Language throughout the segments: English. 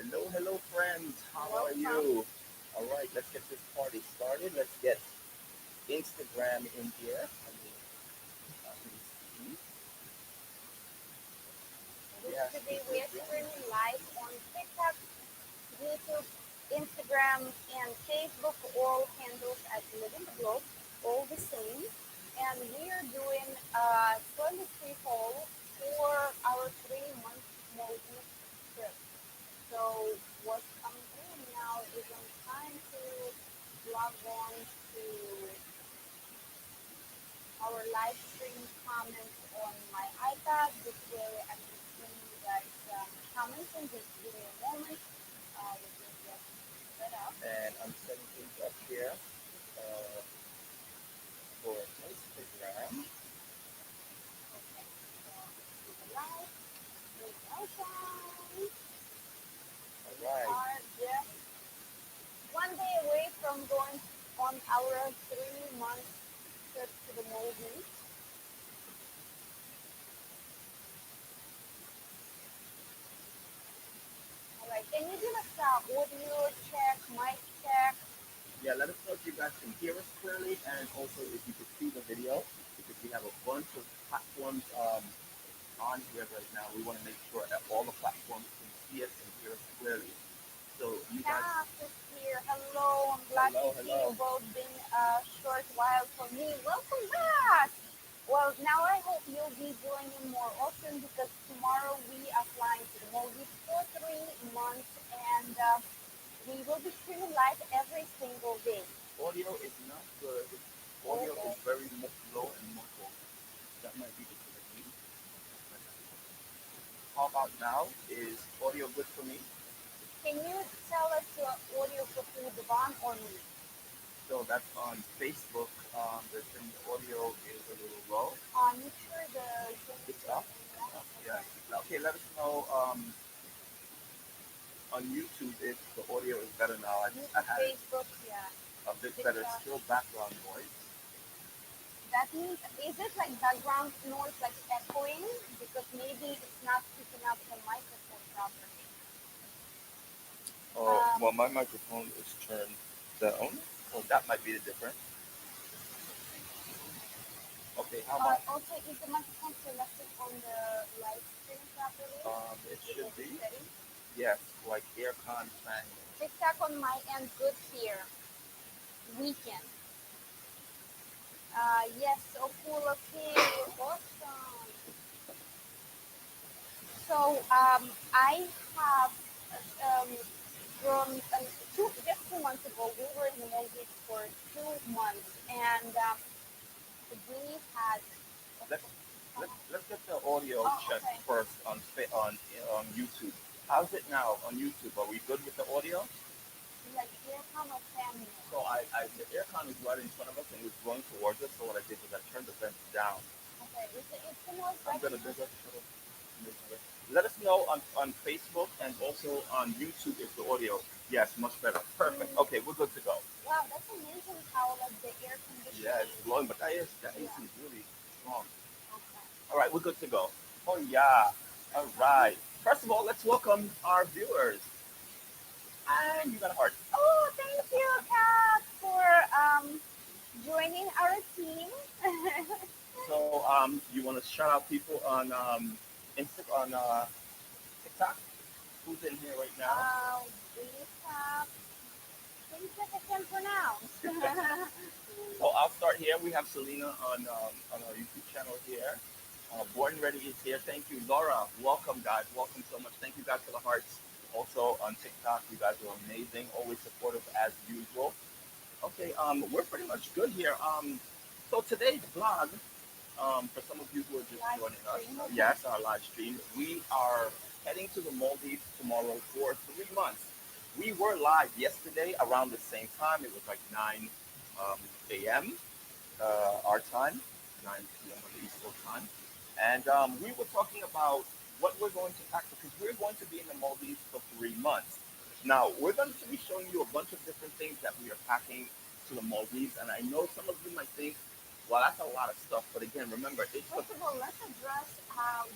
Hello, hello, friends. How are Welcome. you? All right, let's get this party started. Let's get Instagram in here. Let me see. Yes, Today this we is are yeah. streaming live on TikTok, YouTube, Instagram, and Facebook. All handles at Living the Globe, all the same. And we are doing a 23 poll for our 3 month Maldives trip. So what's coming in now is on time to log on to our live stream comments on my iPad. This way I can see you guys comments and just give me a moment. Let me get set up. And I'm setting things up here uh, for Instagram. Okay, so to the live, with Ocean. All We right. are just 1 day away from going on our 3 month trip to the Maldives. All right, can you give us audio check, mic check? Yeah, let us know if you guys can hear us clearly, and also if you can see the video, because we have a bunch of platforms on here right now. We want to make sure that all the platforms can see us and hear us clearly. So you guys, Kath is here. Hello, I'm glad to hello, see you hello. both. Been a short while for me. Welcome back. Well, now I hope you'll be joining more often because tomorrow we are flying to the Maldives for 3 months and we will be streaming live every single day. Audio is not good. Oh, Audio is oh. very low and muffled. That might be the thing. How about now? Is audio good for me? Can you tell us your audio for who, Devon or me? So that's on Facebook. They're saying the audio is a little low. Make sure the Zoom is It's up. working. It's up. Yeah. Yeah. Okay. Okay. Let us know on YouTube if the audio is better now. I YouTube, had it Facebook, yeah. a bit better. TikTok. Still background noise. That means, is it like background noise, like echoing? Because maybe it's not picking up the microphone properly. Oh, Um, well, my microphone is turned down. Oh, that might be the difference. Okay. How about also, is the microphone selected on the live stream properly? it The should audio be? setting? Yes, like aircon fan. TikTok on my end, good here. Weekend. Yes, so cool. Okay, awesome. So I have um, from just 2 months ago, we were in the Maldives for 2 months, and we had. Let's let's get the audio Oh, check okay. first on YouTube. How's it now on YouTube? Are we good with the audio? Like here come a family. So I the aircon is right in front of us and it was blowing towards us. So what I did was I turned the vents down. Okay, it's the noise I'm better gonna now? big up. Let us know on Facebook and also on YouTube if the audio. Yes, much better. Perfect. Mm, Okay, we're good to go. wow, that's amazing how like the air Yeah, it's conditioning. blowing, but that AC Yeah. is really strong. Okay. All right, we're good to go. Oh yeah. All right. First of all, let's welcome our viewers. And you got a heart. Oh, thank you, Kat, for joining our team. So you want to shout out people on on TikTok? Who's in here right now? We have things that I can pronounce. So I'll start here. We have Selena on our YouTube channel here. Born Ready is here. Thank you, Laura. Welcome, guys. Welcome so much. Thank you, guys, for the hearts. Also on TikTok, you guys are amazing. Always supportive as usual. Okay, we're pretty much good here. So today's vlog, for some of you who are just Live joining us, stream, okay. yes, our live stream, we are heading to the Maldives tomorrow for 3 months. We were live yesterday around the same time. It was like 9 a.m. Our time, 9 p.m. on the East Coast time. And we were talking about what we're going to pack because we're going to be in the Maldives for 3 months. Now, we're going to be showing you a bunch of different things that we are packing to the Maldives. And I know some of you might think, well, that's a lot of stuff. But again, remember, it's the First of all, let's address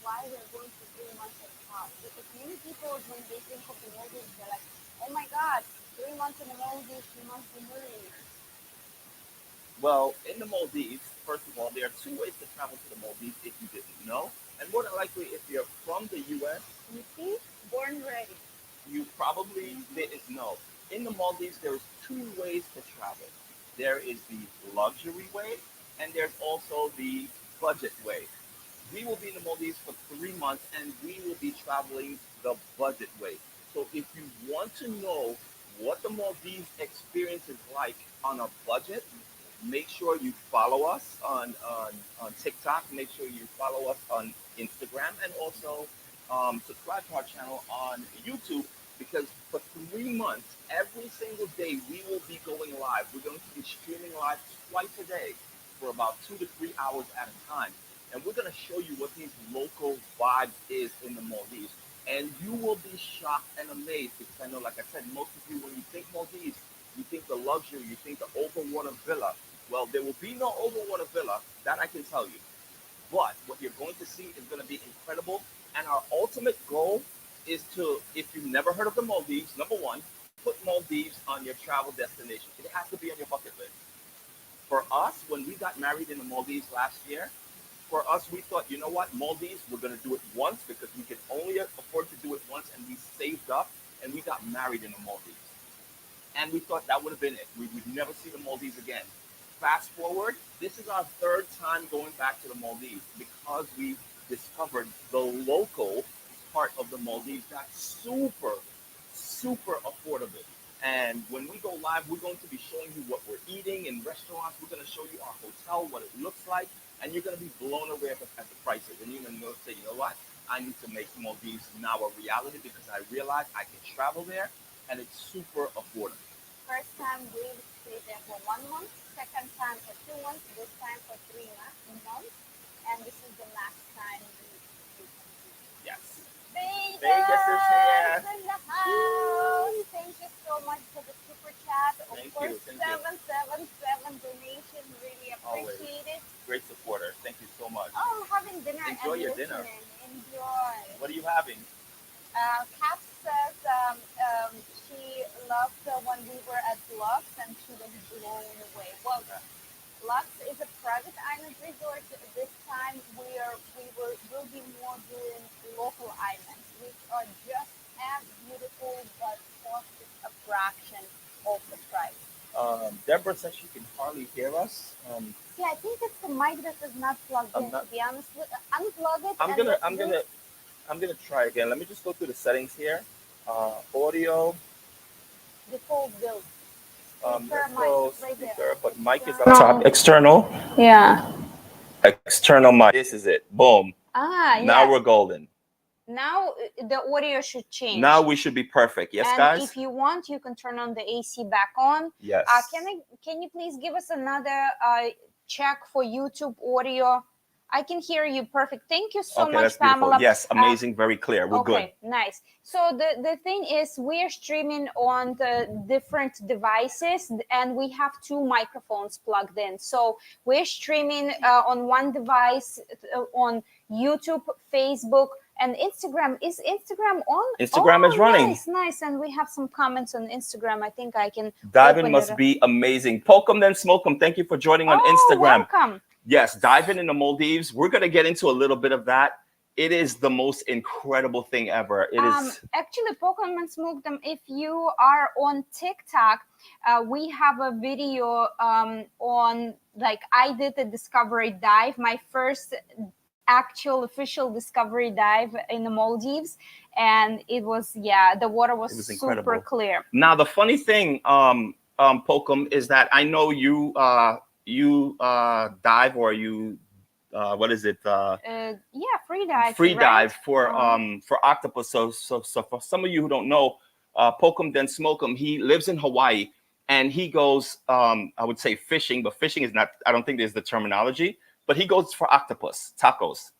why we're going for 3 months at a time. Because many people couples, when they think of the Maldives, they're like, oh my God, 3 months in the Maldives, you must be millionaires. Well, in the Maldives, first of all, there are two ways to travel to the Maldives if you didn't know. And more than likely, if you're from the US, You see, born ready. you probably Mm-hmm. didn't know. In the Maldives, there's two ways to travel. There is the luxury way, and there's also the budget way. We will be in the Maldives for 3 months, and we will be traveling the budget way. So if you want to know what the Maldives experience is like on a budget, make sure you follow us on TikTok. Make sure you follow us on Instagram, and also subscribe to our channel on YouTube, because for 3 months, every single day, we will be going live. We're going to be streaming live twice a day for about 2 to 3 hours at a time. And we're going to show you what these local vibes is in the Maldives. And you will be shocked and amazed, because I know, like I said, most of you, when you think Maldives, you think the luxury, you think the overwater villa. Well, there will be no overwater villa, that I can tell you. But what you're going to see is going to be incredible. And our ultimate goal is to, if you've never heard of the Maldives, number one, put Maldives on your travel destination. It has to be on your bucket list. For us, when we got married in the Maldives last year, for us, we thought, you know what, Maldives, we're going to do it once because we could only afford to do it once, and we saved up and we got married in the Maldives. And we thought that would have been it. We would never see the Maldives again. Fast forward, this is our third time going back to the Maldives because we discovered the local part of the Maldives that's super, super affordable. And when we go live, we're going to be showing you what we're eating in restaurants. We're going to show you our hotel, what it looks like, and you're going to be blown away at the prices. And you're going to say, you know what? I need to make Maldives now a reality because I realize I can travel there and it's super affordable. First time we stayed there for 1 month, second time for 2 months, this time for 3 months, and this is the max time we can do. Yes. Vegas is Vegas here. in the house. Thank you so much for the super chat. Of Thank course, you. Thank you. 777 donation. Really Always. appreciate it. Great supporter. Thank you so much. Oh, having dinner Enjoy and your dinner. listening. Enjoy. What are you having? Kat says she loved when we were at Lux and she was blown away. Well, Okay. Lux is a private island resort. This time will be more doing local islands, which are just as beautiful but cost a fraction of the price. Deborah says she can hardly hear us. See, I think it's the mic that is not plugged I'm in. not. To be honest, unplug it I'm and gonna. let's I'm do. gonna. I'm gonna try again. Let me just go through the settings here. Audio. Default build. Speaker Let's mic go right there. speaker, but mic is up External. top. External. Yeah. External mic. This is it. Boom. Ah, Now yes. we're golden. Now the audio should change. Now we should be perfect. Yes, And guys. if you want, you can turn on the AC back on. Yes. Can you please give us another check for YouTube audio? I can hear you perfect. Thank you so Okay, much, that's beautiful. Pamela. Yes, amazing, very clear. We're good. Okay, nice. So the thing is, we're streaming on the different devices, and we have two microphones plugged in. So we're streaming on one device on YouTube, Facebook, and Instagram. Is Instagram on? Instagram is running. Nice, nice. And we have some comments on Instagram. I think I can Diving open must it. be amazing. Poke 'em, then smoke 'em. Thank you for joining on Instagram. Welcome. Yes, diving in the Maldives. We're going to get into a little bit of that. It is the most incredible thing ever. It is. Actually, Pokemon Smoke them. If you are on TikTok, we have a video on, like, I did a discovery dive, my first actual official discovery dive in the Maldives, and it was, yeah, the water was super incredible. clear. Now the funny thing, Pokem, is that I know you dive, or you what is it? Yeah, free dive. Free right? dive for octopus. So for some of you who don't know, Pokem then Smokem, he lives in Hawaii, and he goes, I would say fishing, but fishing is not. I don't think there's the terminology, but he goes for octopus tacos.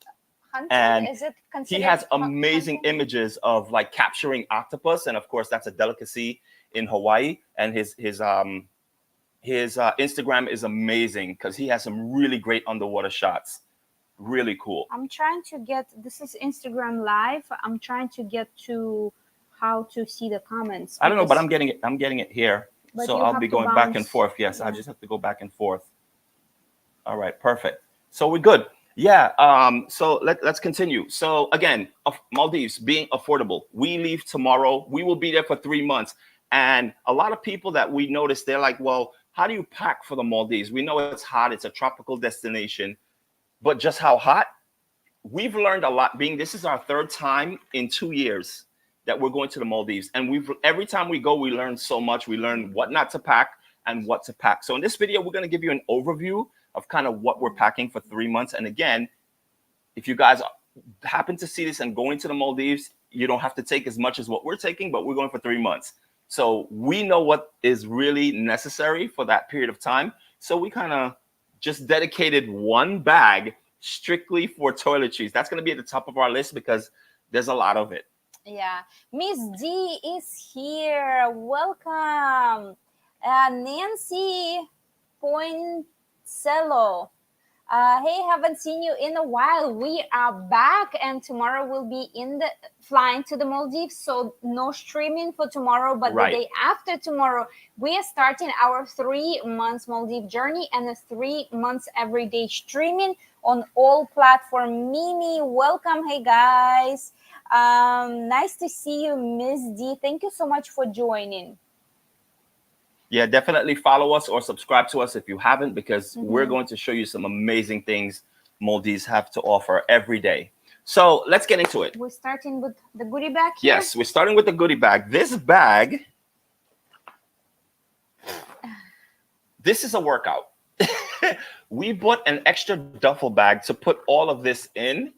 Hunting? And Is it he has considered amazing hunting? images of like capturing octopus, and of course that's a delicacy in Hawaii. And his Instagram is amazing because he has some really great underwater shots. Really cool. I'm trying to get, this is Instagram Live. I'm trying to get to how to see the comments I don't know, but because, I'm getting it. I'm getting it here. but So you I'll be have to going back and bounce. forth. Yes, I Yeah. just have to go back and forth. All right, perfect. So we're good. Yeah. So let's continue. So again, Maldives being affordable. We leave tomorrow. We will be there for 3 months. And a lot of people that we notice, they're like, well, how do you pack for the Maldives? We know it's hot. It's a tropical destination, but just how hot? We've learned a lot. Being this is our third time in 2 years that we're going to the Maldives, and we've every time we go, we learn so much. We learn what not to pack and what to pack. So in this video, we're going to give you an overview of kind of what we're packing for 3 months. And again, if you guys happen to see this and going to the Maldives, you don't have to take as much as what we're taking, but we're going for 3 months. So we know what is really necessary for that period of time. So we kind of just dedicated one bag strictly for toiletries. That's going to be at the top of our list because there's a lot of it. Yeah. Miss D is here. Welcome. Nancy Poinsello. Hey, haven't seen you in a while. We are back, and tomorrow we'll be in the flying to the Maldives. So no streaming for tomorrow, but the Right. day after tomorrow, we are starting our 3 months Maldives journey and a 3 months everyday streaming on all platform. Mimi, welcome. Hey guys, nice to see you, Miss D. Thank you so much for joining. Yeah, definitely follow us or subscribe to us if you haven't, because we're going to show you some amazing things Maldives have to offer every day. So let's get into it. We're starting with the goodie bag here. Yes, we're starting with the goodie bag. This bag, this is a workout. We bought an extra duffel bag to put all of this in,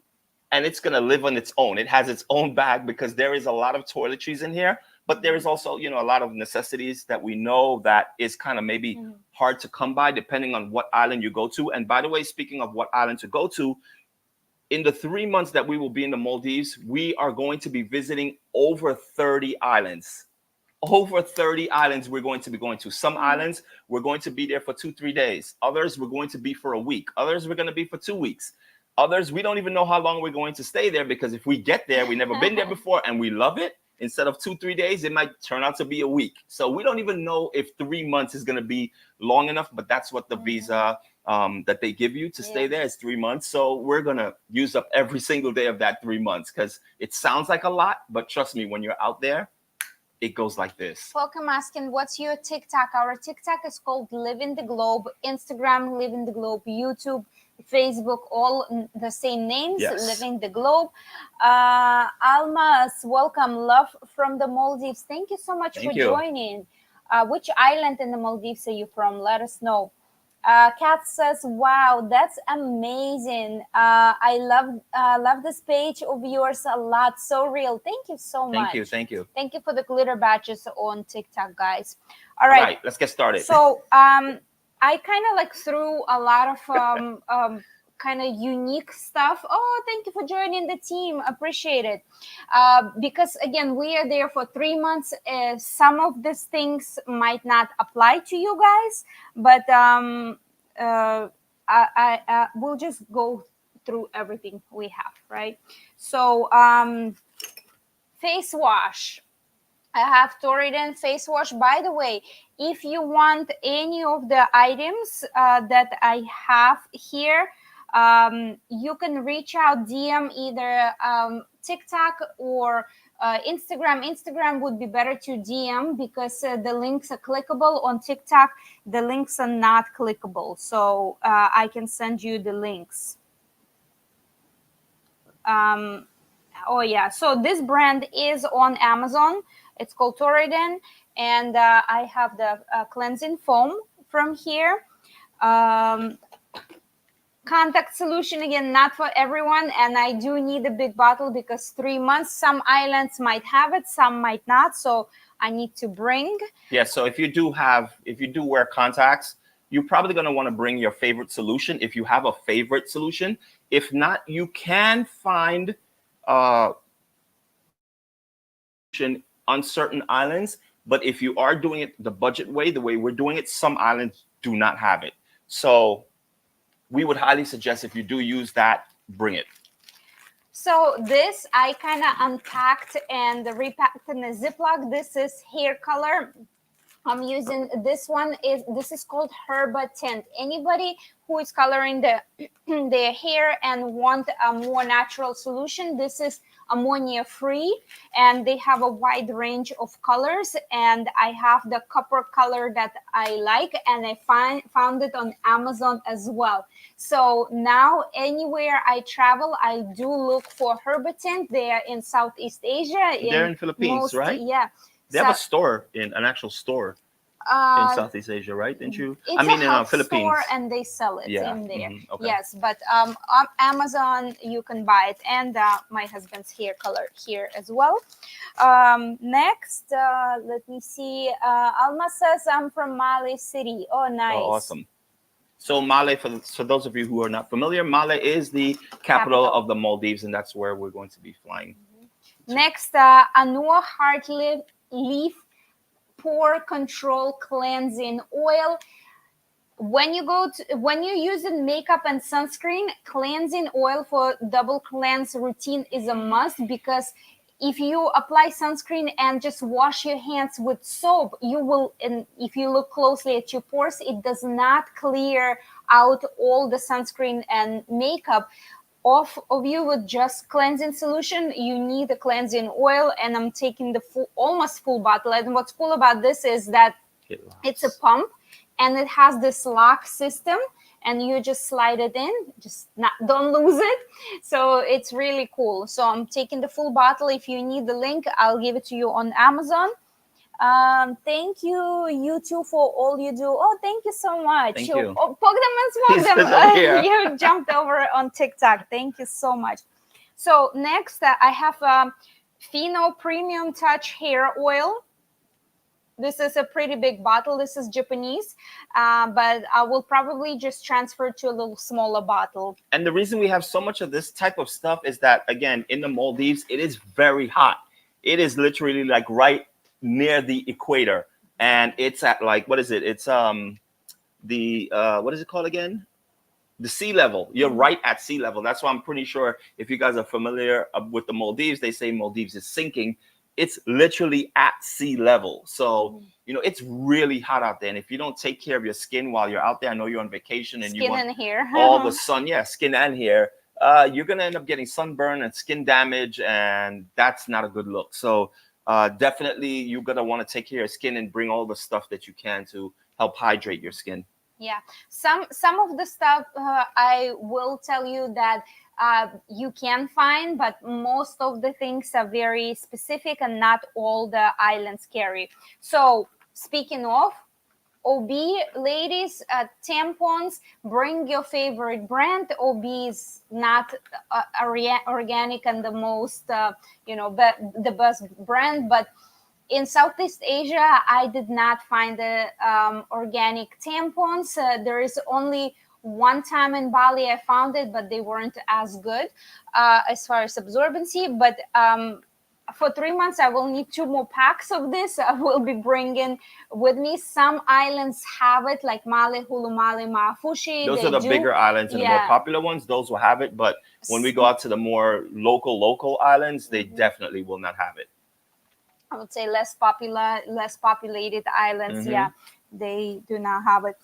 and it's going to live on its own. It has its own bag because there is a lot of toiletries in here, but there is also, a lot of necessities that we know that is kind of maybe hard to come by depending on what island you go to. And by the way, speaking of what island to go to, in the 3 months that we will be in the Maldives, we are going to be visiting over 30 islands. Over 30 islands we're going to be going to. Some islands we're going to be there for 2-3 days. Others we're going to be for a week. Others we're going to be for 2 weeks. Others we don't even know how long we're going to stay there, because if we get there, we've never been there before and we love it, instead of 2-3 days, it might turn out to be a week. So we don't even know if 3 months is going to be long enough, but that's what the visa that they give you to stay there is 3 months. So we're going to use up every single day of that 3 months, because it sounds like a lot, but trust me, when you're out there, it goes like this. Welcome asking, what's your TikTok? Our TikTok is called Living the Globe. Instagram, Living the Globe. YouTube, Facebook, all the same names, Yes. Living the Globe. Almas, welcome. Love from the Maldives. Thank you so much Thank for you. joining. Which island in the Maldives are you from? Let us know. Kat says, "Wow, that's amazing. I love this page of yours a lot. So real. Thank you so Thank much. you. Thank you. Thank you for the glitter badges on TikTok, guys. All All right. right, let's get started. So I kind of like threw a lot of kind of unique stuff. Oh, thank you for joining the team. Appreciate it. Because again, we are there for 3 months. Some of these things might not apply to you guys, but I will just go through everything we have, right? So face wash. I have Torrident face wash. By the way, if you want any of the items that I have here, you can reach out, DM either TikTok or Instagram. Instagram would be better to DM because the links are clickable. On TikTok, the links are not clickable. So I can send you the links. Oh yeah, so this brand is on Amazon. It's called Torrident, and I have the cleansing foam from here. Contact solution, again, not for everyone, and I do need a big bottle because 3 months. Some islands might have it, some might not, so I need to bring. Yeah, so if you do wear contacts, you're probably going to want to bring your favorite solution if you have a favorite solution. If not, you can find on certain islands, but if you are doing it the budget way, the way we're doing it, some islands do not have it. So we would highly suggest if you do use that, bring it. So this I kind of unpacked and repacked in a Ziploc. This is hair color. I'm using this one. This is called Herba Tint. Anybody who is coloring their hair and want a more natural solution, this is ammonia free, and they have a wide range of colors. And I have the copper color that I like, and I found it on Amazon as well. So now anywhere I travel, I do look for Herba Tint. They are in Southeast Asia, They're in in Philippines, most, right? yeah. They have a So store in an actual store in uh, Southeast Asia, right? Didn't you? I it's a mean, in hub Philippines. store and they sell it Yeah. in there. Okay. Yes, but on Amazon you can buy it, and my husband's hair color here as well. Next, let me see. Alma says I'm from Mali City. Oh, Oh, nice. awesome. So Male, for those of you who are not familiar, Male is the capital Capital. of the Maldives, and that's where we're going to be flying. Next, Anua Heart Leaf Pore Control Cleansing Oil. When you use the makeup and sunscreen, cleansing oil for double cleanse routine is a must, because if you apply sunscreen and just wash your hands with soap, you will, and if you look closely at your pores, it does not clear out all the sunscreen and makeup off of you with just cleansing solution. You need a cleansing oil, and I'm taking the almost full bottle. And what's cool about this is that It it's a locks. pump, and it has this lock system, and you just slide it in, just not, don't lose it. So it's really cool. So I'm taking the full bottle. If you need the link, I'll give it to you on Amazon. Thank you, you two, for all you do. Oh, thank you so much. Thank you. Oh, poke them and He smoke says over them. here. You jumped over on TikTok. Thank you so much. So next, I have Fino Premium Touch Hair Oil. This is a pretty big bottle. This is Japanese, but I will probably just transfer to a little smaller bottle. And the reason we have so much of this type of stuff is that, again, in the Maldives, it is very hot. It is literally like right near the equator, and it's at like, what is it? It's the what is it called again? The sea level. You're right at sea level. That's why I'm pretty sure if you guys are familiar with the Maldives, they say Maldives is sinking. It's literally at sea level. So, it's really hot out there. And if you don't take care of your skin while you're out there, I know you're on vacation and you Skin want and hair. all the sun, yeah, skin and hair, you're going to end up getting sunburn and skin damage. And that's not a good look. So definitely you're going to want to take care of your skin and bring all the stuff that you can to help hydrate your skin. Yeah, some of the stuff I will tell you that you can find, but most of the things are very specific, and not all the islands carry. So speaking of OB, ladies, tampons, bring your favorite brand. OB is not organic and the most, the best brand, but in Southeast Asia, I did not find the organic tampons. There is only one time in Bali I found it, but they weren't as good as far as absorbency. But for 3 months, I will need 2 more packs of this. I will be bringing with me. Some islands have it, like Male, Hulumale, Maafushi. Those They are the do. bigger islands and the more Yeah. popular ones. Those will have it. But when we go out to the more local islands, they definitely will not have it. I would say less populated islands. Yeah, they do not have it.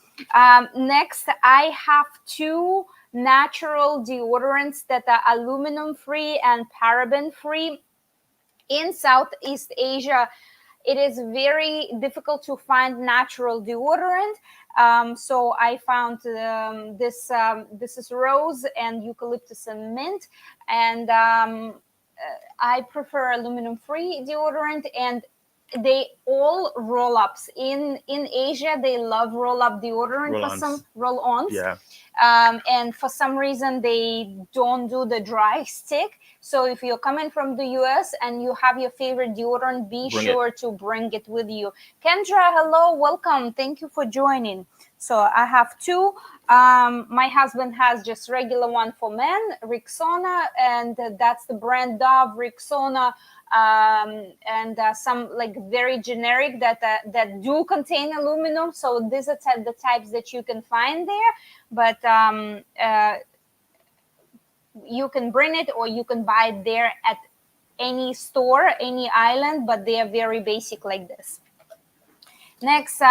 Next, I have 2 natural deodorants that are aluminum free and paraben free. In Southeast Asia, it is very difficult to find natural deodorant. So I found this. This is rose and eucalyptus and mint, and I prefer aluminum free deodorant, and they all roll ups. In Asia, they love roll up deodorant for some roll ons. Yeah. And for some reason, they don't do the dry stick. So if you're coming from the US and you have your favorite deodorant, be sure to bring it with you. Kendra, hello, welcome. Thank you for joining. So I have 2. My husband has just regular one for men, Rexona, and that's the brand Dove, Rexona, and some like very generic that do contain aluminum. So these are the types that you can find there, but you can bring it or you can buy it there at any store, any island, but they are very basic like this. Next,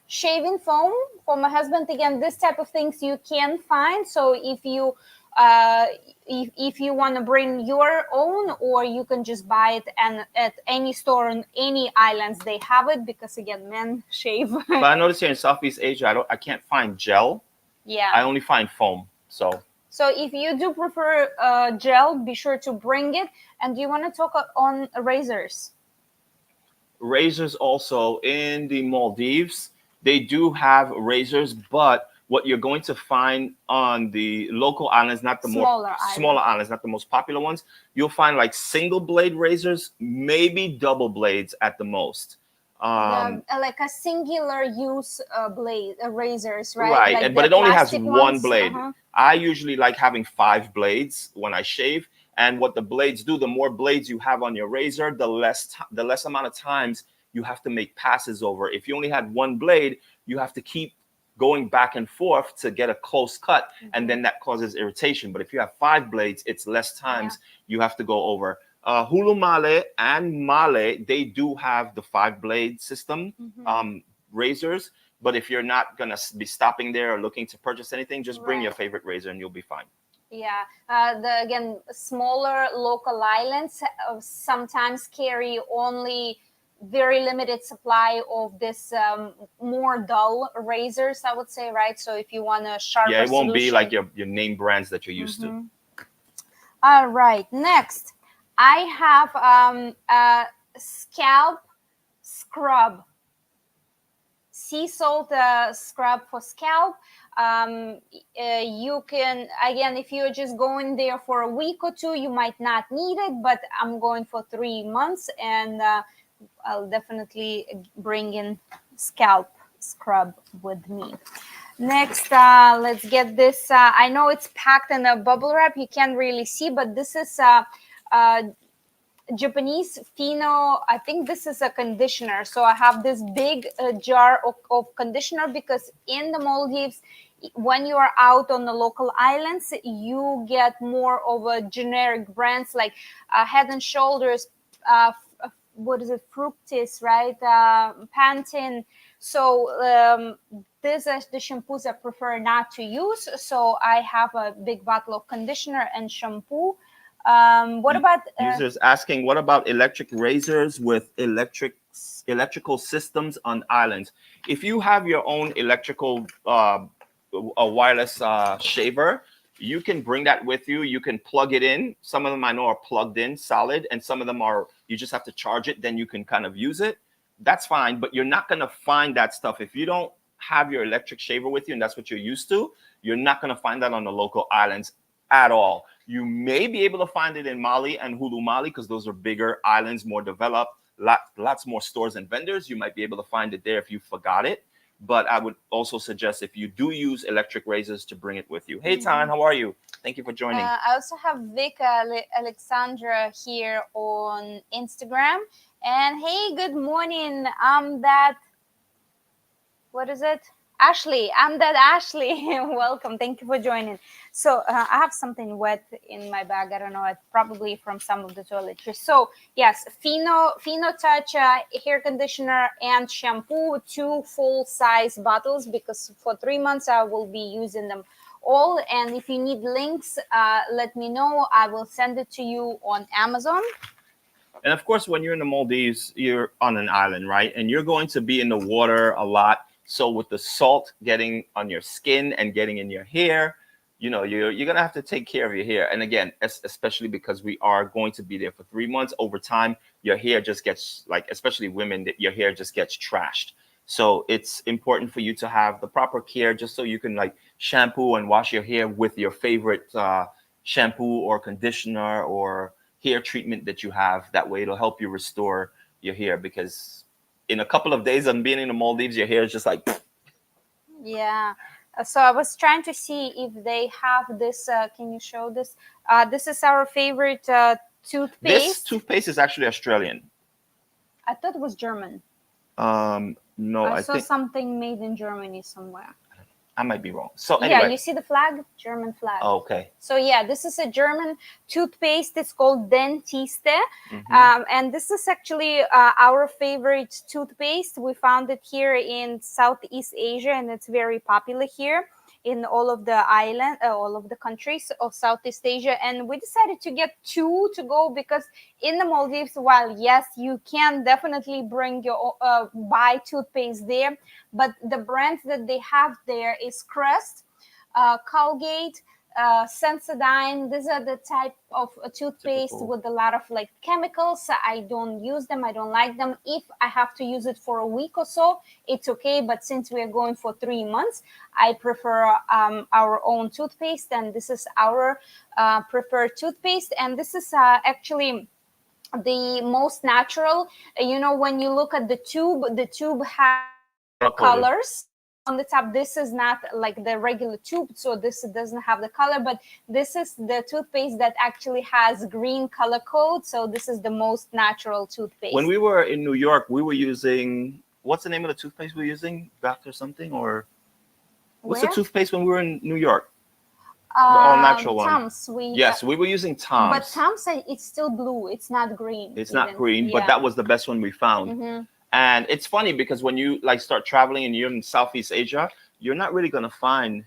shaving foam for my husband. Again, this type of things you can find. So uh, if you want to bring your own, or you can just buy it and at any store on any islands they have it, because again, men shave. But I noticed here in Southeast Asia, I can't find gel. I Yeah. only find foam. So So if you do prefer gel, be sure to bring it. And do you want to talk on razors? razors also in the Maldives, they do have razors, but what you're going to find on the local islands, not the more Smaller smaller island. islands, not the most popular ones, you'll find like single blade razors, maybe double blades at the most. The Um, like a singular use blade razors, right? right, Like but the it only has plastic one ones. blade. Uh-huh. I usually like having five blades when I shave. And what the blades do, the more blades you have on your razor, the less amount of times you have to make passes over. If you only had one blade, you have to keep going back and forth to get a close cut, and Mm-hmm. then that causes irritation. But if you have five blades, it's less Yeah. times you have to go over. Hulu Male and Male, they do have the five blade system Mm-hmm. um, razors. But if you're not gonna be stopping there or looking to purchase anything, just bring your Right. favorite razor and you'll be fine. Yeah. The again, smaller local islands sometimes carry only very limited supply of this more dull razors, I would say, right? So if you want a Yeah, sharper it won't be like solution. your name brands that you're used to. Mm-hmm. All right. Next, I have a scalp scrub, sea salt scrub for scalp. You can, again, if you're just going there for a week or two, you might not need it, but I'm going for 3 months, and I'll definitely bring in scalp scrub with me. Next, let's get this. I know it's packed in a bubble wrap, you can't really see, but this is uh, Japanese Fino. I think this is a conditioner. So I have this big jar of conditioner, because in the Maldives, when you are out on the local islands, you get more of a generic brands like Head and Shoulders, what is it, Fructis, right? Pantene. So these are the shampoos I prefer not to use. So I have a big bottle of conditioner and shampoo. What about Users asking, what about electric razors with electrical systems on islands? If you have your own electrical a wireless shaver, you can bring that with you. You can plug it in. Some of them I know are plugged in solid, and some of them are you just have to charge it. Then you can kind of use it. That's fine, but you're not gonna find that stuff if you don't have your electric shaver with you, and that's what you're used to. You're not gonna find that on the local islands at all. You may be able to find it in Mali and Hulu Mali because those are bigger islands, more developed, lots more stores and vendors. You might be able to find it there if you forgot it. But I would also suggest if you do use electric razors to bring it with you. Hey, Tan, mhm. how are you? Thank you for joining. I also have Vic Alexandra here on Instagram. And hey, good morning. That what is it? Ashley, I'm that Ashley. Welcome. Thank you for joining. So I have something wet in my bag. I don't know. It's probably from some of the toiletries. So yes, Fino Touch hair conditioner and shampoo, two full size bottles, because for 3 months I will be using them all. And if you need links, let me know. I will send it to you on Amazon. And of course, when you're in the Maldives, you're on an island, right? And you're going to be in the water a lot. So with the salt getting on your skin and getting in your hair, you're gonna have to take care of your hair. And again, especially because we are going to be there for 3 months. Over time, your hair just gets like, especially women, that your hair just gets trashed. So it's important for you to have the proper care, just so you can like shampoo and wash your hair with your favorite shampoo or conditioner or hair treatment that you have. That way it'll help you restore your hair, because in a couple of days on being in the Maldives, your hair is just like Yeah. So I was trying to see if they have this. Can you show this? This is our favorite This Toothpaste. toothpaste is actually Australian. I thought it was German. No, I I saw think something made in Germany somewhere. I might be wrong. So Yeah, anyway, you see the flag? German flag. okay. So yeah, this is a German toothpaste. It's called Dentiste, Hmm. and this is actually our favorite toothpaste. We found it here in Southeast Asia, and it's very popular here in all of the all of the countries of Southeast Asia. And we decided to get two to go because in the Maldives, while yes, you can definitely bring your buy toothpaste there, but the brands that they have there is Crest, Colgate, Sensodyne. These are the type of toothpaste Typical. with a lot of like chemicals. I don't use them. I don't like them. If I have to use it for a week or so, it's okay. But since we are going for 3 months, I prefer our own toothpaste, and this is our preferred toothpaste. And this is actually the most natural. When you look at the tube has Color coded. colors on the top. This is not like the regular tube, so this doesn't have the color, but this is the toothpaste that actually has green color code, so this is the most natural When toothpaste. we were in New York, we were using what's the name of the toothpaste we were using? Dr. something or what's the Where? toothpaste when we were in New York? The all natural one. Tums. We Yes, we were using But Tom's. Tums, it's still blue. It's not green It's not even. green, but Yeah. that was the best one we found. Hmm. And it's funny because when you like start traveling and you're in Southeast Asia, you're not really gonna find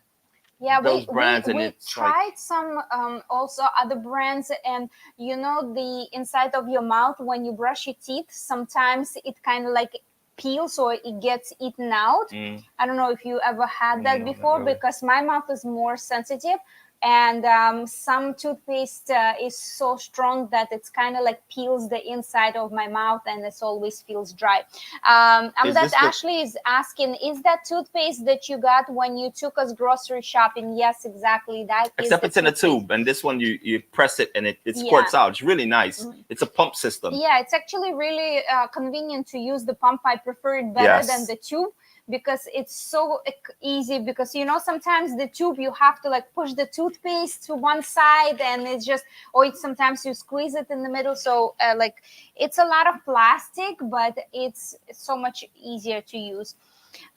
Yeah, we those we brands, and we it's like tried some also other brands, and the inside of your mouth when you brush your teeth, sometimes it kind of like peels or it gets eaten out. mm, I don't know if you ever had that no, not before, really. because my mouth is more sensitive, and some toothpaste is so strong that it's kind of like peels the inside of my mouth, and it always feels dry. Is That this the Ashley is asking, is that toothpaste that you got when you took us grocery shopping? Yes, exactly. That is except the it's in a toothpaste. tube, and this one you press it and it Yeah. squirts out. It's really nice. It's a pump system. Yeah, it's actually really convenient to use the pump. I prefer it better than Yes. the tube because it's so easy. Because sometimes the tube you have to like push the toothpaste to one side, and it's just, or sometimes you squeeze it in the middle. So like it's a lot of plastic, but it's so much easier to use.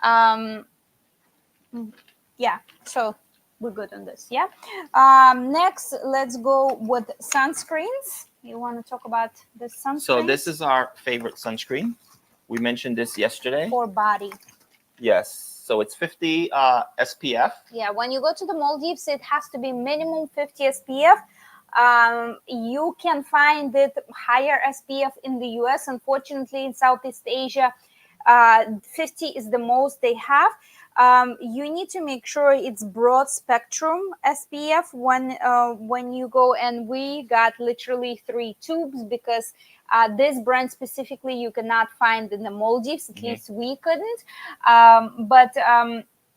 Um, yeah, so we're good on this. Yeah. Next, let's go with sunscreens. You want to talk about the So this sunscreens is our favorite sunscreen. We mentioned this yesterday. for body? Yes. So it's 50 SPF. Yeah, when you go to the Maldives, it has to be minimum 50 SPF. You can find it higher SPF in the US. Unfortunately, in Southeast Asia, 50 is the most they have. You need to make sure it's broad spectrum SPF when you go. And we got literally 3 tubes because this brand specifically you cannot find in the Maldives. At Mhm. least we couldn't. But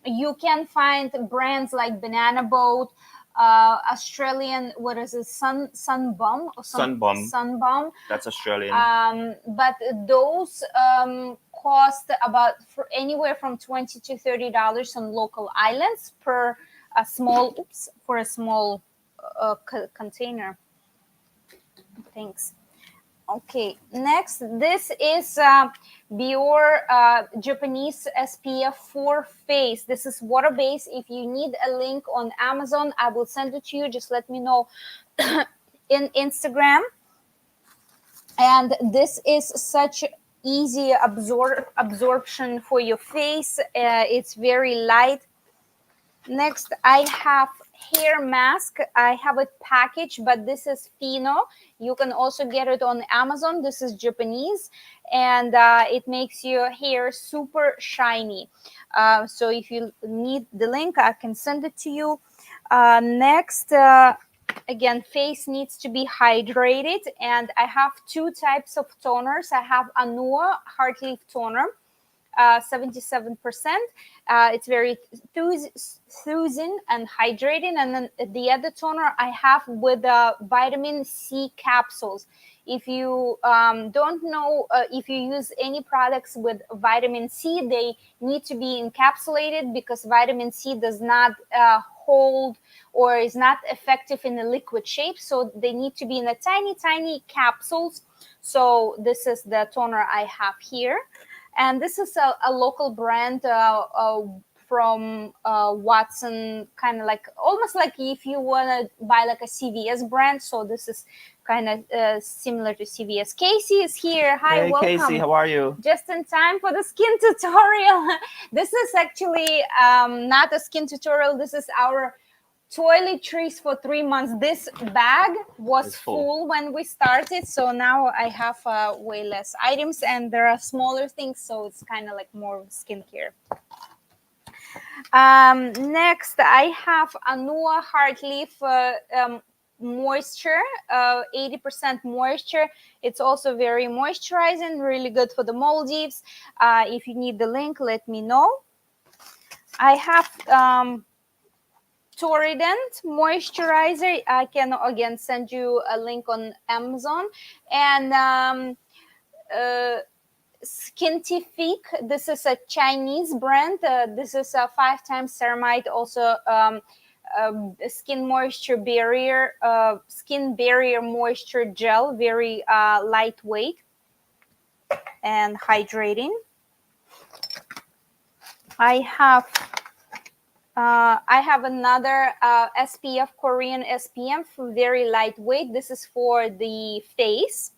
you can find brands like Banana Boat, Australian, what is it, Sunbum or some Sunbum. Sunbum. That's Australian. But those cost about for anywhere from $20 to $30 on local islands per a small for a small container. Thanks. Okay, next, this is Bior Japanese SPF for face. This is water based. If you need a link on Amazon, I will send it to you. Just let me know in Instagram. And this is such easy absorption for your face. It's very light. Next, I have hair mask. I have it packaged, but this is Fino. You can also get it on Amazon. This is Japanese, and it makes your hair super shiny. So if you need the link, I can send it to you. Next, again, face needs to be hydrated, and I have 2 types of toners. I have Anua Heart Leaf Toner, 77%. It's very soothing and hydrating. And then the other toner I have with vitamin C capsules. If you don't know, if you use any products with vitamin C, they need to be encapsulated because vitamin C does not hold or is not effective in a liquid shape. So they need to be in a tiny, tiny capsules. So this is the toner I have here. And this is a local brand from Watson, kind of like almost like if you want to buy like a CVS brand. So this is kind of similar to CVS. Casey is here. Hi, Hey, welcome. Casey, how are you? Just in time for the skin tutorial. This is actually not a skin tutorial. This is our toiletries for 3 months. This bag was It's full. full when we started, so now I have way less items, and there are smaller things, so it's kind of like more skincare. Next, I have Anua Heart Leaf moisture, 80% moisture. It's also very moisturizing, really good for the Maldives. If you need the link, let me know. I have Torrident moisturizer. I can again send you a link on Amazon. And Skintifique. This is a Chinese brand. This is a 5 times ceramide, also skin moisture barrier, skin barrier moisture gel, very lightweight and hydrating. I have another SPF, Korean SPF, very lightweight. This is for the face.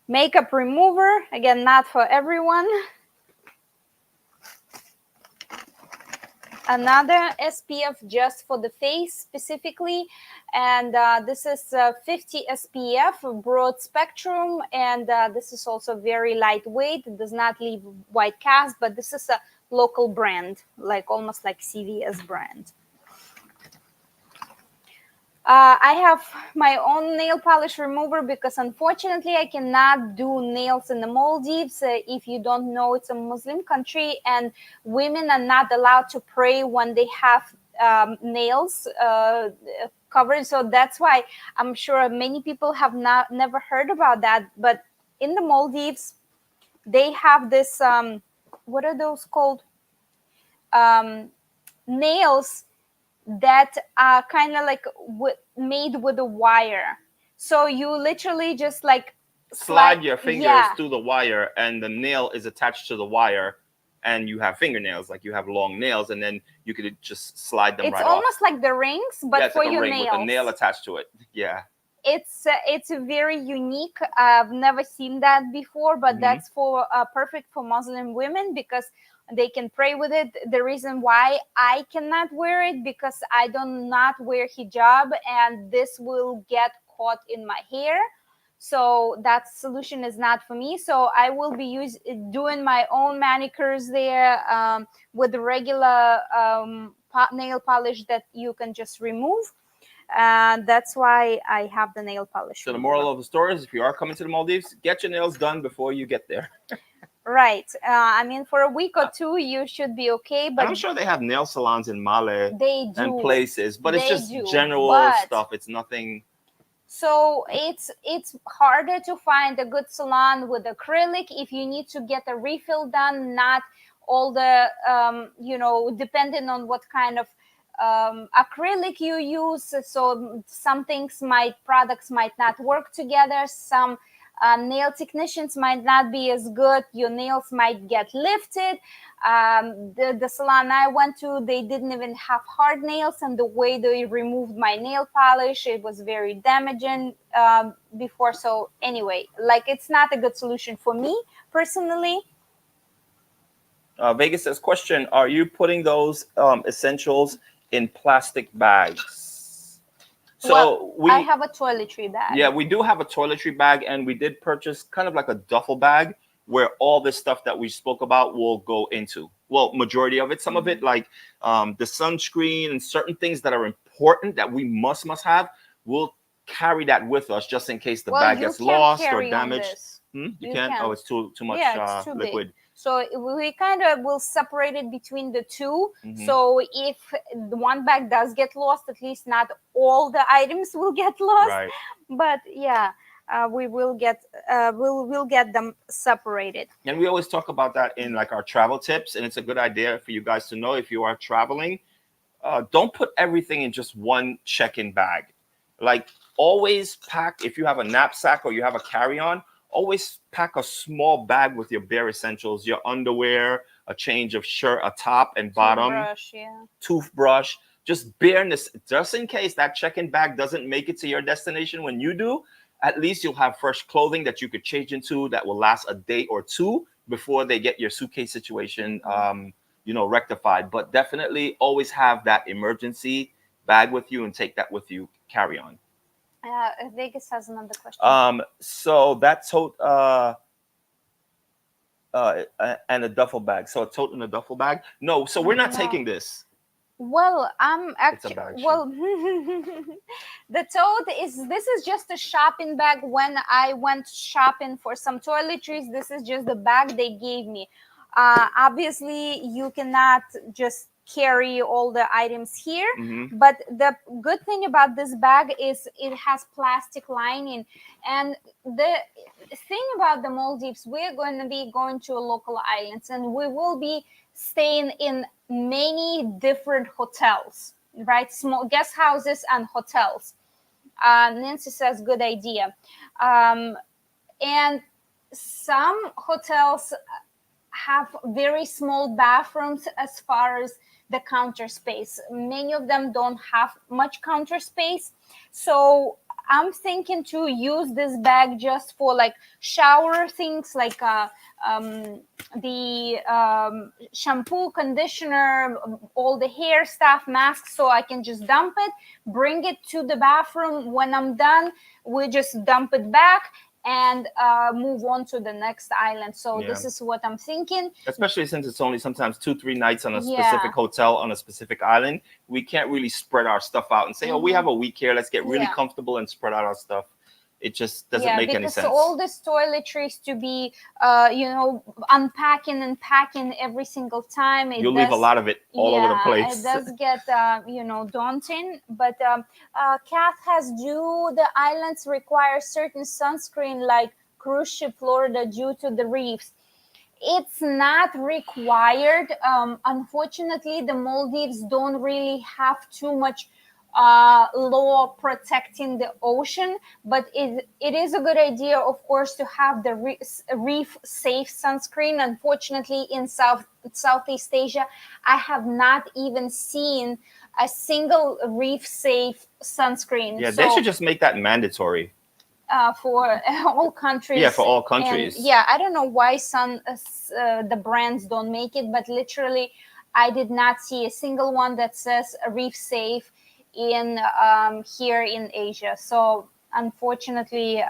Makeup remover, again, not for everyone. Another SPF just for the face specifically. And this is 50 SPF, broad spectrum. And this is also very lightweight. It does not leave white cast, but this is a local brand, like almost like CVS brand. I have my own nail polish remover because unfortunately I cannot do nails in the Maldives. If you don't know, it's a Muslim country and women are not allowed to pray when they have nails covered. So that's why I'm sure many people have never heard about that. But in the Maldives, they have this, what are those called? Nails that are kind of like made with a wire. So you literally just like Slide your fingers through the wire, and the nail is attached to the wire, and you have fingernails, like you have long nails, and then you could just slide them it's right almost off. like the rings, but Yeah, it's for like a your ring nails. with a nail attached to it. Yeah. It's very unique. I've never seen that before, but that's for perfect for Muslim women because they can pray with it. The reason why I cannot wear it because I do not wear hijab, and this will get caught in my hair. So that solution is not for me. So I will be doing my own manicures there with the regular nail polish that you can just remove. And that's why I have the nail polish. So the moral of the story is, if you are coming to the Maldives, get your nails done before you get there. Right. I mean, for a week or two, you should be okay. But and I'm sure they have nail salons in Male they do and places, but it's They just do, general but stuff. It's nothing. so it's harder to find a good salon with acrylic if you need to get a refill done. Not all the depending on what kind of acrylic you use. So some products might not work together. Some nail technicians might not be as good. Your nails might get lifted. The salon I went to, they didn't even have hard nails, and the way they removed my nail polish, it was very damaging before. So anyway, like, it's not a good solution for me personally. Vegas says, question, are you putting those essentials in plastic bags? So I have a toiletry bag. Yeah, we do have a toiletry bag, and we did purchase kind of like a duffel bag where all this stuff that we spoke about will go into. Well, majority of it, some of it, like the sunscreen and certain things that are important that we must have, we'll carry that with us just in case the bag gets lost or damaged. You can't? Oh, it's too much yeah, it's too liquid. Big. So we kind of will separate it between the two. Hmm. So if the one bag does get lost, at least not all the items will get lost. Right. But yeah, we will get we'll get them separated. And we always talk about that in like our travel tips, and it's a good idea for you guys to know if you are traveling. Don't put everything in just one check-in bag. Like always pack, if you have a knapsack or you have a carry-on, always pack a small bag with your bare essentials, your underwear, a change of shirt, a top and bottom, Toothbrush, yeah. toothbrush, just bareness, just in case that check-in bag doesn't make it to your destination when you do. At least you'll have fresh clothing that you could change into that will last a day or two before they get your suitcase situation rectified. But definitely always have that emergency bag with you and take that with you, carry on. Vegas has another question. So that tote and a duffel bag. So a tote and a duffel bag. No, so we're not No. taking this. Well, I'm It's a actually bag. well. The tote is this is just a shopping bag. When I went shopping for some toiletries, this is just the bag they gave me. Obviously, you cannot just carry all the items here. Mm-hmm. But the good thing about this bag is it has plastic lining, and the thing about the Maldives, we're going to be going to local islands, and we will be staying in many different hotels, right? Small guest houses and hotels. Nancy says, good idea. And some hotels have very small bathrooms as far as the counter space. Many of them don't have much counter space. So I'm thinking to use this bag just for like shower things, like the shampoo, conditioner, all the hair stuff, masks, so I can just dump it, bring it to the bathroom. When I'm done, we just dump it back and move on to the next island. So Yeah. this is what I'm thinking. Especially since it's only sometimes 2-3 nights on a Yeah. specific hotel on a specific island, we can't really spread our stuff out and say, "Oh, we have a week here. Let's get really Yeah. comfortable and spread out our stuff." It just doesn't Yeah, make any because sense. all this toiletries to be, unpacking and packing every single time. You'll leave a lot of it all over the Yeah, place. it does get, daunting. But Kath has, do the islands require certain sunscreen like cruise ship Florida due to the reefs? It's not required. Unfortunately, the Maldives don't really have too much law protecting the ocean, but it is a good idea, of course, to have the reef safe sunscreen. Unfortunately, in Southeast Asia, I have not even seen a single reef safe sunscreen. Yeah, So they should just make that mandatory. For all countries. Yeah, for all And countries. yeah, I don't know why the brands don't make it, but literally, I did not see a single one that says reef safe in here in Asia. So unfortunately,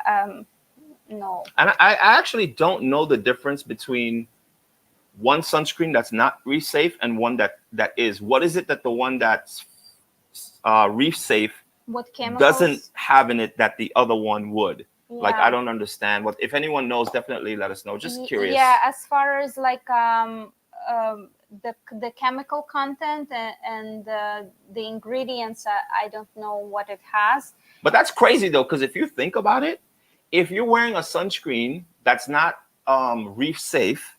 no. And I actually don't know the difference between one sunscreen that's not reef safe and one that is. What is it that the one that's reef safe What chemicals? doesn't have in it that the other one would? Like, Yeah. I don't understand. What if anyone knows? Definitely let us know. Just curious. Yeah, as far as like the chemical content and the ingredients, I don't know what it has. But that's crazy though, because if you think about it, if you're wearing a sunscreen that's not reef safe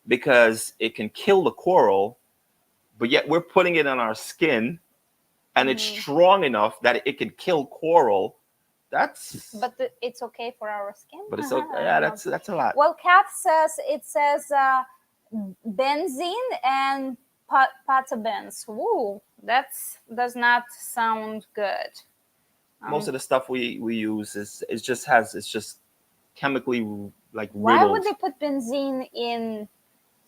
because it can kill the coral, but yet we're putting it on our skin and it's strong enough that it can kill coral. But it's okay for our skin. But it's okay. Yeah, that's a lot. Well, Kat says it says benzene and parabens. Woo, does not sound good. Most of the stuff we use it's just chemically like why riddled. would they put benzene in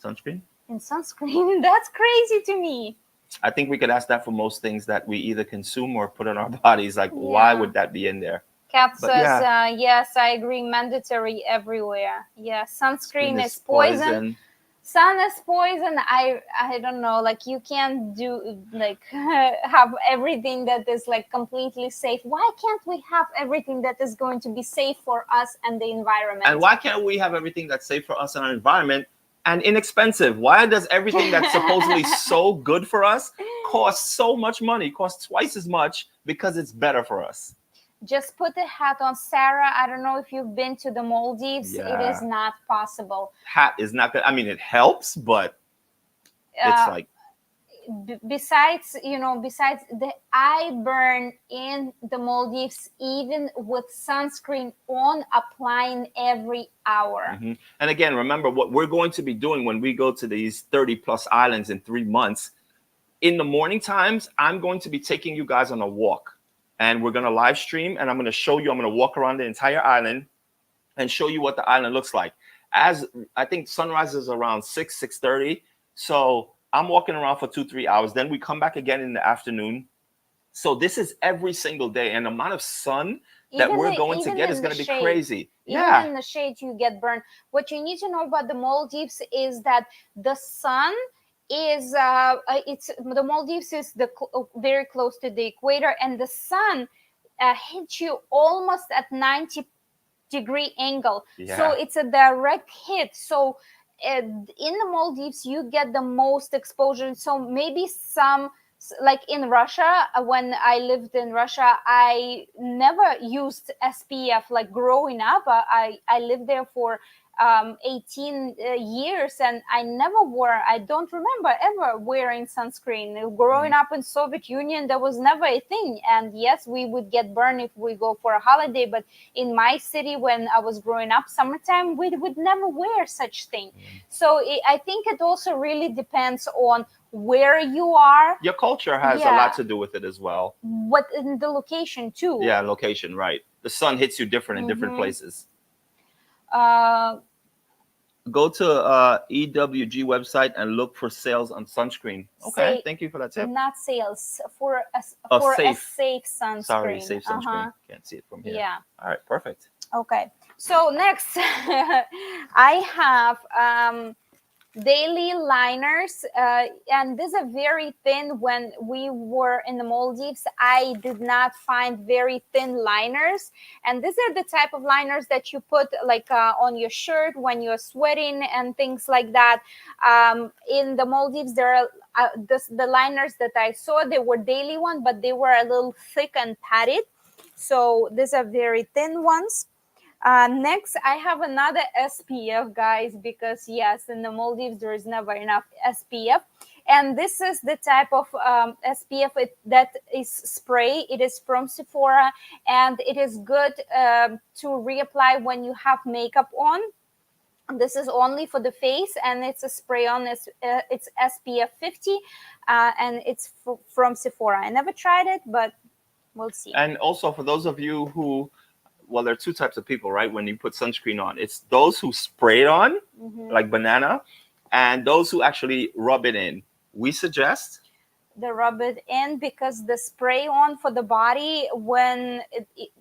sunscreen? In sunscreen, that's crazy to me. I think we could ask that for most things that we either consume or put on our bodies. Like, why would that be in there? Kat says, yes, I agree, mandatory everywhere. Yeah, sunscreen is poison. Sun is poison. I don't know, like you can't do like have everything that is like completely safe. Why can't we have everything that is going to be safe for us and the environment? And why can't we have everything that's safe for us and our environment and inexpensive. Why does everything that's supposedly so good for us cost so much money, cost twice as much? Because it's better for us. Just put a hat on, Sarah. I don't know if you've been to the Maldives. It is Yeah, not possible. hat is not good. I mean, it helps, but it's Uh, like, Besides, besides the eye burn in the Maldives, even with sunscreen on, applying every hour. mhm. And again, remember what we're going to be doing when we go to these 30 plus islands in 3 months. In the morning times, I'm going to be taking you guys on a walk, and we're going to live stream, and I'm going to show you, I'm going to walk around the entire island and show you what the island looks like. As I think sunrise is around 6:30. So I'm walking around for 2-3 hours. Then we come back again in the afternoon. So this is every single day, and the amount of sun that we're going to Even get is in the going to be shade, crazy. even Yeah. in the shade, you get burned. What you need to know about the Maldives is that the sun is it's the Maldives is very close to the equator, and the sun hits you almost at 90-degree angle, so Yeah. it's a direct hit. So in the Maldives you get the most exposure. So maybe some, like in Russia, when I lived in Russia, I never used SPF. Like growing up, I lived there for 18 years, and I never wore, I don't remember ever wearing sunscreen. Growing Mhm. up in Soviet Union, there was never a thing. And yes, we would get burned if we go for a holiday, but in my city when I was growing up, summertime, we would never wear such thing. So I think it also really depends on where you are. Your culture has a Yeah, lot to do with it as well. what in the location too. Yeah, location, right. The sun hits you different in different Mm-hmm. places. uh Go to EWG website and look for sales on sunscreen. Okay, say thank you for that tip. Not sales, for a Oh, for a safe. safe Sorry, sunscreen. safe sunscreen. Uh-huh. Can't see it from here. Yeah. All right, perfect. Okay, so next I have daily liners, and these are very thin. When we were in the Maldives, I did not find very thin liners, and these are the type of liners that you put like on your shirt when you're sweating and things like that. In the Maldives, there are the liners that I saw, they were daily one, but they were a little thick and padded. So these are very thin ones. Next, I have another SPF, guys, because yes, in the Maldives there is never enough SPF, and this is the type of SPF that is spray. It is from Sephora, and it is good to reapply when you have makeup on. This is only for the face, and it's a spray on. It's SPF 50, and it's from Sephora. I never tried it, but we'll see. And also for those of you who, well, there are two types of people, right? When you put sunscreen on, it's those who spray it on, Mm-hmm. like banana, and those who actually rub it in. We suggest. The rub it in, because the spray on for the body, when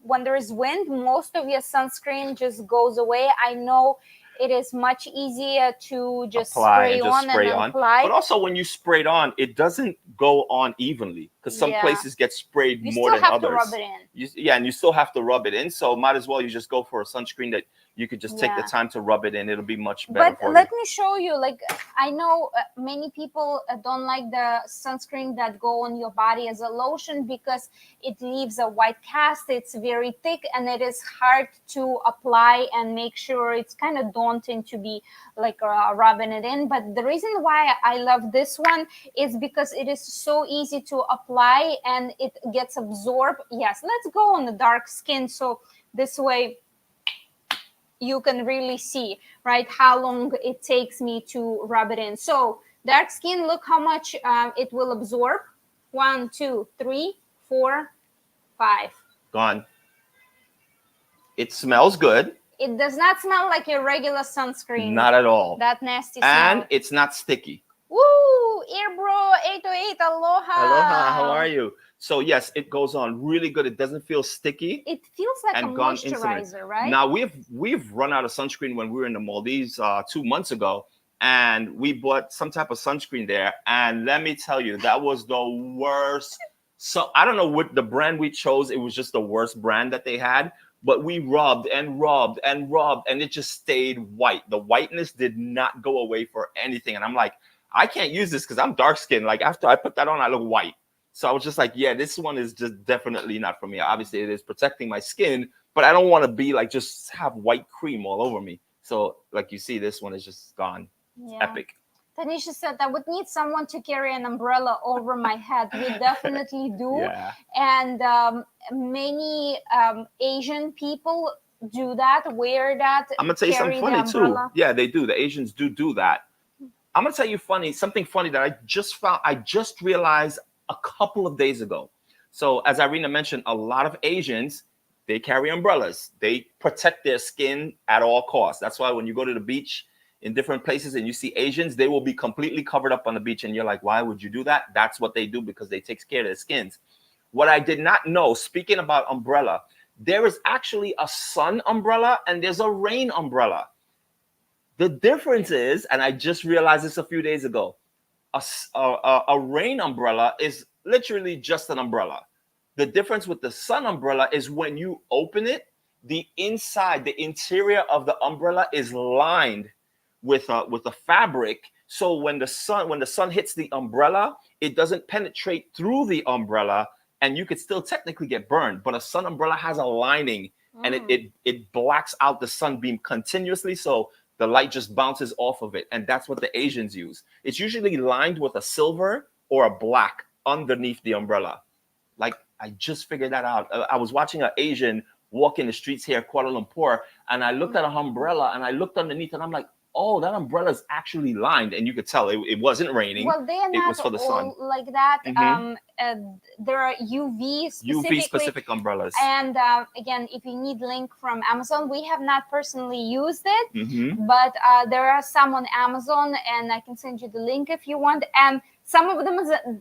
when there is wind, most of your sunscreen just goes away. I know it is much easier to just Apply spray and just on and spray on. apply. But also, when you spray it on, it doesn't go on evenly because some Yeah, places get sprayed you more still than have to rub others. it in. Yeah, and you still have to rub it in. So might as well you just go for a sunscreen that you could just take the Yeah. time to rub it in. It'll be much better But for you. let me show you. Like, I know many people don't like the sunscreen that go on your body as a lotion because it leaves a white cast. It's very thick and it is hard to apply and make sure. It's kind of daunting to be like rubbing it in. But the reason why I love this one is because it is so easy to apply and it gets absorbed. Yes, let's go on the dark skin. So this way you can really see, right, how long it takes me to rub it in. So dark skin, look how much it will absorb. 1, 2, 3, 4, 5. Gone. It smells good. It does not smell like your regular sunscreen. Not at all. That nasty And smell. it's not sticky. Woo! Airbro 808, Aloha, how aloha. are you? So yes, it goes on really good. It doesn't feel sticky It feels like a and gone instantly. moisturizer, right? Now we've run out of sunscreen when we were in the Maldives 2 months ago, and we bought some type of sunscreen there. And let me tell you, that was the worst. So I don't know what the brand we chose. It was just the worst brand that they had. but we rubbed and rubbed and rubbed, and it just stayed white. The whiteness did not go away for anything. And I'm like, I can't use this because I'm dark skinned. Like after I put that on, I look white. So I was just like, yeah, this one is just definitely not for me. Obviously, it is protecting my skin, but I don't want to be like just have white cream all over me. So like you see, this one is just gone. It's Yeah. epic. Tanisha said, I would need someone to carry an umbrella over my head. We definitely do. Yeah. And many Asian people do that, wear that, I'm gonna tell you something carry the funny too. umbrella. Yeah, they do. The Asians do that. I'm gonna tell you something funny that I just found. I just realized a couple of days ago. So as Irina mentioned, a lot of Asians they carry umbrellas. They protect their skin at all costs. That's why when you go to the beach in different places and you see Asians, they will be completely covered up on the beach, and you're like, why would you do that? That's what they do because they take care of their skins. What I did not know, speaking about umbrella, there is actually a sun umbrella and there's a rain umbrella. The difference is, and I just realized this a few days ago, a rain umbrella is literally just an umbrella. The difference with the sun umbrella is when you open it, the inside, the interior of the umbrella is lined with a fabric. So when the sun hits the umbrella, it doesn't penetrate through the umbrella, and you could still technically get burned. But a sun umbrella has a lining, and Mm. it blacks out the sunbeam continuously. So the light just bounces off of it, and that's what the Asians use. It's usually lined with a silver or a black underneath the umbrella. Like I just figured that out. I was watching an Asian walk in the streets here, Kuala Lumpur, and I looked at an umbrella and I looked underneath, and I'm like, oh, that umbrella is actually lined, and you could tell it wasn't raining. Well, they are It not was for the sun. all like that. Hmm. There are UV UV specifically. specific umbrellas. And again, if you need link from Amazon, we have not personally used it, Hmm. but there are some on Amazon, and I can send you the link if you want. And some of them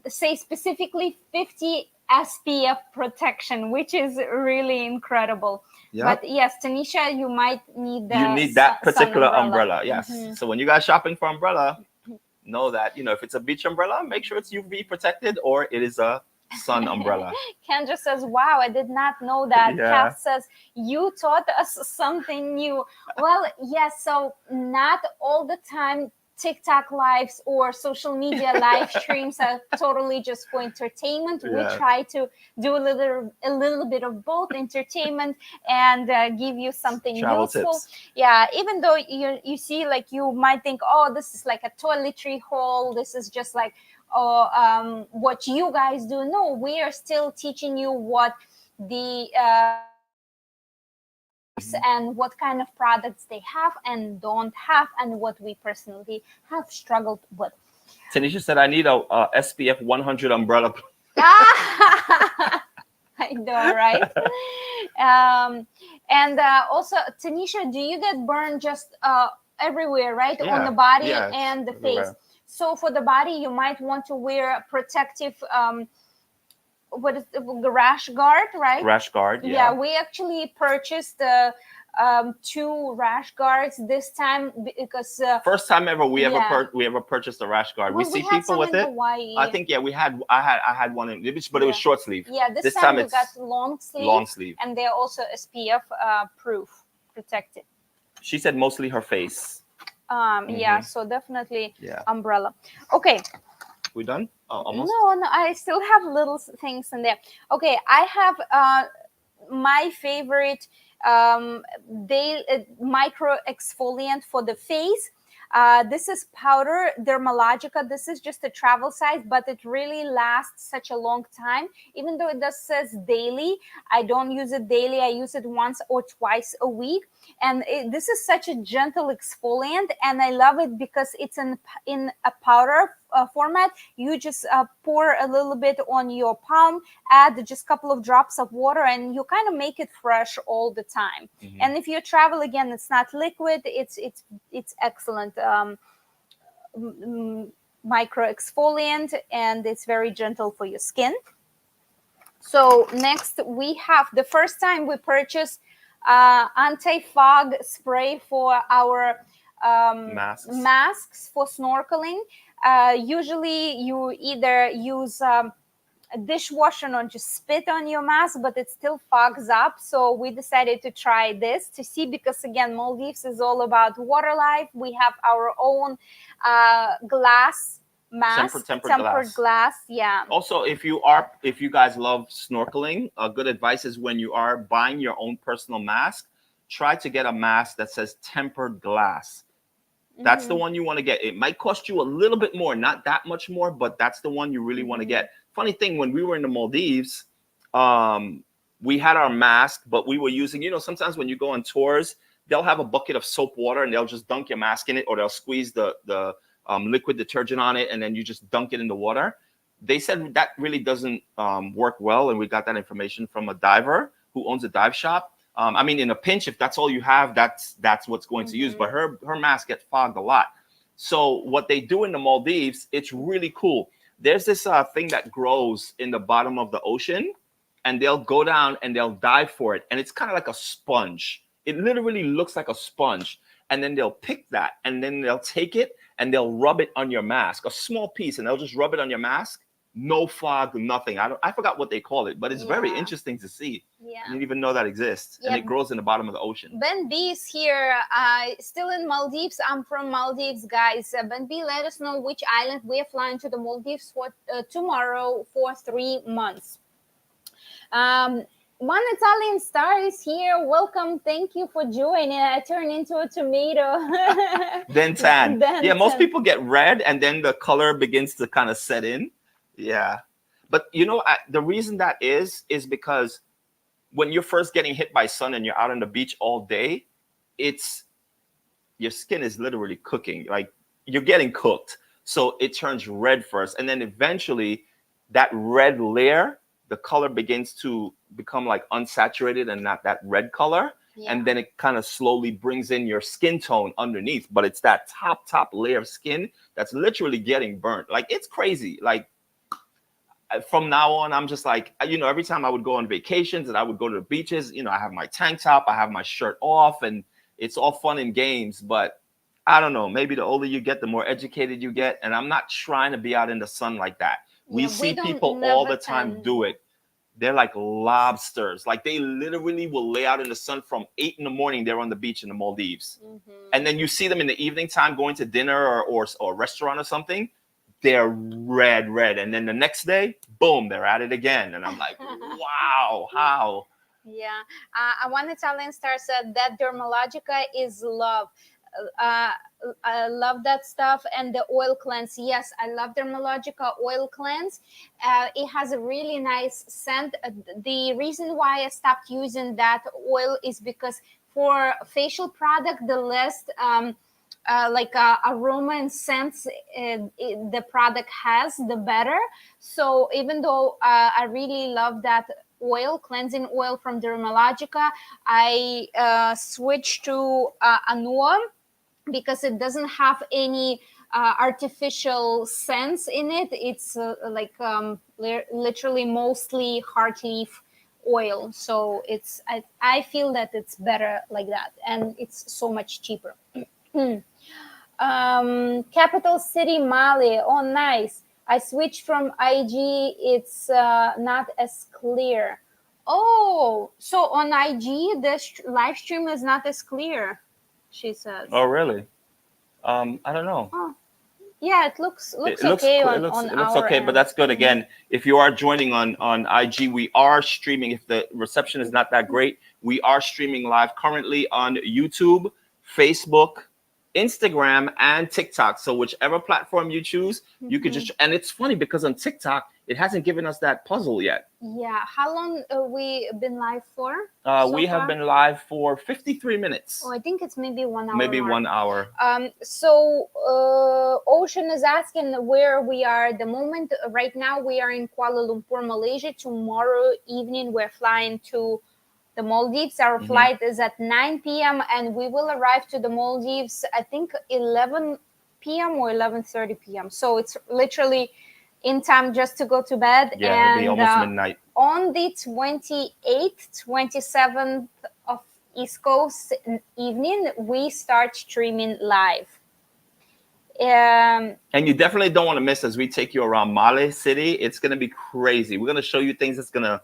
say specifically 50 SPF protection, which is really incredible. Yeah. But yes, Tanisha, you might need You the need that sun particular umbrella. umbrella. Yes. Mhm. So when you guys shopping for umbrella, know that if it's a beach umbrella, make sure it's UV protected or it is a sun umbrella. Kendra says, wow, I did not know that. Yeah. Kath says, you taught us something new. Well, yes, so not all the time TikTok lives or social media live streams are totally just for entertainment. We Yeah. try to do a little bit of both entertainment and give you something Travel useful. tips. Yeah, even though you see, like, you might think, oh, this is like a toiletry haul. This is just like what you guys do. No, we are still teaching you what the and what kind of products they have and don't have, and what we personally have struggled with. Tanisha said, I need a SPF 100 umbrella. I know, right? And also, Tanisha, do you get burned just everywhere, right? Yeah, On the body yeah, and the everywhere. face. So for the body, you might want to wear protective what is the rash guard, right? Rash guard, Yeah, yeah. we actually purchased two rash guards this time because First time ever we yeah. ever purchased a rash guard. We Well, we see had people some with in it. Hawaii. I think we had I had one in the beach, but it was Yeah. short sleeve. Yeah, this This time time we it's got long sleeve, long sleeve. and they're also SPF proof, protected. She said mostly her face. Yeah, so definitely Yeah. umbrella. Okay, We done? Oh, almost. no, I still have little things in there. Okay, I have my favorite micro exfoliant for the face. This is powder Dermalogica. This is just a travel size, but it really lasts such a long time. Even though it does says daily, I don't use it daily. I use it once or twice a week. And this is such a gentle exfoliant, and I love it because it's in a powder format. You just pour a little bit on your palm, add just a couple of drops of water, and you kind of make it fresh all the time. And if you travel, again, it's not liquid. It's excellent micro exfoliant, and it's very gentle for your skin. So next we have the first time we purchased anti-fog spray for our masks for snorkeling. Usually you either use dishwasher, not just spit on your mask, but it still fogs up. So we decided to try this to see, because again, Maldives is all about water life. We have our own glass mask, Tempered tempered glass. glass. Yeah. Also, if you guys love snorkeling, good advice is when you are buying your own personal mask, try to get a mask that says tempered glass. That's the Mm-hmm. one you want to get. It might cost you a little bit more, not that much more, but that's the one you really want to Mm-hmm. get. Funny thing, when we were in the Maldives, um, we had our mask, but we were using, sometimes when you go on tours, they'll have a bucket of soap water and they'll just dunk your mask in it, or they'll squeeze the liquid detergent on it, and then you just dunk it in the water. They said that really doesn't work well, and we got that information from a diver who owns a dive shop. I mean, in a pinch, if that's all you have, that's what's going to use. Mm-hmm. But her mask gets fogged a lot. So what they do in the Maldives, it's really cool. There's this thing that grows in the bottom of the ocean, and they'll go down and they'll dive for it, and it's kind of like a sponge. It literally looks like a sponge, and then they'll pick that, and then they'll take it and they'll rub it on your mask, a small piece, and they'll just rub it on your mask. No fog, nothing. I forgot what they call it, but it's very Yeah. interesting to see. I Yeah. didn't even know that exists, and Yeah. it grows in the bottom of the ocean. Ben B is here, still in Maldives. I'm from Maldives, guys. Ben B, let us know which island we are flying to the Maldives for tomorrow for 3 months. Um, one Italian star is here. Welcome. Thank you for joining. I turned into a tomato. Then tan. Yeah, most Then people get red, and then the color begins to kind of set in. Yeah, but the reason that is because when you're first getting hit by sun and you're out on the beach all day, it's your skin is literally cooking. Like, you're getting cooked. So it turns red first. And then eventually that red layer, the color begins to become like unsaturated and not that red color. yeah. And then it kind of slowly brings in your skin tone underneath. But it's that top layer of skin that's literally getting burnt. Like, it's crazy. Like, from now on, I'm just like, every time I would go on vacations and I would go to the beaches, I have my tank top, I have my shirt off, and it's all fun and games. But I don't know, maybe the older you get, the more educated you get. And I'm not trying to be out in the sun like that. We Yeah, we see don't people all never the time tan. do it. They're like lobsters. Like, they literally will lay out in the sun from 8 in the morning. They're on the beach in the Maldives. And then you see them in the evening time going to dinner or a restaurant or something. They're red. And then the next day, boom, they're at it again. And I'm like, wow, how? Yeah, one Italian star said that Dermalogica is love. Uh, I love that stuff. And the oil cleanse. Yes, I love Dermalogica oil cleanse. It has a really nice scent. The reason why I stopped using that oil is because for facial product, the less aroma and scents the product has, the better. So even though I really love that oil, cleansing oil from Dermalogica, I switched to Anua because it doesn't have any artificial scents in it. It's literally mostly heart leaf oil. So I feel that it's better like that, and it's so much cheaper. Capital city Mali. Oh, nice. I switched from IG. It's not as clear. Oh, so on IG the live stream is not as clear, she says. Oh, really? I don't know. Oh, yeah, it looks okay on It looks our okay, but end. that's good. Again, if you are joining on IG, we are streaming. If the reception is not that great, we are streaming live currently on YouTube, Facebook, Instagram, and TikTok. So whichever platform you choose, you could just. And it's funny because on TikTok, it hasn't given us that puzzle yet. Yeah, how long we been live for? We have been live for 53 minutes. Oh, I think it's maybe 1 hour. Maybe mark. 1 hour. So Ocean is asking where we are at the moment. Right now, we are in Kuala Lumpur, Malaysia. Tomorrow evening, we're flying to the Maldives. Our flight is at 9 p.m. and we will arrive to the Maldives, I think 11 p.m. or 11:30 p.m. So it's literally in time just to go to bed. Yeah, and it'll be almost midnight. On the 28th, 27th of East Coast evening, we start streaming live. And you definitely don't want to miss as we take you around Male City. It's gonna be crazy. We're gonna show you things that's gonna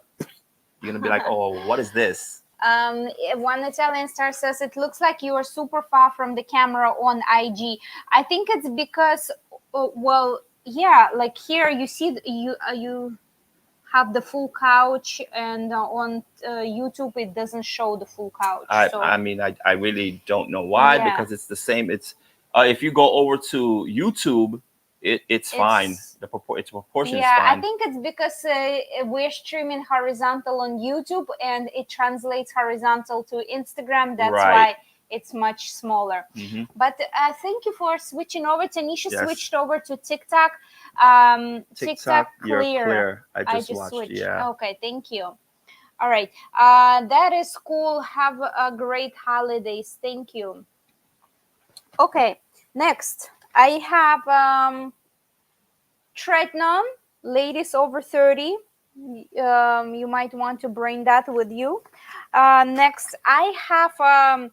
you're gonna be like, oh, what is this? One Italian star says it looks like you are super far from the camera on IG. I think it's because, well, yeah, like here you see you have the full couch, and on YouTube it doesn't show the full couch. I So I mean I really don't know why yeah, because it's the same. It's if you go over to YouTube, it's fine. it's Its proportion is yeah. I fine. think it's because we're streaming horizontal on YouTube, and it translates horizontal to Instagram. That's Right. why it's much smaller. Hmm. But thank you for switching over. Tanisha Yes. switched over to TikTok. TikTok TikTok, you're clear. clear. I I just just watched. switched. Yeah. Okay, thank you. All right. That is cool. Have a great holidays. Thank you. Okay. Next, I have tretnon, ladies over 30. You might want to bring that with you. Next, I have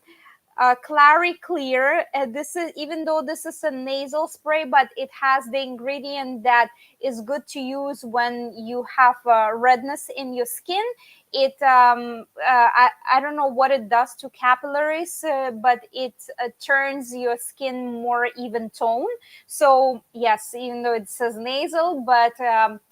Clary Clear. This is, even though this is a nasal spray, but it has the ingredient that is good to use when you have redness in your skin. It I don't know what it does to capillaries, but it turns your skin more even tone. So yes, even though it says nasal, but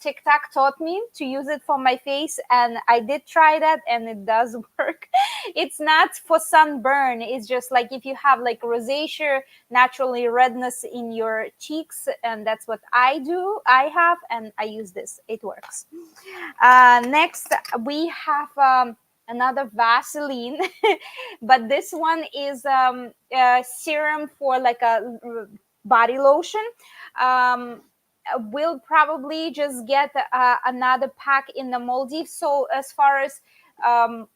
TikTok taught me to use it for my face, and I did try that, and it does work. It's not for sunburn. It's just like if you have like rosacea, naturally redness in your cheeks, and that's what I have, and I use this. It works. Next, we have another Vaseline, but this one is a serum for like a body lotion. Um, we'll probably just get another pack in the Maldives. So as far as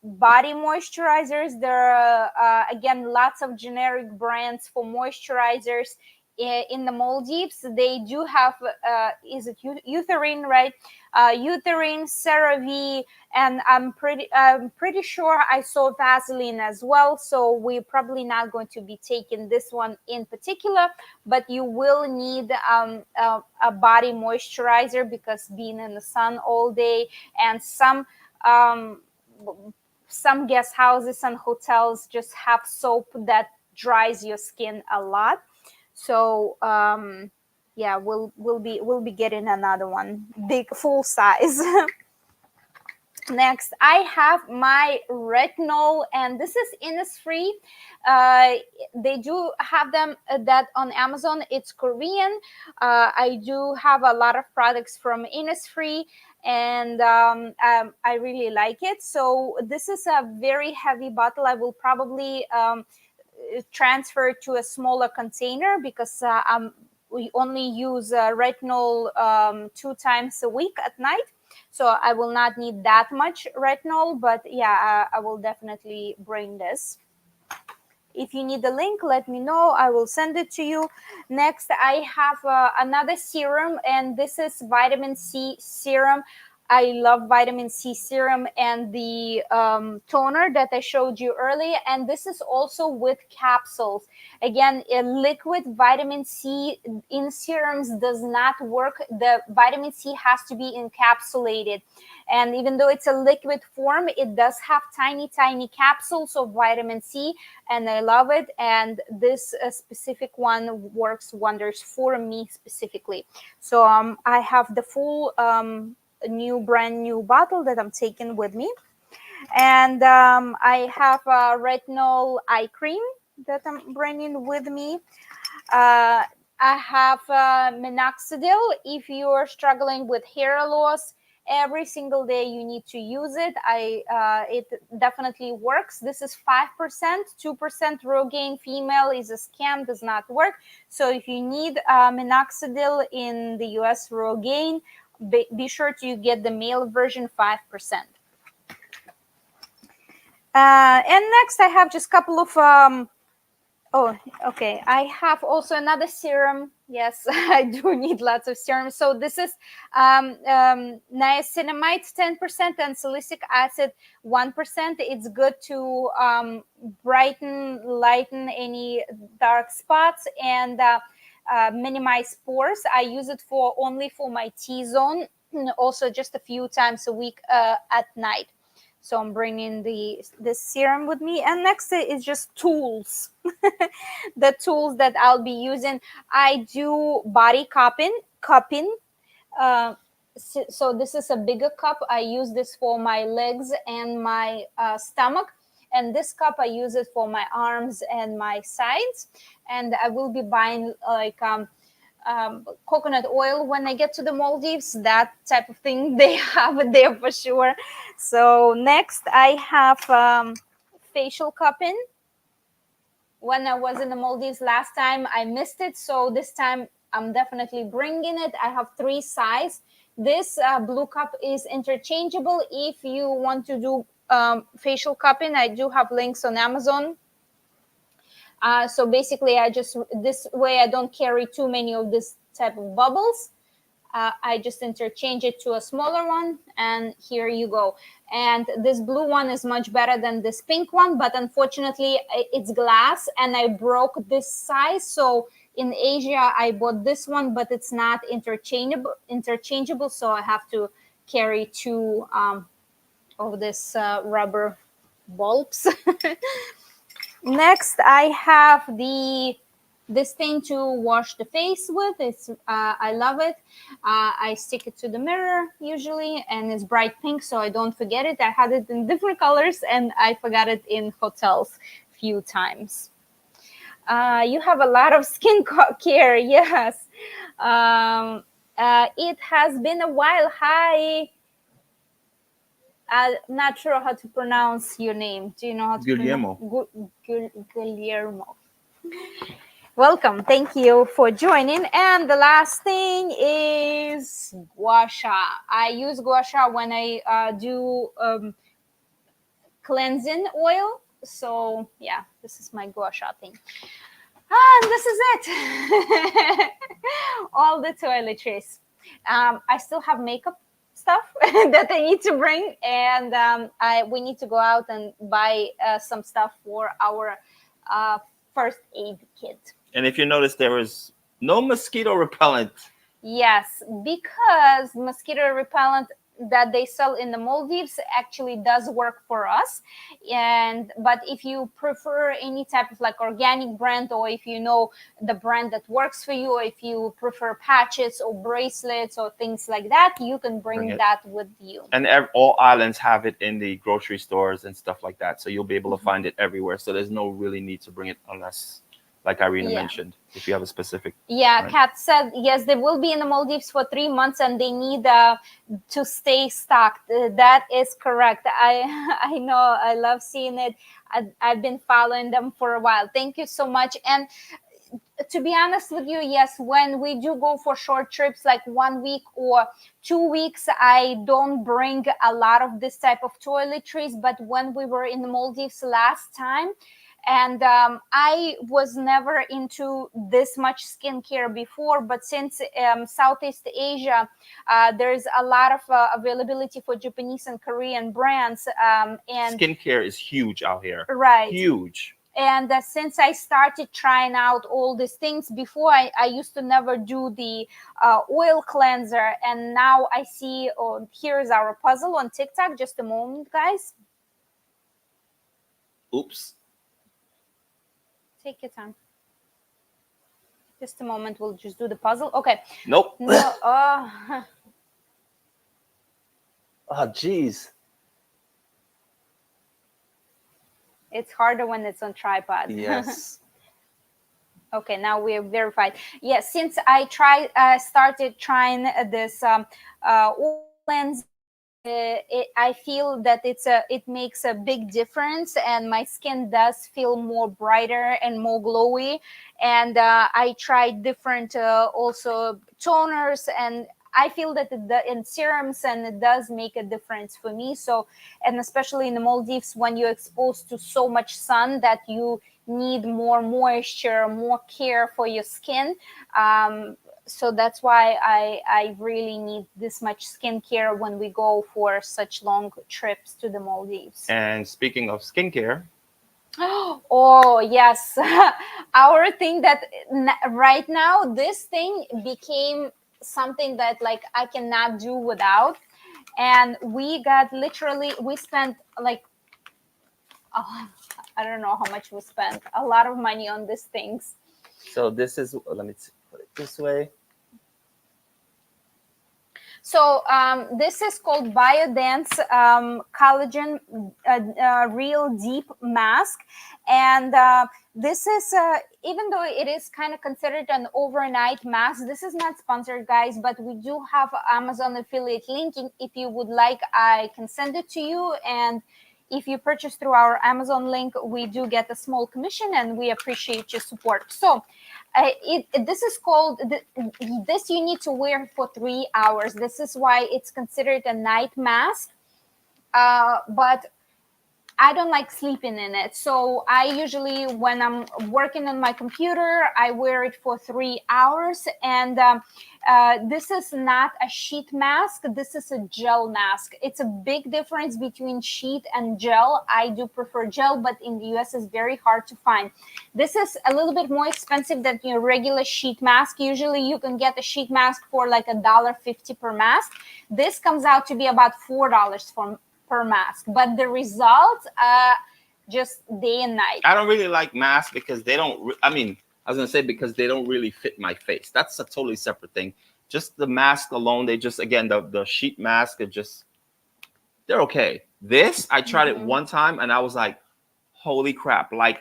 body moisturizers, there are again lots of generic brands for moisturizers in the Maldives. They do have is it Eucerin, right? Eucerin, CeraVe, and I'm pretty sure I saw Vaseline as well. So we're probably not going to be taking this one in particular, but you will need a body moisturizer because being in the sun all day, and um, some guest houses and hotels just have soap that dries your skin a lot. So yeah, we'll be getting another one, big full size. Next, I have my retinol, and this is Innisfree. Uh, they do have them that on Amazon. It's Korean. I do have a lot of products from Innisfree, and I really like it. So this is a very heavy bottle. I will probably transfer to a smaller container because we only use retinol 2 times a week at night. So I will not need that much retinol, but yeah, I will definitely bring this. If you need the link, let me know. I will send it to you. Next, I have another serum, and this is vitamin C serum. I love vitamin C serum and the toner that I showed you earlier. And this is also with capsules. Again, a liquid vitamin C in serums does not work. The vitamin C has to be encapsulated. And even though it's a liquid form, it does have tiny, tiny capsules of vitamin C, and I love it. And this specific one works wonders for me specifically. So I have the full brand new bottle that I'm taking with me, and I have a retinol eye cream that I'm bringing with me. I have minoxidil. If you're struggling with hair loss, every single day you need to use it. It definitely works. This is 5%. 2% Rogaine female is a scam, does not work. So if you need minoxidil in the US Rogaine, be sure to get the male version, 5%. And next I have just a couple of oh, okay. I have also another serum. Yes, I do need lots of serum. So this is niacinamide 10% and salicylic acid 1%. It's good to brighten, lighten any dark spots, and minimize pores. I use it for only for my T-zone, also just a few times a week at night. So I'm bringing this serum with me. And next is just tools. The tools that I'll be using. I do body cupping. Uh, so this is a bigger cup. I use this for my legs and my stomach. And this cup, I use it for my arms and my sides. And I will be buying like coconut oil when I get to the Maldives, that type of thing. They have it there for sure. So next I have facial cupping. When I was in the Maldives last time, I missed it. So this time I'm definitely bringing it. I have 3 sizes. This blue cup is interchangeable. If you want to do facial cupping, I do have links on Amazon. So basically, this way I don't carry too many of this type of bubbles. I just interchange it to a smaller one, and here you go. And this blue one is much better than this pink one, but unfortunately it's glass and I broke this size. So in Asia I bought this one, but it's not interchangeable, so I have to carry 2 of this rubber bulbs. Next I have this thing to wash the face with. It's I love it. I stick it to the mirror usually, and it's bright pink, so I don't forget it. I had it in different colors, and I forgot it in hotels few times. You have a lot of skin care, yes. It has been a while. Hi. I'm not sure how to pronounce your name. Do you know how to pronounce? Guillermo. Guillermo. Welcome. Thank you for joining. And the last thing is gua sha. I use gua sha when I do cleansing oil. So yeah, this is my gua sha thing. And this is it. All the toiletries. I still have makeup stuff that I need to bring, and we need to go out and buy some stuff for our first aid kit. And if you notice, there is no mosquito repellent. Yes, because mosquito repellent that they sell in the Maldives actually does work for us. And but if you prefer any type of like organic brand, or if you know the brand that works for you, or if you prefer patches or bracelets or things like that, you can Bring bring it. that with you. And all islands have it in the grocery stores and stuff like that. So you'll be able to find it everywhere. So there's no really need to bring it unless, like Irina Yeah. mentioned, if you have a specific. Yeah, Right. Kat said yes, they will be in the Maldives for 3 months, and they need to stay stocked. That is correct. I I know. I love seeing it. I've been following them for a while. Thank you so much. And to be honest with you, yes, when we do go for short trips, like 1 week or 2 weeks, I don't bring a lot of this type of toiletries. But when we were in the Maldives last time, and I was never into this much skincare before, but since Southeast Asia, there's a lot of availability for Japanese and Korean brands, and Skincare is huge out here. right. Huge. And since I started trying out all these things before, I used to never do the oil cleanser, and now I see. Oh, here's our puzzle on TikTok. Just a moment, guys. Oops. Take your time. Just a moment. We'll just do the puzzle. Okay. Nope. No. Oh, jeez. It's harder when it's on tripod. Yes. Okay, now we're verified. Yes, since I started trying this oil cleanser, I feel that it makes a big difference, and my skin does feel more brighter and more glowy. And I tried different also toners, and I feel that in serums, and it does make a difference for me. So, and especially in the Maldives, when you're exposed to so much sun that you need more moisture, more care for your skin. So that's why I really need this much skincare when we go for such long trips to the Maldives. And speaking of skincare, Oh, yes. Our thing that right now, this thing became something that like I cannot do without. And we got literally, we spent like, oh, I don't know how much we spent, a lot of money on these things. So this is, let me put it this way. So this is called Biodance Collagen Real Deep Mask, and this is even though it is kind of considered an overnight mask. This is not sponsored, guys, but we do have Amazon affiliate linking. If you would like, I can send it to you, and if you purchase through our Amazon link, we do get a small commission, and we appreciate your support. So this is called this you need to wear for 3 hours. This is why it's considered a night mask. But I don't like sleeping in it. So I usually, when I'm working on my computer, I wear it for 3 hours. And this is not a sheet mask. This is a gel mask. It's a big difference between sheet and gel. I do prefer gel, but in the US it's very hard to find. This is a little bit more expensive than your regular sheet mask. Usually you can get a sheet mask for like $1.50 per mask. This comes out to be about $4 per mask, but the results just day and night. I don't really like masks because they don't. I mean, I was gonna say because they don't really fit my face. That's a totally separate thing. Just the mask alone, they just again the sheet mask are just they're okay. This I tried it one time and I was like, holy crap! Like,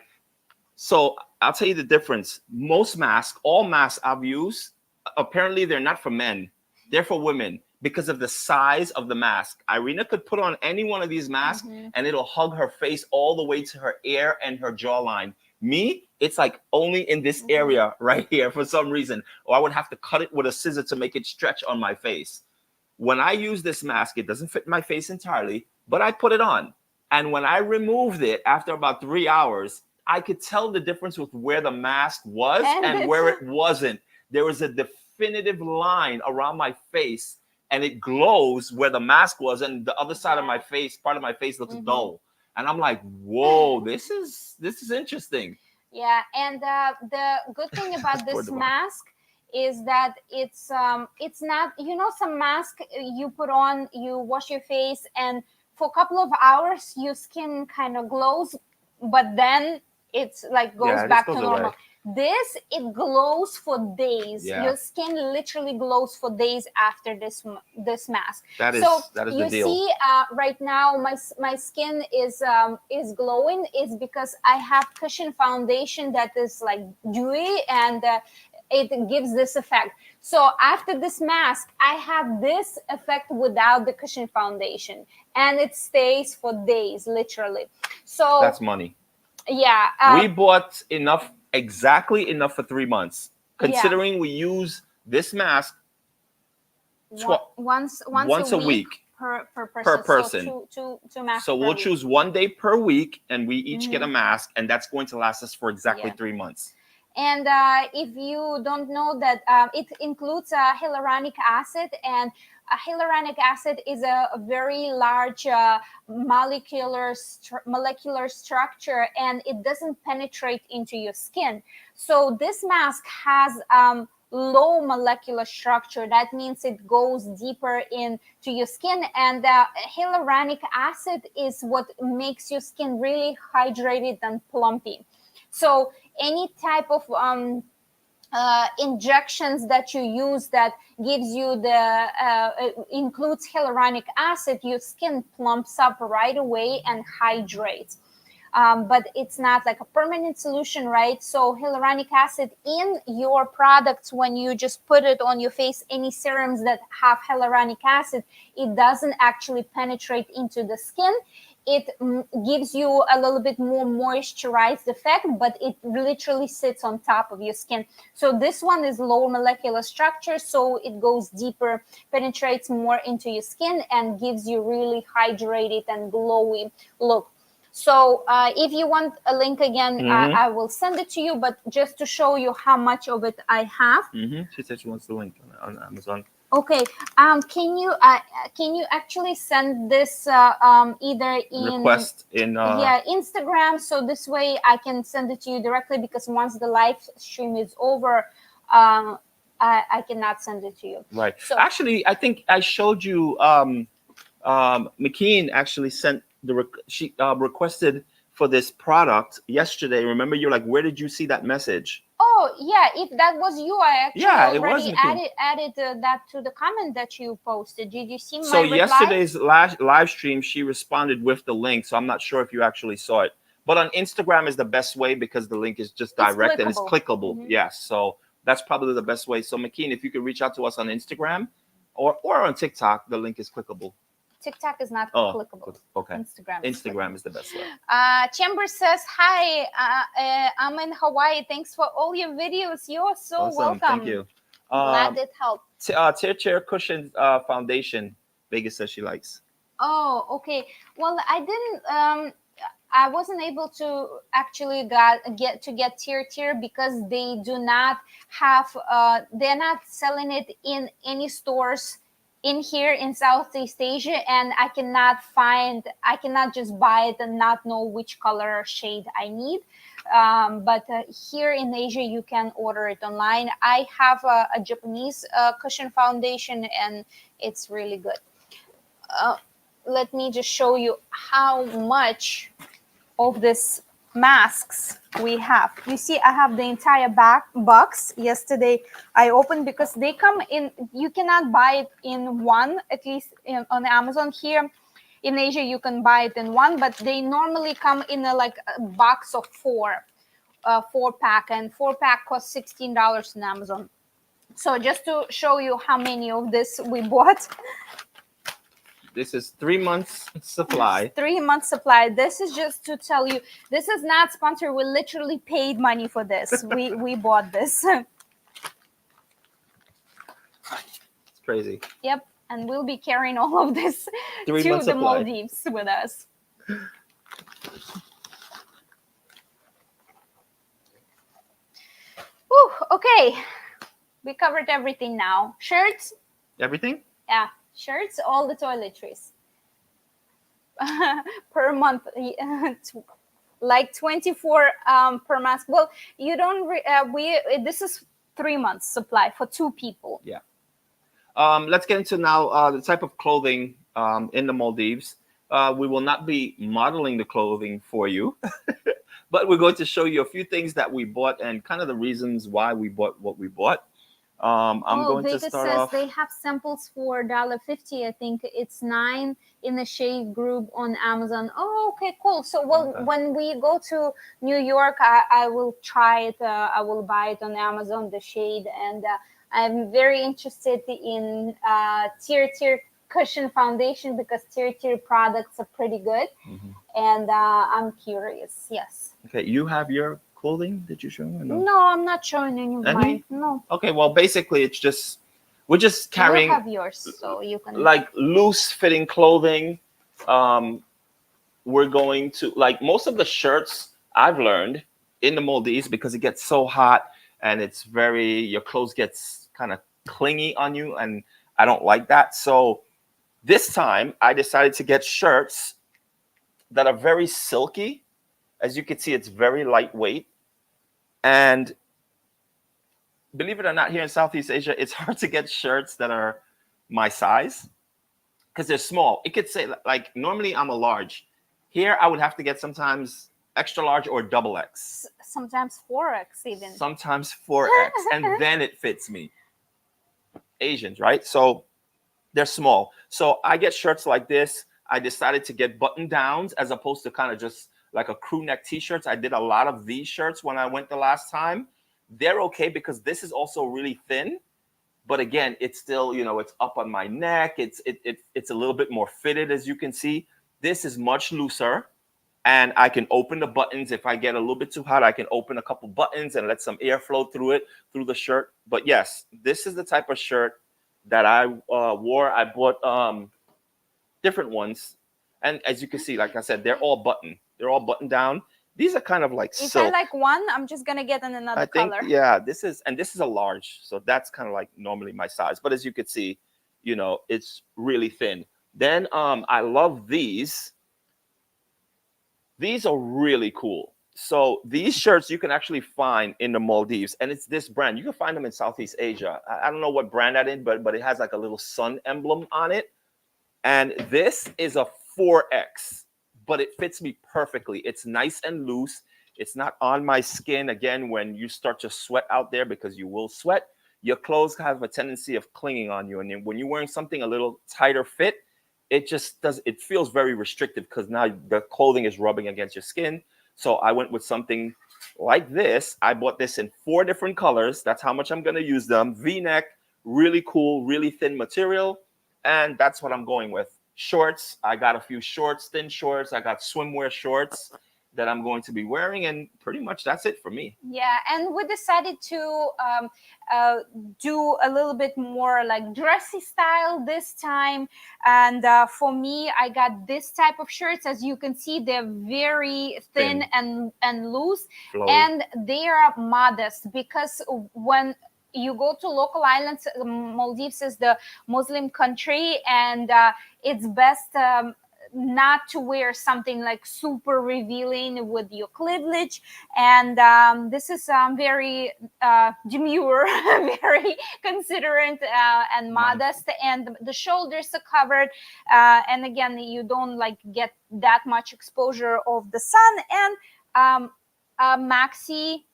so I'll tell you the difference. Most masks, all masks I've used, apparently they're not for men. They're for women because of the size of the mask. Irina could put on any one of these masks and it'll hug her face all the way to her ear and her jawline. Me, it's like only in this area right here for some reason, or I would have to cut it with a scissor to make it stretch on my face. When I use this mask, it doesn't fit my face entirely, but I put it on. And when I removed it after about 3 hours, I could tell the difference with where the mask was and where it wasn't. There was a definitive line around my face, and it glows where the mask was, and the other side of my face, part of my face, looks dull. And I'm like, whoa, this is interesting. Yeah, and the good thing about this mask is that it's not, you know, some mask you put on, you wash your face, and for a couple of hours your skin kind of glows, but then it's like goes back to normal. Away. This, it glows for days. Yeah. Your skin literally glows for days after this mask. That is you the deal. See, right now my skin is glowing. It's because I have cushion foundation that is like dewy, and it gives this effect. So after this mask, I have this effect without the cushion foundation, and it stays for days, literally. So that's money. Yeah. We bought exactly enough for 3 months, considering we use this mask once a week per person. So two masks. So we'll choose 1 day per week, and we each get a mask, and that's going to last us for exactly 3 months. And if you don't know that, it includes hyaluronic acid, and hyaluronic acid is a very large molecular structure, and it doesn't penetrate into your skin. So this mask has low molecular structure. That means it goes deeper into your skin, and hyaluronic acid is what makes your skin really hydrated and plumpy. So any type of injections that you use that gives you includes hyaluronic acid, your skin plumps up right away and hydrates. But it's not like a permanent solution, right? So hyaluronic acid in your products, when you just put it on your face, any serums that have hyaluronic acid, it doesn't actually penetrate into the skin. It gives you a little bit more moisturized effect, but it literally sits on top of your skin. So this one is low molecular structure, so it goes deeper, penetrates more into your skin, and gives you really hydrated and glowy look. So if you want a link again, I will send it to you, but just to show you how much of it I have. She said she wants the link on Amazon. Okay. Can you actually send this either in Request in yeah Instagram, so this way I can send it to you directly, because once the live stream is over, I cannot send it to you. right. So Actually, I think I showed you. McKean actually sent she requested for this product yesterday. Remember, you're like, where did you see that message? oh yeah, if that was you, I actually Yeah, it was already McKean. added that to the comment that you posted. Did you see So my reply? yesterday's live stream, she responded with the link. So I'm not sure if you actually saw it, but on Instagram is the best way because the link is just It's direct and it's clickable. clickable. Hmm. Yes, so that's probably the best way. So McKean, if you could reach out to us on Instagram or on TikTok, the link is clickable. TikTok is not Oh, clickable. good. Okay. Instagram is Instagram clickable. is the best way. Chamber says, "Hi, I'm in Hawaii. Thanks for all your videos. You're so Awesome. Thank welcome. you. Glad Um, it helped." Tear Chair Cushion Foundation. Vegas says she likes. Oh, okay. Well, I wasn't able to actually get tier because they do not have they're not selling it in any stores in here in Southeast Asia, and I cannot just buy it and not know which color shade I need. But here in Asia, you can order it online. I have a Japanese cushion foundation, and it's really good. uh, Let me just show you how much of this masks we have. You see, I have the entire back box. Yesterday I opened, because they come in, you cannot buy it in one, at least on Amazon. Here in Asia you can buy it in one, but they normally come in like a box of four pack, and four pack costs $16 in Amazon. So just to show you how many of this we bought. This is 3 months supply. 3 months supply. This is just to tell you, this is not sponsored. We literally paid money for this. We bought this. It's crazy. Yep, and we'll be carrying all of this 3 months to the supply. Maldives with us. Whew, okay, we covered everything now. Shirts, Everything? yeah, shirts, all the toiletries. Per month, like 24 per mask. Well, you don't we this is 3 months supply for two people. Yeah. Let's get into now the type of clothing in the Maldives. We will not be modeling the clothing for you, but we're going to show you a few things that we bought and kind of the reasons why we bought what we bought. I'm Oh, going to Vegas start says off. they have samples for $1.50. I think it's 9 in the shade group on Amazon. Oh, okay, cool. So, well, Okay. when we go to New York, I will try it. I will buy it on Amazon, the shade, and I'm very interested in Tier cushion foundation, because Tier products are pretty good, Mhm. and I'm curious. Yes. Okay, you have your clothing. Did you show me? Or no. No, I'm not showing any of mine. Any? No, Okay, well, basically, it's just we're just you carrying have yours, so you can. like loose fitting clothing. Um, we're going to like most of the shirts I've learned in the Maldives because it gets so hot and it's very your clothes gets kind of clingy on you and I don't like that. So this time I decided to get shirts that are very silky. As you can see, it's very lightweight. And believe it or not, here in Southeast Asia, it's hard to get shirts that are my size because they're small. It could say like normally I'm a large. Here I would have to get sometimes extra large or double X. Sometimes 4x even. Sometimes 4X, and then it fits me. Asians, right? So they're small. So I get shirts like this. I decided to get button downs as opposed to kind of just like a crew neck t-shirts. I did a lot of these shirts when I went the last time. They're okay because this is also really thin, but again, it's still, it's up on my neck. It's a little bit more fitted, as you can see. This is much looser, and I can open the buttons. If I get a little bit too hot, I can open a couple buttons and let some air flow through it, through the shirt. But yes, this is the type of shirt that I wore. I bought different ones, and as you can see, like I said, they're all buttoned. They're all buttoned down. These are kind of like If I silk. like one, I'm just gonna get in I another think, color. yeah, this is a large, so that's kind of like normally my size. But as you could see, it's really thin. Then I love these. These are really cool. So these shirts you can actually find in the Maldives, and it's this brand. You can find them in Southeast Asia. I don't know what brand that is, but it has like a little sun emblem on it. And this is a 4X, but it fits me perfectly. It's nice and loose. It's not on my skin. Again, when you start to sweat out there, because you will sweat, your clothes have a tendency of clinging on you. And then when you're wearing something a little tighter fit, it feels very restrictive because now the clothing is rubbing against your skin. So I went with something like this. I bought this in 4 different colors. That's how much I'm going to use them. V-neck, really cool, really thin material, and that's what I'm going with. Shorts, I got a few shorts, thin shorts. I got swimwear shorts that I'm going to be wearing, and pretty much that's it for me. Yeah, and we decided to uh, do a little bit more like dressy style this time. And for me, I got this type of shirts. As you can see, they're very thin Thin, and loose, flowy. and they are modest because when you go to local islands, Maldives is the Muslim country, and it's best. Not to wear something like super revealing with your cleavage, and this is very demure, very considerate and Mindful. modest, and the shoulders are covered, and again you don't like get that much exposure of the sun, and a maxi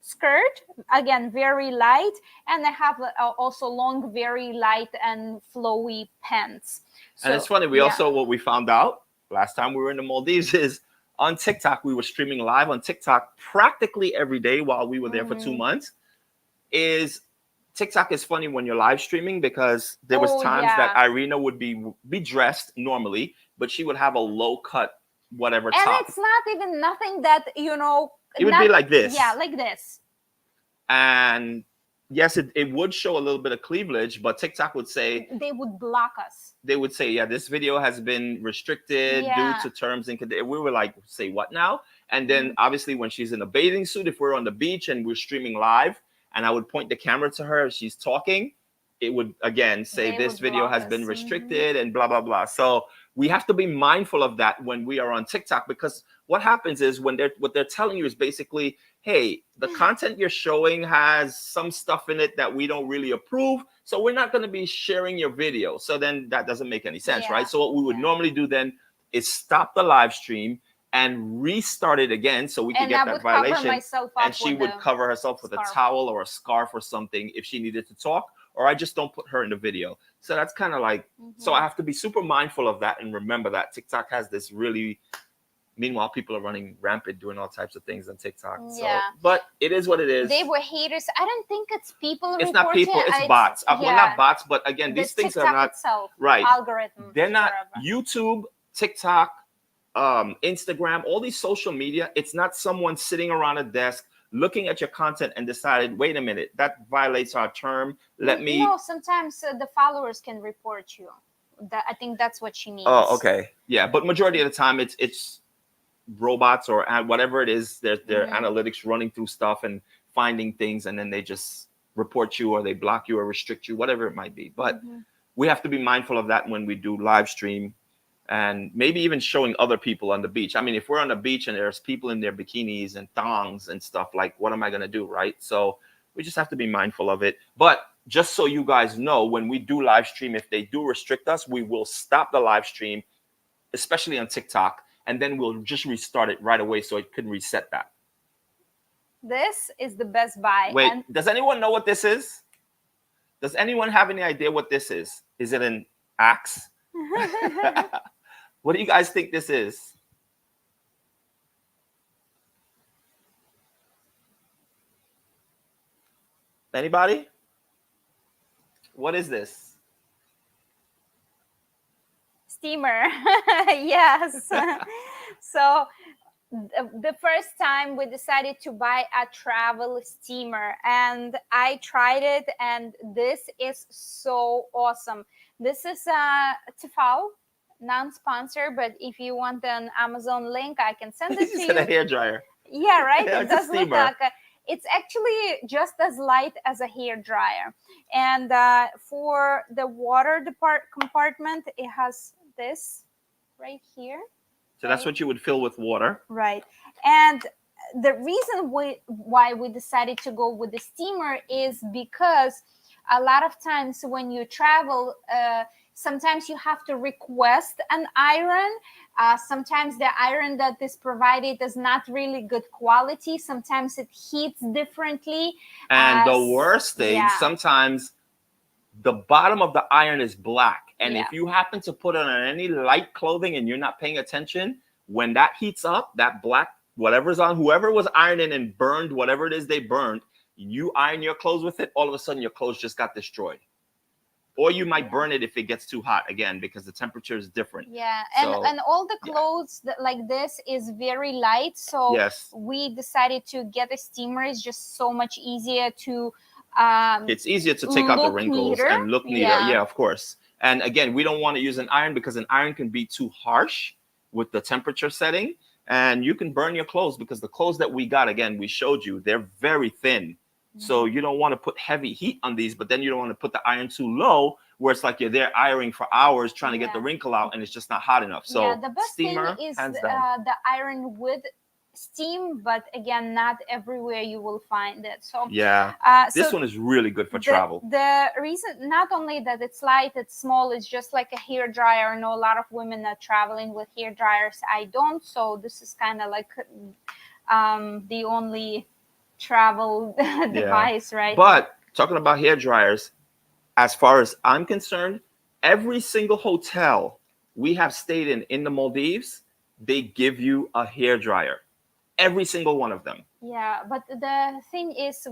skirt, again very light, and I have also long, very light and flowy pants. And it's So funny, we yeah. also, what we found out last time we were in the Maldives is on TikTok, we were streaming live on TikTok practically every day while we were there for two Mhm. months. Is TikTok is funny when you're live streaming because there was Oh times that yeah. Irina would be dressed normally, but she would have a low cut whatever And top. it's not even nothing that It would be not, like yeah, this. like this. And yes, it would show a little bit of cleavage, but TikTok would say, They would block us. yeah, this video has been restricted due Yeah. to terms and conditions. We were like, say what now? And then Mhm. obviously when she's in a bathing suit, if we're on the beach and we're streaming live, and I would point the camera to her as she's talking, it would again say They this would video block has been us. Hmm. restricted and blah blah blah. So we have to be mindful of that when we are on TikTok, because what happens is when they're telling you is basically, hey, the content you're showing has some stuff in it that we don't really approve, so we're not going to be sharing your video. So then that doesn't make any sense, right? Yeah. So what we would Yeah. normally do then is stop the live stream and restart it again so we could And I get that would cover violation. myself And up she with would a cover herself with a scarf. towel or a scarf or something if she needed to talk, or I just don't put her in the video. So that's kind of like, so I Hmm. have to be super mindful of that and remember that TikTok has this really, meanwhile people are running rampant doing all types of things on TikTok. So Yeah. but it is what it They is. were haters. I don't think it's people It's not reporting. people, it's It's, bots. Well, yeah, not bots, but again, the these things are TikTok not itself, right. algorithm, They're not whatever. YouTube, TikTok, Instagram, all these social media. It's not someone sitting around a desk looking at your content and decided, wait a minute, that violates our term. Let me. No, sometimes the followers can report you. That, I think that's what she Oh, means. okay, yeah. But majority of the time, it's robots or whatever it is. Their Hmm. analytics running through stuff and finding things, and then they just report you or they block you or restrict you, whatever it might be. But Hmm. we have to be mindful of that when we do live stream, and maybe even showing other people on the beach. I mean, if we're on the beach and there's people in their bikinis and thongs and stuff, like what am I going to do, right? So we just have to be mindful of it. But just so you guys know, when we do live stream, if they do restrict us, we will stop the live stream, especially on TikTok, and then we'll just restart it right away so it can reset that. This is the Best Buy, Wait, and does anyone know what this is? Does anyone have any idea what this is? Is it an axe? What do you guys think this is? Anybody? What is this? steamer. Yes. So the first time we decided to buy a travel steamer, and I tried it, and this is so awesome. This is a tefal. non-sponsor, but if you want an Amazon link, I can send it You to said a you. hair dryer. Yeah, right. Yeah, It it's a does look steamer. like it's actually just as light as a hair dryer. And for the water compartment, it has this right here, So that's right? what you would fill with water. Right. And the reason why we decided to go with the steamer is because a lot of times when you travel, sometimes you have to request an iron. Sometimes the iron that is provided is not really good quality. Sometimes it heats differently. And the worst thing, Yeah, sometimes the bottom of the iron is black. And yeah. if you happen to put it on any light clothing and you're not paying attention, when that heats up, that black, whatever's on, whoever was ironing and burned whatever it is they burned, you iron your clothes with it, all of a sudden your clothes just got destroyed. Or you might Yeah. burn it if it gets too hot again because the temperature is different. Yeah, So, and all the yeah. clothes that, like this is very light, so Yes. we decided to get a steamer. It's just so much easier to It's easier to take out the look wrinkles neater. and look neater. Yeah. Yeah, of course. And again, we don't want to use an iron because an iron can be too harsh with the temperature setting and you can burn your clothes because the clothes that we got, again, we showed you, they're very thin. So you don't want to put heavy heat on these, but then you don't want to put the iron too low where it's like you're there ironing for hours trying to get the Yeah. wrinkle out and it's just not hot enough. Yeah, So the best thing steamer, is hands down. the iron with steam, but again, not everywhere you will find it. So, Yeah. This so one is really good for the travel. the reason, not only that it's light, it's small, it's just like a hair dryer. I know a lot of women are traveling with hair dryers. I don't, so this is kind of like the only travel Yeah. device, right? But talking about hair dryers, as far as I'm concerned, every single hotel we have stayed in the Maldives, they give you a hair dryer. Every single one of them. Yeah, but the thing is,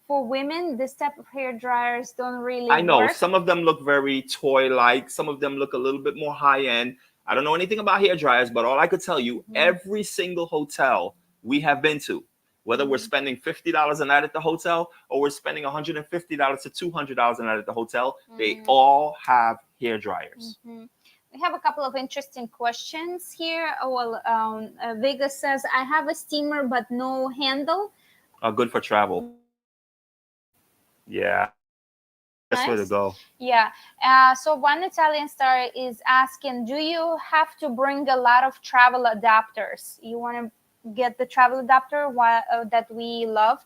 for women, this type of hair dryers don't really I know work. some of them look very toy-like, some of them look a little bit more high-end. I don't know anything about hair dryers, but all I could tell you, Mhm. every single hotel we have been to, whether we're Mhm. spending $50 a night at the hotel or we're spending $150 to $200 a night at the hotel, they Mm. all have hair dryers. Mhm. We have a couple of interesting questions here. Well, Vegas says, I have a steamer but no handle. Good for travel. Yeah, that's the best way to Nice. go. Yeah. So one Italian star is asking, do you have to bring a lot of travel adapters? You want to get the travel adapter that we love?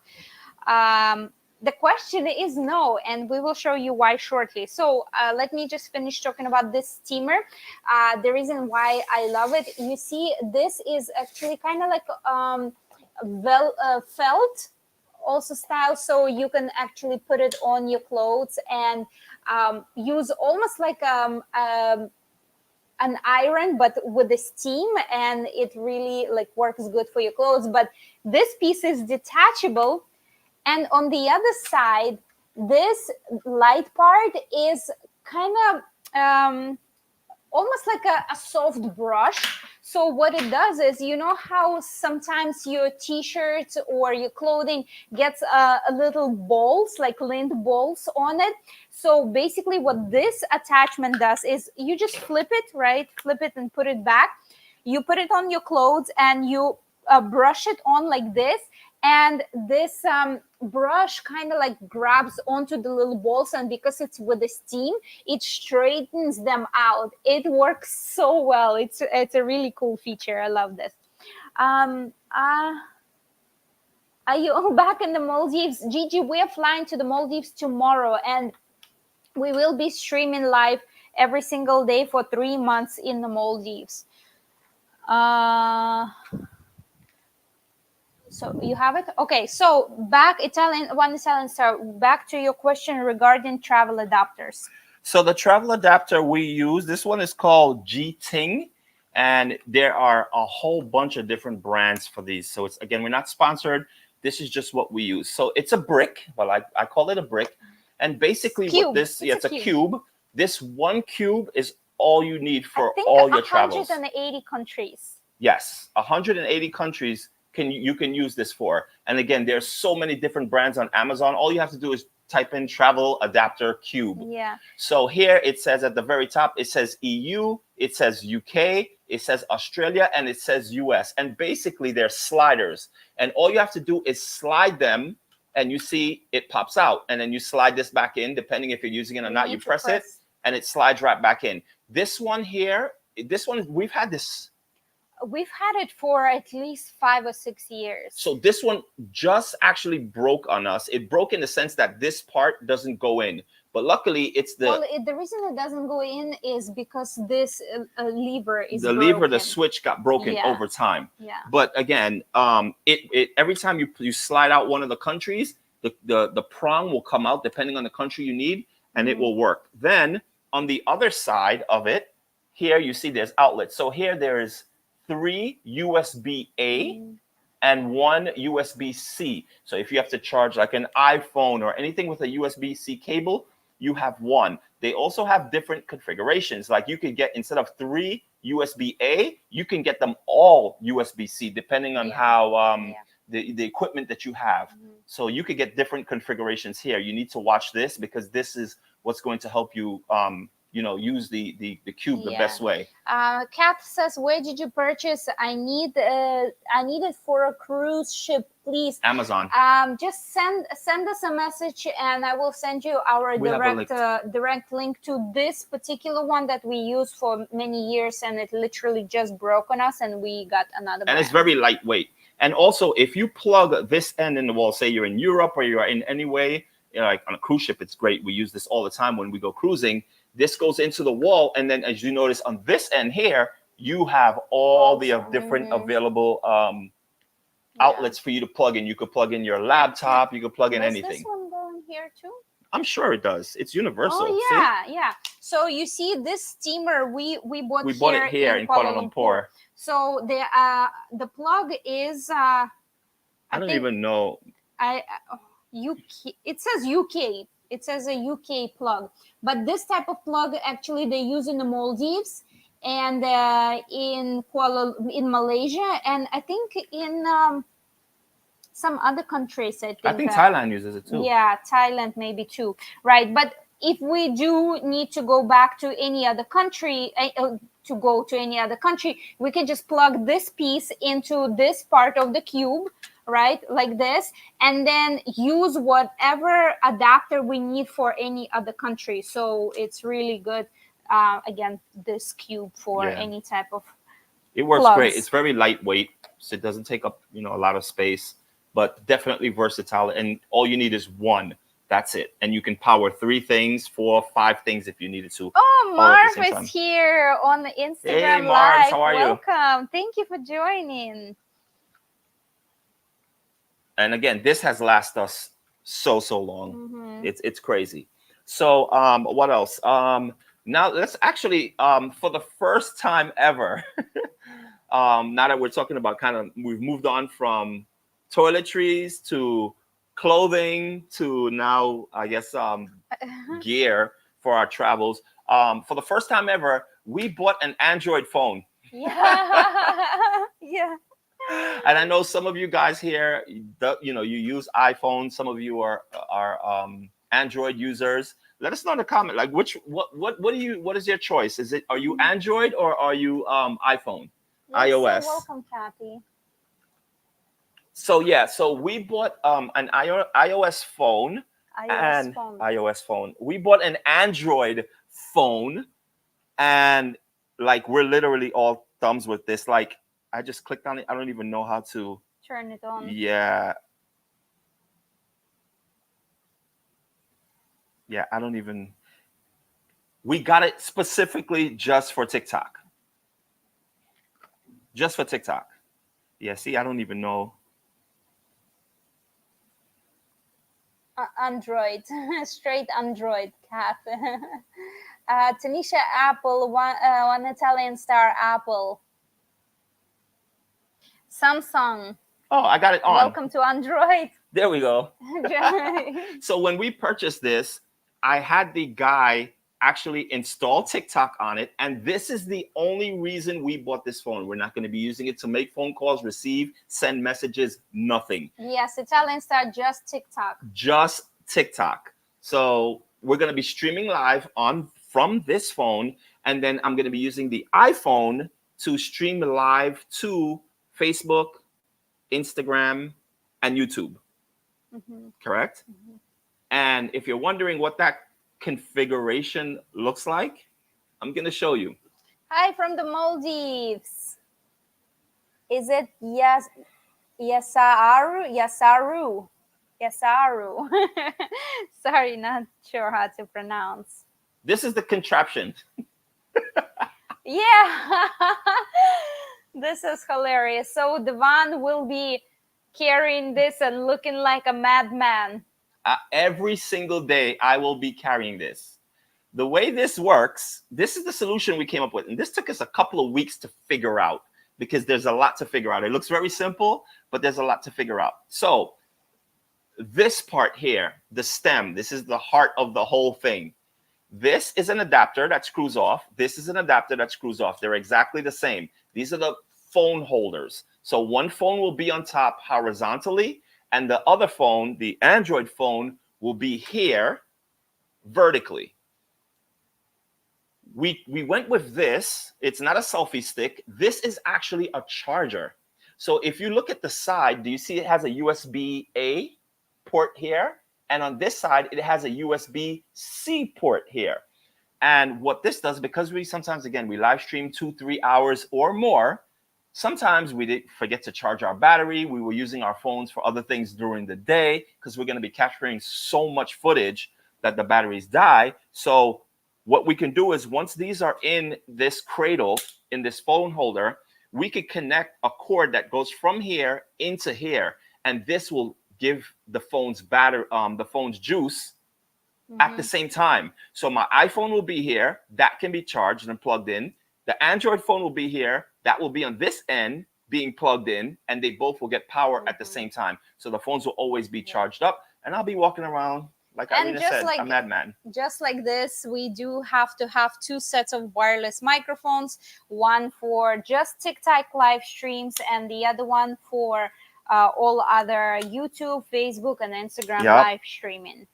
Um, the question is no, and we will show you why shortly. So let me just finish talking about this steamer. The reason why I love it, you see, this is actually kind of like felt also style, so you can actually put it on your clothes and use almost like an iron but with the steam, and it really like works good for your clothes. But this piece is detachable, and on the other side, this light part is kind of almost like a soft brush. So what it does is, you know how sometimes your t-shirts or your clothing gets a little balls, like lint balls on it. So basically what this attachment does is you just flip it, right? Flip it and put it back. You put it on your clothes and you brush it on like this, and this brush kind of like grabs onto the little balls, and because it's with the steam, it straightens them out. It works so well. It's a really cool feature. I love this. um uh are you back in the Maldives, Gigi? We're flying to the Maldives tomorrow, and we will be streaming live every single day for 3 months in the Maldives. uh So you have it? Okay. So back, Italian star, back to your question regarding travel adapters. So the travel adapter we use, this one is called G Ting, and there are a whole bunch of different brands for these. So it's, again, we're not sponsored. This is just what we use. So it's a brick. Well, I call it a brick. And basically what Cube. this, yeah, It's a it's a cube. cube. This one cube is all you need I for think all your travels. 180 countries. Yes, 180 countries you can use this for. And again, there's so many different brands on Amazon. All you have to do is type in travel adapter cube. Yeah. So here it says at the very top, it says EU, it says UK, it says Australia, and it says US. And basically they're sliders. And all you have to do is slide them, and you see it pops out. And then you slide this back in, depending if you're using it or not. You press it, and it slides right back in. This one here, this one, we've had this. We've had it for at least 5 or 6 years. So this one just actually broke on us. It broke in the sense that this part doesn't go in. But luckily, it's the the reason it doesn't go in is because this lever is the broken. lever, the switch got broken over time. Yeah. But again, it every time you slide out one of the countries, the prong will come out depending on the country you need, and it will work. Then on the other side of it, here you see there's outlets. So here there's 3 USB-A and 1 USB-C. So if you have to charge like an iPhone or anything with a USB-C cable, you have 1. They also have different configurations. Like you could get, instead of 3 USB-A, you can get them all USB-C depending on how the equipment that you have. So you could get different configurations here. You need to watch this because this is what's going to help you use the cube the best way. Kath says, where did you purchase? I need it for a cruise ship, please. Amazon. Just send us a message, and I will send you our direct link to this particular one that we used for many years, and it literally just broke on us, and we got another. And it's very lightweight. And also, if you plug this end in the wall, say you're in Europe or you're in any way, like on a cruise ship, it's great. We use this all the time when we go cruising. This goes into the wall, and then as you notice on this end here, you have all the different available outlets for you to plug in. You could plug in your laptop, you could plug in anything. Does this one go in here too? I'm sure it does. It's universal. Oh yeah, yeah. So you see this steamer we bought it here in Kuala Lumpur. So the plug is I don't even know. UK. It says UK. It says a UK plug, but this type of plug actually they use in the Maldives and in Malaysia, and I think in some other countries. I think Thailand uses it too. Yeah, Thailand maybe too. Right, but if we do need to go back to any other country, we can just plug this piece into this part of the cube, right, like this, and then use whatever adapter we need for any other country. So it's really good. Again, this cube for any type of it works plugs. Great. It's very lightweight, so it doesn't take up a lot of space, but definitely versatile. And all you need is one. That's it. And you can power 3 things, 4, 5 things if you needed to. Oh, Marv is here on the Instagram Hey, Marv, Live. how are you? Welcome. Thank you for joining. And again, this has lasted us so long. It's crazy. So what else? Now let's actually for the first time ever, now that we're talking about we've moved on from toiletries to clothing to now, I guess, gear for our travels. For the first time ever, we bought an Android phone. Yeah. Yeah. And I know some of you guys here, you use iPhone. Some of you are Android users. Let us know in the comment, like what is your choice? Are you Android or are you iPhone? Yes, iOS. Welcome, Kathy. So so we bought an iOS phone. iOS phone. We bought an Android phone, and like we're literally all thumbs with this. Like I just clicked on it. I don't even know how to turn it on. Yeah. Yeah, I don't even. We got it specifically just for TikTok. Just for TikTok. Yeah, see, I don't even know. Android, straight Android, Kath. Tanisha Apple, one Italian star Apple. Samsung. Oh, I got it on. Welcome to Android. There we go. So when we purchased this, I had the guy actually install TikTok on it. And this is the only reason we bought this phone. We're not going to be using it to make phone calls, receive, send messages, nothing. Yes, Italian style, just TikTok. Just TikTok. So we're going to be streaming live on from this phone, and then I'm going to be using the iPhone to stream live to Facebook, Instagram, and YouTube. Mm-hmm. Correct? Mm-hmm. And if you're wondering what that configuration looks like, I'm going to show you. Hi from the Maldives. Is it Yasaru? Yasaru. Sorry, not sure how to pronounce. This is the contraption. Yeah. This is hilarious. So Devon will be carrying this and looking like a madman. Every single day, I will be carrying this. The way this works, this is the solution we came up with. And this took us a couple of weeks to figure out because there's a lot to figure out. It looks very simple, but there's a lot to figure out. So this part here, the stem, this is the heart of the whole thing. This is an adapter that screws off. This is an adapter that screws off. They're exactly the same. These are the phone holders. So one phone will be on top horizontally, and the other phone, the Android phone, will be here vertically. We went with this. It's not a selfie stick. This is actually a charger. So if you look at the side, do you see it has a USB-A port here? And on this side, it has a USB-C port here. And what this does, because we sometimes, again, we live stream 2-3 hours or more, sometimes we did forget to charge our battery. We were using our phones for other things during the day because we're going to be capturing so much footage that the batteries die. So what we can do is once these are in this cradle, in this phone holder, we could connect a cord that goes from here into here. And this will give the phone's battery, the phone's juice at the same time. So my iPhone will be here, that can be charged and plugged in. The Android phone will be here, that will be on this end being plugged in, and they both will get power at the same time. So the phones will always be charged up, and I'll be walking around, like And Irina just said, like a madman. just like this, we do have to have two sets of wireless microphones, one for just TikTok live streams and the other one for all other YouTube, Facebook, and Instagram Yep. live streaming.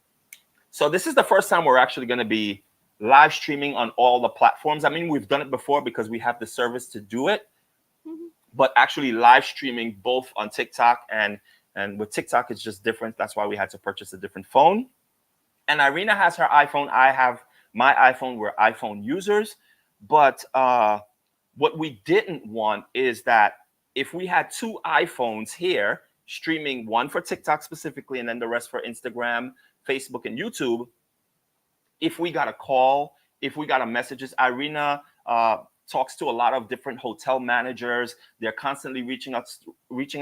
So this is the first time we're actually going to be live streaming on all the platforms. I mean, we've done it before because we have the service to do it, but actually live streaming both on TikTok and with TikTok, it's just different. That's why we had to purchase a different phone. And Irina has her iPhone. I have my iPhone. We're iPhone users. But what we didn't want is that if we had two iPhones here, streaming one for TikTok specifically, and then the rest for Instagram, Facebook, and YouTube, if we got a call, if we got a messages, Irina talks to a lot of different hotel managers. They're constantly reaching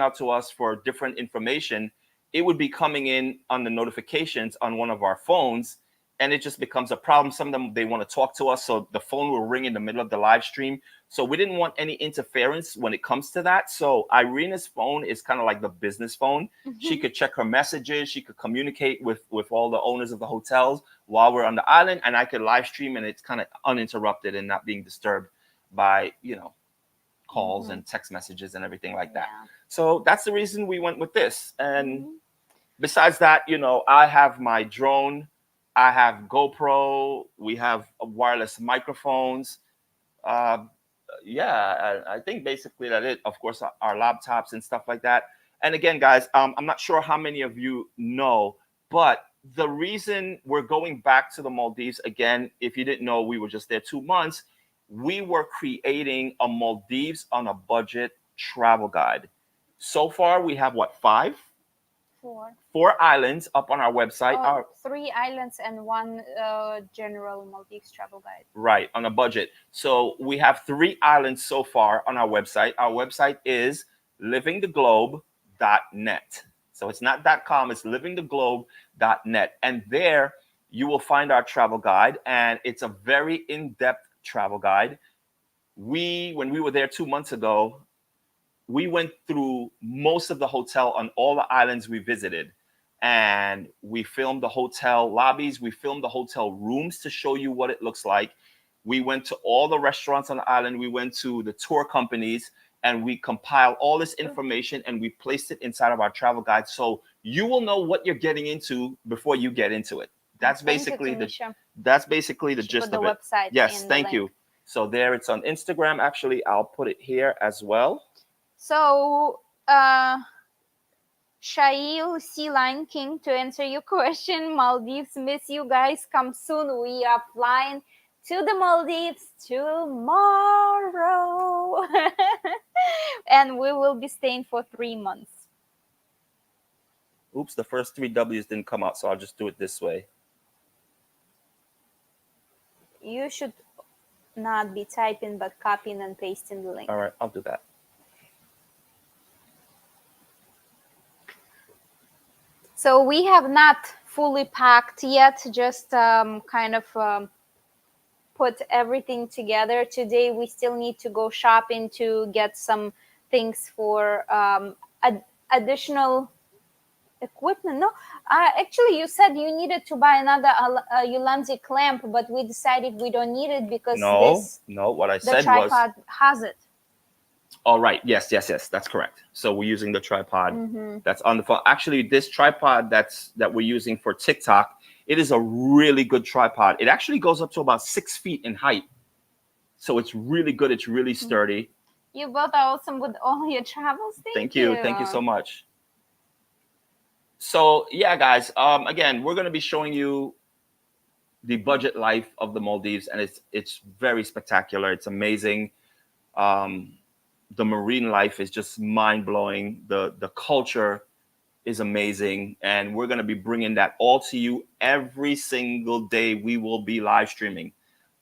out to us for different information. It would be coming in on the notifications on one of our phones, and it just becomes a problem. Some of them, they want to talk to us, so the phone will ring in the middle of the live stream. So we didn't want any interference when it comes to that. So Irina's phone is kind of like the business phone. She could check her messages. She could communicate with all the owners of the hotels while we're on the island, and I could live stream, and it's kind of uninterrupted and not being disturbed by, calls and text messages and everything like that. Yeah. So that's the reason we went with this. And besides that, I have my drone, I have GoPro, we have wireless microphones. I think basically that it. Of course, our laptops and stuff like that. And again, guys, I'm not sure how many of you know, but the reason we're going back to the Maldives again, if you didn't know, we were just there 2 months. We were creating a Maldives on a budget travel guide. So far, we have what, five? Four. Four islands up on our website. Oh, 3 islands and one general Maldives travel guide. Right, on a budget. So we have 3 islands so far on our website. Our website is livingtheglobe.net. So it's not .com, it's livingtheglobe.net. And there you will find our travel guide, and it's a very in-depth travel guide. When we were there 2 months ago, we went through most of the hotel on all the islands we visited. and we filmed the hotel lobbies. We filmed the hotel rooms to show you what it looks like. We went to all the restaurants on the island. We went to the tour companies, and we compiled all this information and we placed it inside of our travel guide, so you will know what you're getting into before you get into it. That's Thank you, basically the Tamisha. that's basically the She put gist the of it. website Yes, in the thank link. you. So there it's on Instagram. Actually, I'll put it here as well. So, Shail Sea Lion King, to answer your question, Maldives miss you guys. Come soon. We are flying to the Maldives tomorrow. And we will be staying for 3 months. Oops, the first three W's didn't come out, so I'll just do it this way. You should not be typing but copying and pasting the link. All right, I'll do that. So we have not fully packed yet, just kind of put everything together. Today we still need to go shopping to get some things for additional equipment. No, actually you said you needed to buy another Ulanzi clamp, but we decided we don't need it because No, this no, what I the said was, tripod has it. all right, yes, yes, yes, that's correct. So we're using the tripod Mm-hmm. that's on the phone. Actually, this tripod that we're using for TikTok, it is a really good tripod. It actually goes up to about 6 feet in height. So it's really good. It's really sturdy. You both are awesome with all your travels. Thank Thank you. you. Thank you so much. So yeah, guys. Again, we're gonna be showing you the budget life of the Maldives, and it's very spectacular. It's amazing. Um, the marine life is just mind blowing. The culture is amazing, and we're gonna be bringing that all to you every single day. We will be live streaming,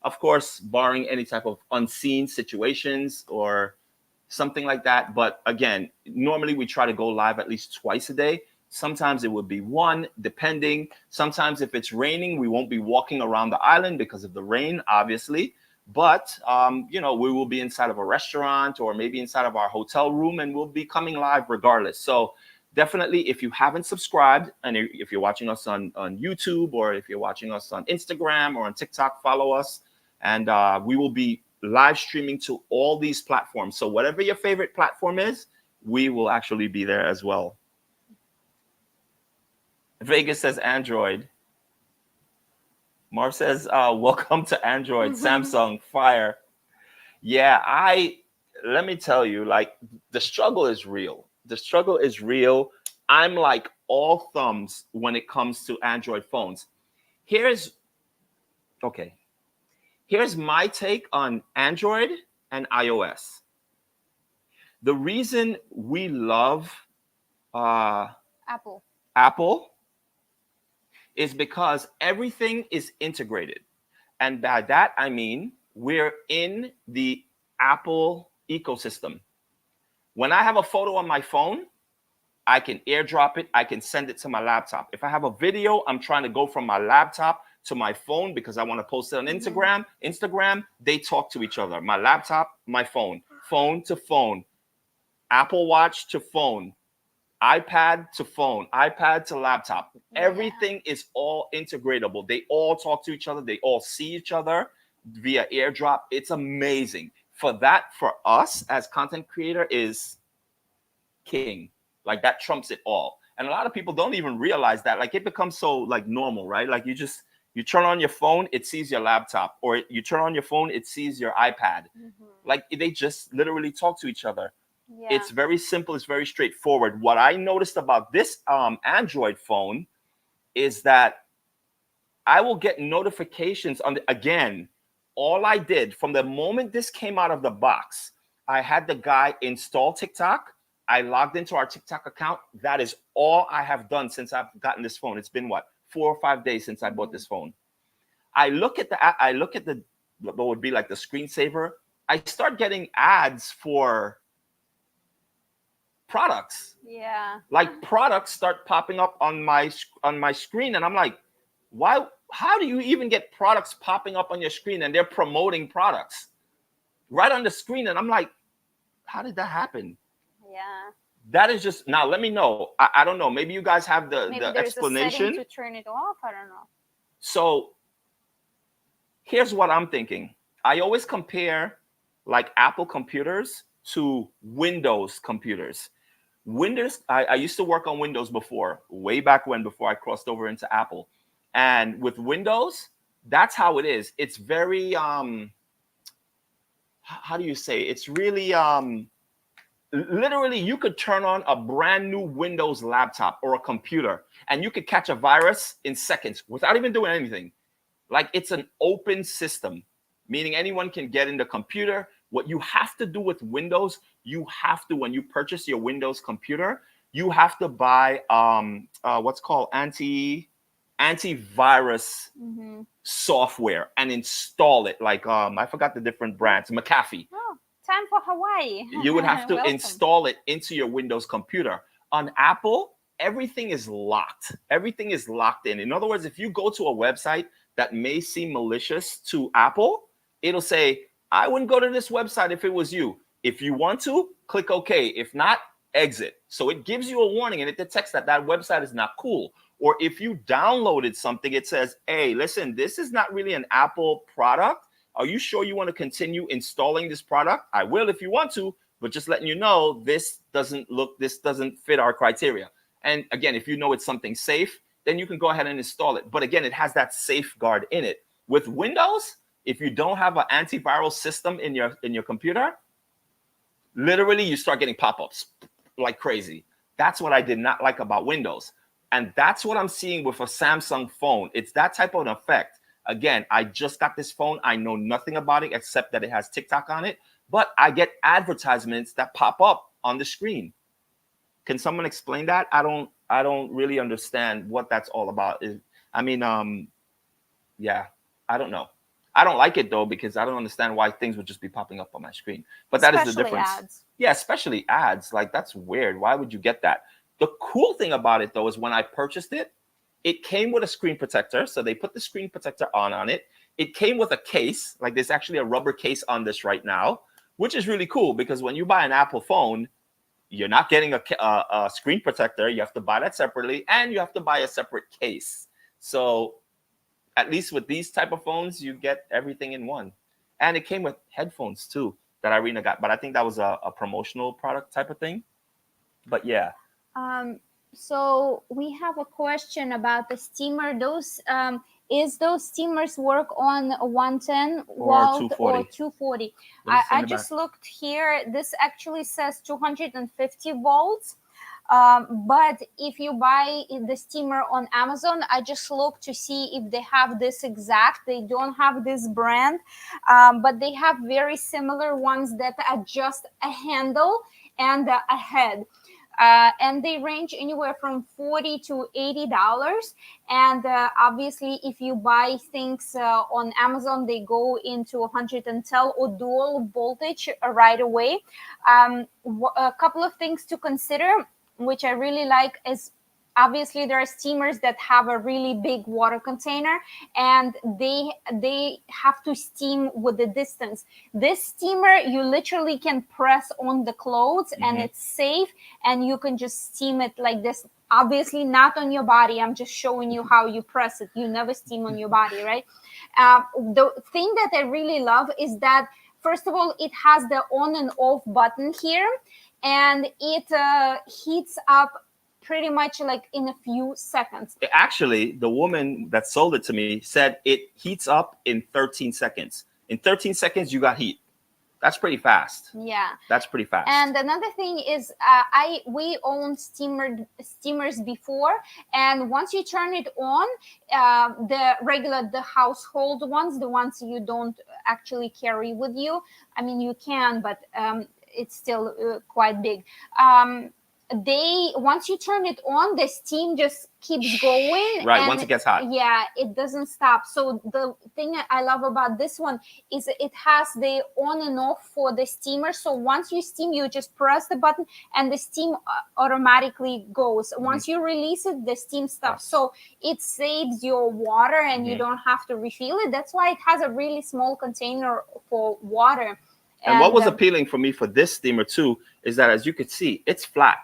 of course, barring any type of unseen situations or something like that. But again, normally we try to go live at least twice a day. Sometimes it would be one, depending. Sometimes if it's raining, we won't be walking around the island because of the rain, obviously. But we will be inside of a restaurant or maybe inside of our hotel room, and we'll be coming live regardless. So definitely, if you haven't subscribed, and if you're watching us on YouTube, or if you're watching us on Instagram or on TikTok, follow us, and we will be live streaming to all these platforms. So whatever your favorite platform is, we will actually be there as well. Vegas says Android. Marv says, welcome to Android. Samsung, fire. Yeah, let me tell you, like, the struggle is real. The struggle is real. I'm like all thumbs when it comes to Android phones. Here's, okay, here's my take on Android and iOS. The reason we love Apple. Apple is because everything is integrated. And by that, I mean we're in the Apple ecosystem. When I have a photo on my phone, I can airdrop it. I can send it to my laptop. If I have a video, I'm trying to go from my laptop to my phone because I want to post it on Instagram. Instagram, they talk to each other. My laptop, my phone, phone to phone, Apple Watch to phone, iPad to phone, iPad to laptop. Yeah. Everything is all integratable. They all talk to each other. They all see each other via airdrop. It's amazing. For that, for us as content creator, is king. Like, that trumps it all. And a lot of people don't even realize that. Like, it becomes so like normal, right? Like, you turn on your phone, it sees your laptop, or you turn on your phone, it sees your iPad. Like, they just literally talk to each other. Yeah. It's very simple. It's very straightforward. What I noticed about this Android phone is that I will get notifications on again. All I did from the moment this came out of the box, I had the guy install TikTok. I logged into our TikTok account. That is all I have done since I've gotten this phone. It's been what, 4 or 5 days since I bought this phone. I look at the what would be like the screensaver. I start getting ads for products. Yeah. Like, products start popping up on my screen, and I'm like, why? How do you even get products popping up on your screen, and they're promoting products right on the screen? And I'm like, how did that happen? Yeah. That is just now. Let me know. I don't know. Maybe you guys have the Maybe there's a setting explanation. to turn it off. I don't know. So here's what I'm thinking. I always compare like Apple computers to Windows computers. Windows, I used to work on Windows before, way back when, before I crossed over into Apple. And with Windows, that's how it is. It's very how do you say? It's really literally you could turn on a brand new Windows laptop or a computer and you could catch a virus in seconds without even doing anything. Like it's an open system, meaning anyone can get in the computer. What you have to do with Windows, you have to, when you purchase your Windows computer, you have to buy what's called antivirus Mm-hmm. software and install it. Like I forgot the different brands, McAfee. Oh, time for Hawaii. You would have to Welcome. install it into your Windows computer. On Apple, everything is locked. Everything is locked in. In other words, if you go to a website that may seem malicious to Apple, it'll say, I wouldn't go to this website if it was you. If you want to, click OK. If not, exit. So it gives you a warning and it detects that that website is not cool. Or if you downloaded something, it says, hey, listen, this is not really an Apple product. Are you sure you want to continue installing this product? I will if you want to, but just letting you know, this doesn't fit our criteria. And again, if you know it's something safe, then you can go ahead and install it. But again, it has that safeguard in it. With Windows, if you don't have an antiviral system in your computer, literally you start getting pop-ups like crazy. That's what I did not like about Windows. And that's what I'm seeing with a Samsung phone. It's that type of an effect. Again, I just got this phone. I know nothing about it except that it has TikTok on it, but I get advertisements that pop up on the screen. Can someone explain that? I don't really understand what that's all about. I mean, yeah, I don't know. I don't like it though because I don't understand why things would just be popping up on my screen. But that is the Especially difference. ads. Yeah, especially ads. Like that's weird. Why would you get that? The cool thing about it though is when I purchased it, it came with a screen protector. So they put the screen protector on it. It came with a case. Like there's actually a rubber case on this right now, which is really cool because when you buy an Apple phone, you're not getting a screen protector. You have to buy that separately, and you have to buy a separate case. So at least with these type of phones, you get everything in one. And it came with headphones too that Irina got, but I think that was a promotional product type of thing. But yeah, Um, so we have a question about the steamer. Is those steamers work on 110 or volt or 240. 240? What does it say I in the back? just looked here. This actually says 250 volts. But if you buy the steamer on Amazon, I just looked to see if they have this exact. They don't have this brand, but they have very similar ones that adjust a handle and a head. And they range anywhere from $40 to $80. And obviously, if you buy things on Amazon, they go into 110 or dual voltage right away. A couple of things to consider, which I really like, is obviously there are steamers that have a really big water container and they have to steam with the distance. This steamer, you literally can press on the clothes and it's safe, and you can just steam it like this. Obviously not on your body. I'm just showing you how you press it. You never steam on your body, right? The thing that I really love is that, first of all, it has the on and off button here, and it heats up pretty much like in a few seconds. Actually, the woman that sold it to me said it heats up in 13 seconds. In 13 seconds, you got heat. That's pretty fast. Yeah. That's pretty fast. And another thing is, we owned steamers before, and once you turn it on, the household ones, the ones you don't actually carry with you. I mean, you can, but it's still quite big. Once you turn it on, the steam just keeps going. Right, and once it gets hot. Yeah, it doesn't stop. So the thing I love about this one is it has the on and off for the steamer. So once you steam, you just press the button and the steam automatically goes. Once you release it, the steam stops. So it saves your water and you don't have to refill it. That's why it has a really small container for water. And what was appealing for me for this steamer too is that, as you could see, it's flat.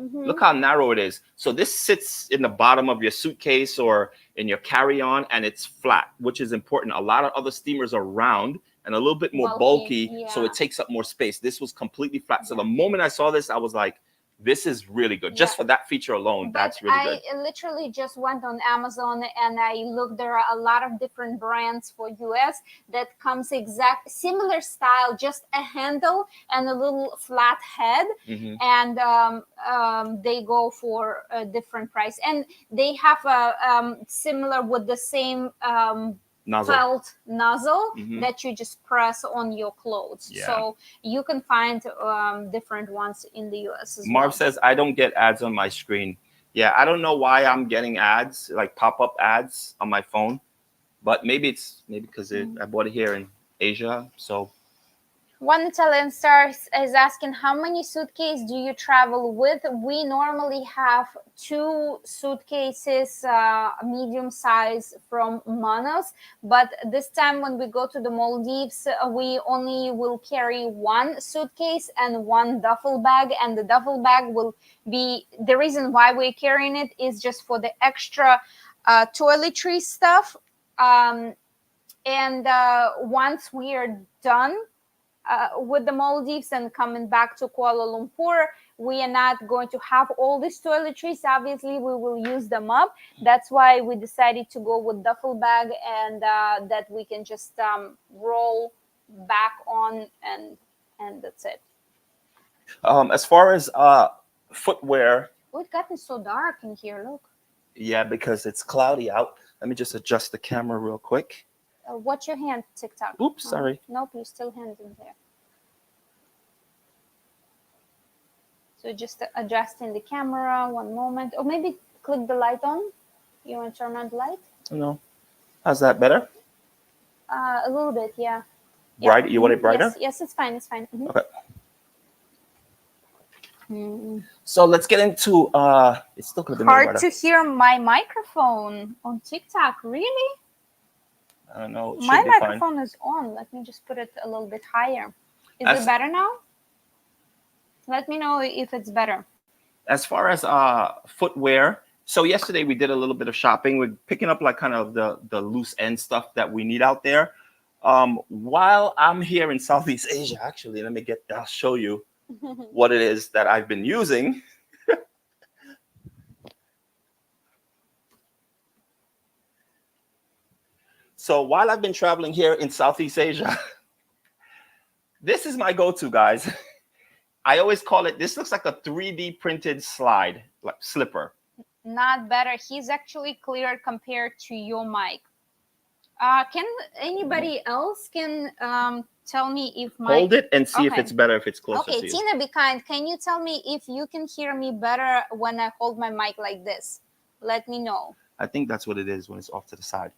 Mm-hmm. Look how narrow it is. So this sits in the bottom of your suitcase or in your carry-on, and it's flat, which is important. A lot of other steamers are round and a little bit more Bulky. bulky, so Yeah. it takes up more space. This was completely flat. So Yeah. the moment I saw this, I was like, this is really good. Yeah. Just for that feature alone, But that's really I good. literally just went on Amazon and I looked. There are a lot of different brands for US that comes exact similar style, just a handle and a little flat head, Hmm. and they go for a different price. And they have a similar with the same Nozzle. felt nozzle Hmm. that you just press on your clothes. Yeah. So you can find different ones in the US as Marv well. says, I don't get ads on my screen. Yeah, I don't know why I'm getting ads, like pop-up ads on my phone, but maybe because I bought it here in Asia. So One Italian star is asking, how many suitcases do you travel with? We normally have two suitcases, medium size from Manos, but this time when we go to the Maldives, we only will carry one suitcase and one duffel bag, and the duffel bag will be the reason why we're carrying it is just for the extra toiletry stuff. Um, and once we are done with the Maldives and coming back to Kuala Lumpur, we are not going to have all these toiletries. Obviously, we will use them up. That's why we decided to go with duffel bag, and that we can just roll back on, and that's it. as far as footwear, Oh, it's gotten so dark in here. Look. yeah, because it's cloudy out. Let me just adjust the camera real quick. Watch your hand, TikTok. Oops, sorry. Nope, you still hand in there. So just adjusting the camera. One moment. Or maybe click the light on. You want to turn on the light? No, how's that better? A little bit, yeah. Yeah. Bright? You want it brighter? Yes, yes, it's fine. It's fine. Okay. Mm. So let's get into. It's still gonna be Hard brighter. to hear my microphone on TikTok. Really? I don't know. It My should be fine. microphone is on. Let me just put it a little bit higher. Is As it better now? Let me know if it's better. as far as footwear, so yesterday we did a little bit of shopping. We're picking up like kind of the loose end stuff that we need out there. While I'm here in Southeast Asia, actually, I'll show you what it is that I've been using. So while I've been traveling here in Southeast Asia, this is my go-to, guys. I always call it, this looks like a 3D printed slide, like slipper. Not better. He's actually clear compared to your mic. Can anybody else can tell me if my Hold it and see if okay. it's better if it's closer Okay, to you. Tina, be kind. Can you tell me if you can hear me better when I hold my mic like this? Let me know. I think that's what it is when it's off to the side.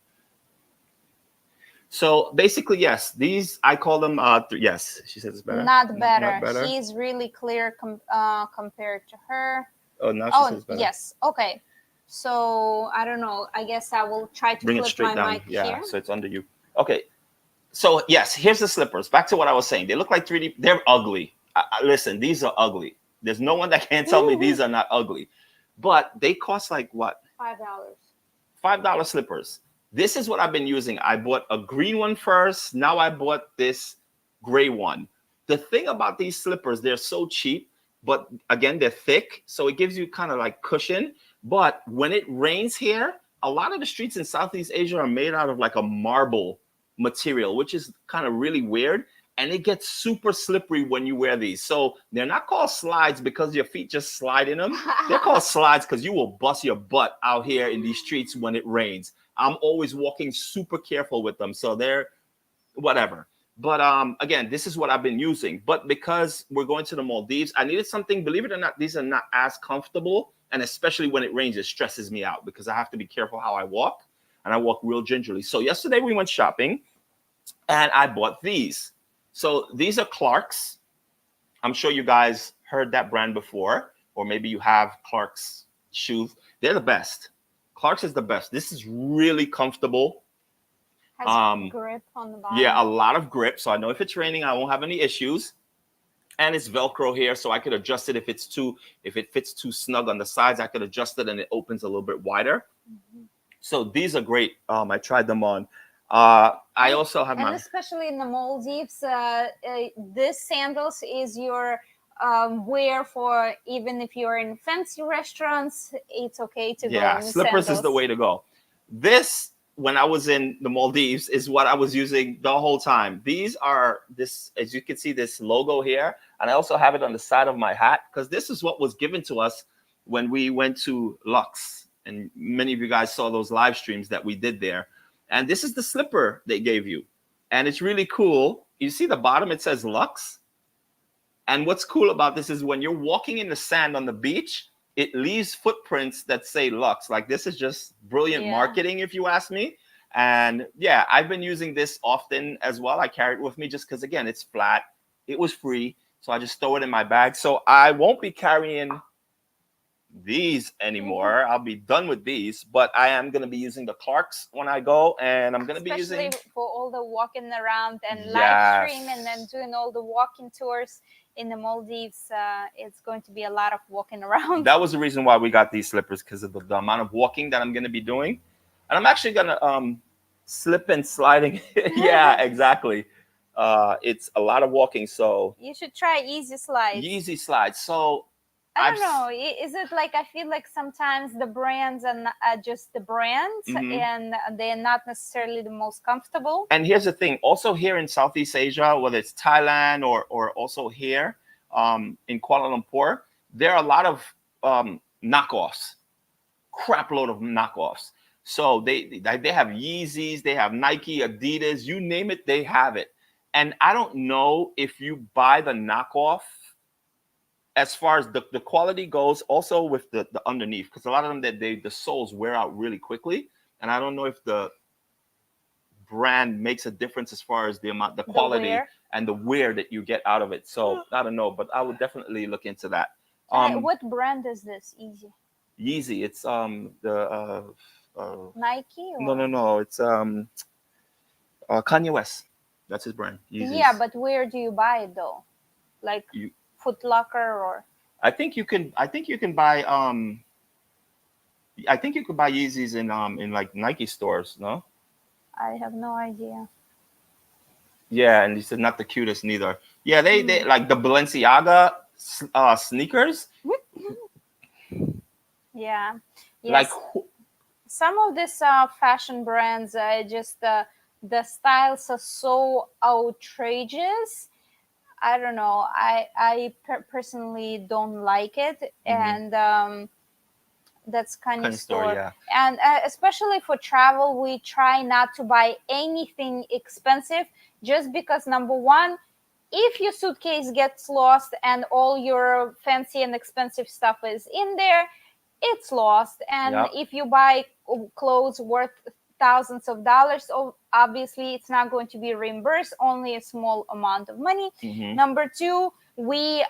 So basically, yes, these I call them. Yes, she says it's better. Not better. Not better. He's really clear compared to her. Oh, now she Oh, says better. yes. Okay. So I don't know. I guess I will try to Bring it flip straight my down. mic Yeah, here. so it's under you. Okay. So yes, here's the slippers. Back to what I was saying. They look like 3D. They're ugly. Listen, these are ugly. There's no one that can tell me these are not ugly. But they cost like what? $5. $5 slippers. This is what I've been using. I bought a green one first. Now I bought this gray one. The thing about these slippers, they're so cheap, but again, they're thick. So it gives you kind of like cushion. But when it rains here, a lot of the streets in Southeast Asia are made out of like a marble material, which is kind of really weird. And it gets super slippery when you wear these. So they're not called slides because your feet just slide in them. They're called slides because you will bust your butt out here in these streets when it rains. I'm always walking super careful with them. So they're whatever. But again, this is what I've been using. But because we're going to the Maldives, I needed something. Believe it or not, these are not as comfortable. And especially when it rains, it stresses me out because I have to be careful how I walk. And I walk real gingerly. So yesterday we went shopping and I bought these. So these are Clark's. I'm sure you guys heard that brand before, or maybe you have Clark's shoes. They're the best. Clark's is the best. This is really comfortable. Has grip on the bottom. Yeah, a lot of grip. So I know if it's raining, I won't have any issues. And it's Velcro here, so I could adjust it if it fits too snug on the sides, I could adjust it and it opens a little bit wider. Mhm. So these are great. I tried them on. I and also have and my especially in the Maldives, this sandals is your wear for even if you're in fancy restaurants. It's okay to go yeah, in slippers is the sandals. way to go. This when I was in the Maldives is what I was using the whole time. These are this as you can see this logo here, and I also have it on the side of my hat because this is what was given to us when we went to Lux, and many of you guys saw those live streams that we did there. And this is the slipper they gave you, and it's really cool. You see the bottom, it says Lux. And what's cool about this is when you're walking in the sand on the beach, it leaves footprints that say Lux. Like this is just brilliant Yeah. marketing, if you ask me. And yeah, I've been using this often as well. I carry it with me just because, again, it's flat. It was free. So I just throw it in my bag. So I won't be carrying these anymore. I'll be done with these, but I am going to be using the Clarks when I go. And I'm going to be Especially using, for all the walking around and live stream and then yes. doing all the walking tours in the Maldives. It's going to be a lot of walking around. That was the reason why we got these slippers because of the amount of walking that I'm going to be doing, and I'm actually going to slip and sliding. Yeah, exactly. It's a lot of walking, so You should try easy slides. Yeezy slides. So I I've don't know. Is it like I feel like sometimes the brands are just the brands mhm. and they're not necessarily the most comfortable? And here's the thing. Also here in Southeast Asia, whether it's Thailand or also here in Kuala Lumpur, there are a lot of knockoffs, crap load of knockoffs. So they have Yeezys, they have Nike, Adidas, you name it, they have it. And I don't know if you buy the knockoff as far as the quality goes, also with the underneath, because a lot of them the soles wear out really quickly. And I don't know if the brand makes a difference as far as the amount, the The quality wear. and the wear that you get out of it. So I don't know, but I would definitely look into that. Um, What brand is this? Easy. Yeezy, it's the uh, Nike no, no, or? no. It's Kanye West. That's his brand. Yeah, Yeezys. but where do you buy it though? Like You, Foot Locker or? I think you can. I think you can buy. I think you could buy Yeezys in like Nike stores. No. I have no idea. Yeah, and he said not the cutest neither. Yeah, they Hmm. like the Balenciaga sneakers. Yeah. Like Yes. Some of these fashion brands, just the styles are so outrageous. I don't know. Personally don't like it, mm-hmm. and that's kind of Kind of story. store. Yeah. And especially for travel, we try not to buy anything expensive, just because number one, if your suitcase gets lost and all your fancy and expensive stuff is in there, it's lost. And Yep. if you buy clothes worth thousands of dollars, obviously it's not going to be reimbursed, only a small amount of money. Mm-hmm. Number two, we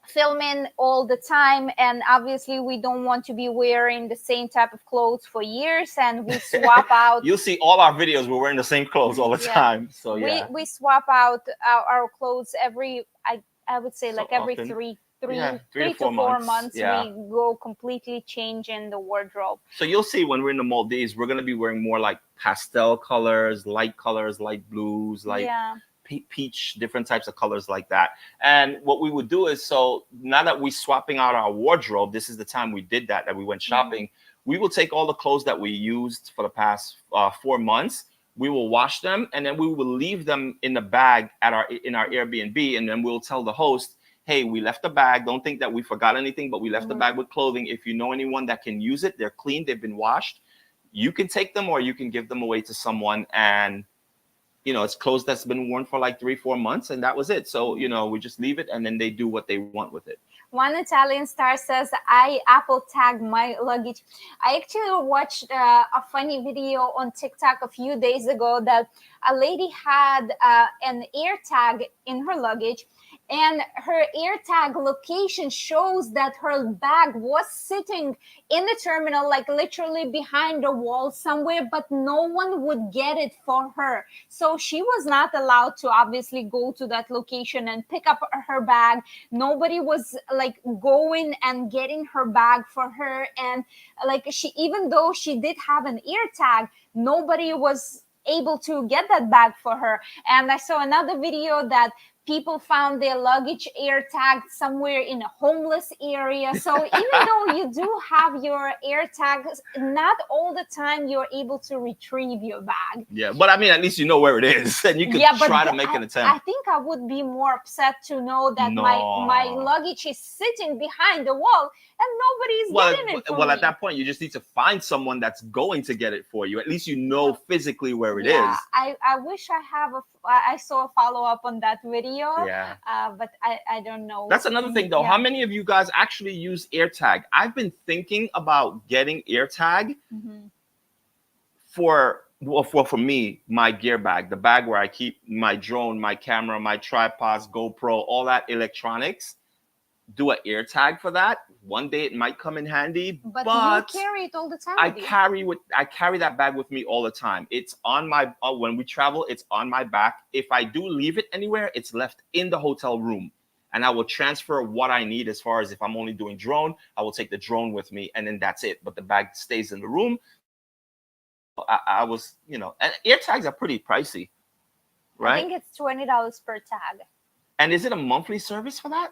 filming all the time, and obviously we don't want to be wearing the same type of clothes for years, and we swap out. You'll see all our videos. We're wearing the same clothes all the Yeah, time. So yeah. we swap out our clothes every, I would say, So like every often. three Yeah, three three to three to four four months. months Yeah. we go completely changing the wardrobe. So you'll see when we're in the Maldives, we're gonna be wearing more like pastel colors, light blues, like Yeah. peach, different types of colors like that. And what we would do is, so now that we're swapping out our wardrobe, this is the time we did that, that we went Mhm. shopping. We will take all the clothes that we used for the past 4 months. We will wash them, and then we will leave them in the bag at our in our Airbnb, and then we'll tell the host, hey, we left the bag. Don't think that we forgot anything, but we left the Mhm. bag with clothing. If you know anyone that can use it, they're clean, they've been washed. You can take them, or you can give them away to someone, and it's clothes that's been worn for like 3 4 months, and that was it. So we just leave it, and then they do what they want with it. One Italian star says, I Apple tag my luggage. I actually watched a funny video on TikTok a few days ago that a lady had an air tag in her luggage, and her AirTag location shows that her bag was sitting in the terminal, like literally behind the wall somewhere, but no one would get it for her. So she was not allowed to obviously go to that location and pick up her bag. Nobody was like going and getting her bag for her. And like she, even though she did have an AirTag, nobody was able to get that bag for her. And I saw another video that people found their luggage air tagged somewhere in a homeless area. So even though you do have your air tags, not all the time you're able to retrieve your bag. Yeah, but I mean, at least you know where it is, and you can Yeah, but try to make an I attempt. think I would be more upset to know that my No. luggage is sitting behind the wall and nobody's getting it for Well, me. at that point, you just need to find someone that's going to get it for you. At least you know physically where it Yeah, is. I wish I saw a follow up on that video. Yeah. But I don't know. That's another thing, though. Yeah. How many of you guys actually use AirTag? I've been thinking about getting AirTag Mhm. for me, my gear bag, the bag where I keep my drone, my camera, my tripods, GoPro, all that electronics. Do an air tag for that. One day it might come in handy, But but you carry it all the time I with you. carry that bag with me all the time. It's on my when we travel, it's on my back. If I do leave it anywhere, it's left in the hotel room. And I will transfer what I need as far as if I'm only doing drone, I will take the drone with me and then that's it. But the bag stays in the room. I was, and air tags are pretty pricey, I right? think it's $20 per tag. And is it a monthly service for that?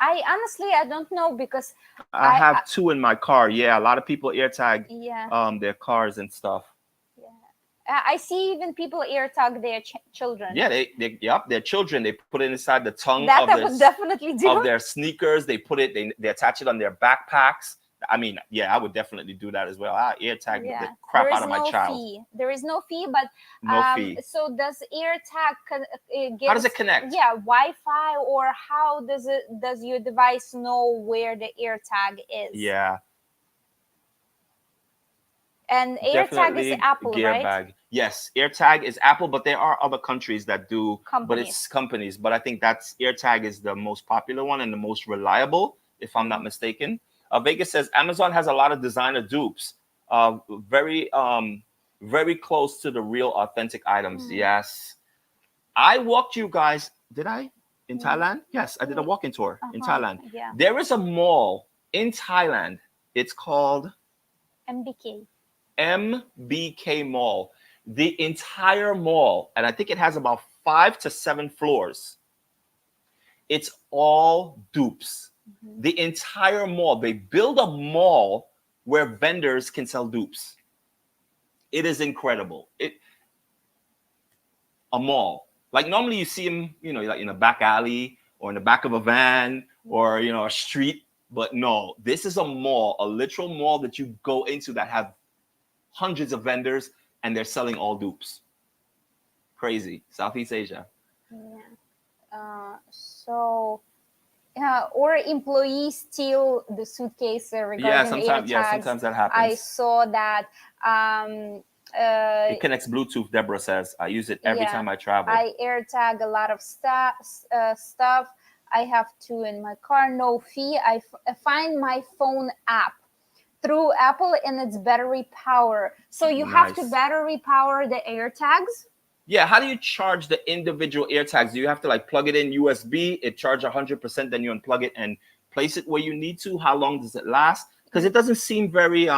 I honestly I don't know because I have two in my car. Yeah, a lot of people air tag yeah. their cars and stuff. Yeah. I see even people ear tag their children. Yeah, their children, they put it inside the tongue That I would definitely do. of their sneakers. They put it, they attach it on their backpacks. I mean, yeah, I would definitely do that as well. I air tag the crap out of my child. There is no fee, but No fee. so does AirTag How does it connect? Yeah, Wi-Fi, or how does your device know where the AirTag is? Yeah. And AirTag is Apple, gear right? bag. Yes, AirTag is Apple, but there are other countries that do. Companies. But it's companies. But I think AirTag is the most popular one and the most reliable, if I'm not mistaken. Vegas says Amazon has a lot of designer dupes, very very close to the real authentic items. Yes, I walked you guys. Did I in Thailand? Yes, I did a walking tour in Thailand. Yeah. There is a mall in Thailand. It's called MBK. MBK Mall. The entire mall, and I think it has about 5 to 7 floors. It's all dupes. The entire mall. They build a mall where vendors can sell dupes. It is incredible. A mall. Like normally you see them, like in a back alley or in the back of a van or a street. But no, this is a mall, a literal mall that you go into that have hundreds of vendors and they're selling all dupes. Crazy. Southeast Asia. Yeah. Or employees steal the suitcase regarding AirTags. Yeah, sometimes that happens. I saw that. It connects Bluetooth. Deborah says I use it every time I travel. I AirTag a lot of stuff. I have 2 in my car, no fee. I find my phone app through Apple and its battery power. So you have to battery power the AirTags. Yeah, how do you charge the individual AirTags? Do you have to like plug it in USB? It charge 100%, then you unplug it and place it where you need to? How long does it last? Because it doesn't seem very